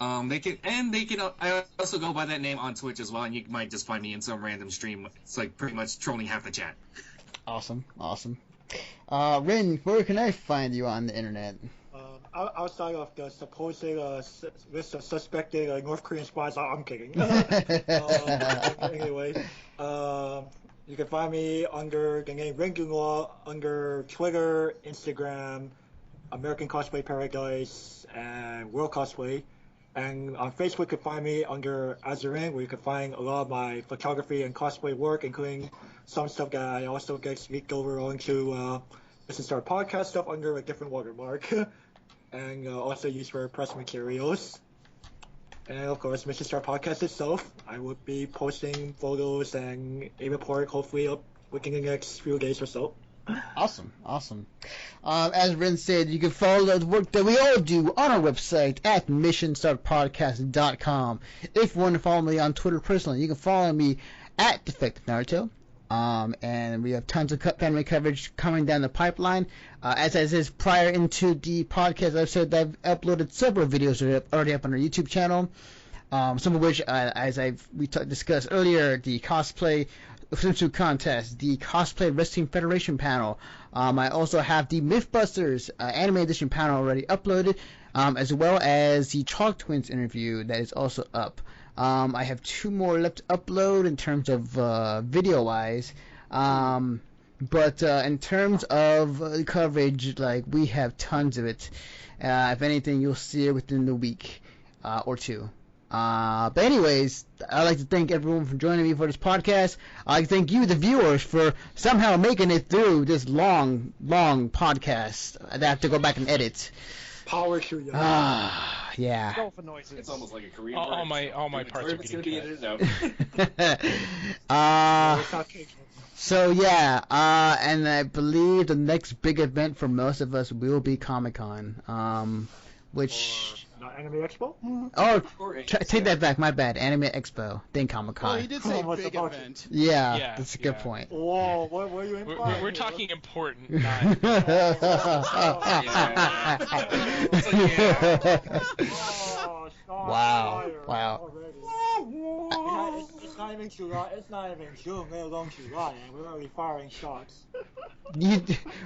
I also go by that name on Twitch as well, and you might just find me in some random stream. It's like pretty much trolling half the chat. Awesome. Rin, where can I find you on the internet? Outside of the supposed list of suspected North Korean spies, I'm kidding. Anyway, you can find me under the name Ringunwa under Twitter, Instagram, American Cosplay Paradise, and World Cosplay. And on Facebook, you can find me under Azurin, where you can find a lot of my photography and cosplay work, including some stuff that I also get leaked over onto Mr. Star podcast stuff under a different watermark, and also used for press materials. And of course, Mr. Star podcast itself, I will be posting photos and a report hopefully up within the next few days or so. Awesome. As Rin said, you can follow the work that we all do on our website at missionstartpodcast.com. If you want to follow me on Twitter personally, you can follow me at Defective Naruto. And we have tons of anime coverage coming down the pipeline. As I said prior into the podcast episode, I've uploaded several videos that are already up on our YouTube channel. Some of which, as we discussed earlier, the cosplay swimsuit contest, the Cosplay Wrestling Federation panel. I also have the Mythbusters Anime Edition panel already uploaded, as well as the Chalk Twins interview that is also up. I have 2 more left to upload in terms of video-wise. But in terms of coverage, like, we have tons of it. If anything, you'll see it within the week or 2. But anyways, I'd like to thank everyone for joining me for this podcast. I'd like to thank you, the viewers, for somehow making it through this long podcast. I have to go back and edit. Power to you. Yeah. Go for noises. It's almost like a Korean. All my parts are It's getting gonna be cut. edited out. So yeah, and I believe the next big event for most of us will be Comic-Con, which. Not Anime Expo? Oh, take that back. My bad. Anime Expo, then Comic-Con. Well, he did say What's big the budget? event. Yeah, that's a good yeah. point. Whoa, what are you implying? We're here? talking important, not. Oh, stop Wow. fire Wow. already. It's not even July. It's not even June, let alone July, and we're already firing shots.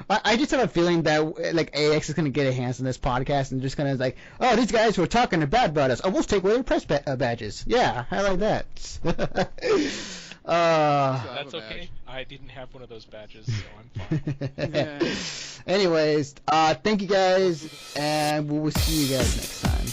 I just have a feeling that like AX is gonna get a hands on this podcast and just gonna like, oh, these guys were talking bad about us. Oh, we'll take away their press badges. Yeah, I like that. That's okay. I didn't have one of those badges, so I'm fine. Anyways, thank you guys, and we will see you guys next time.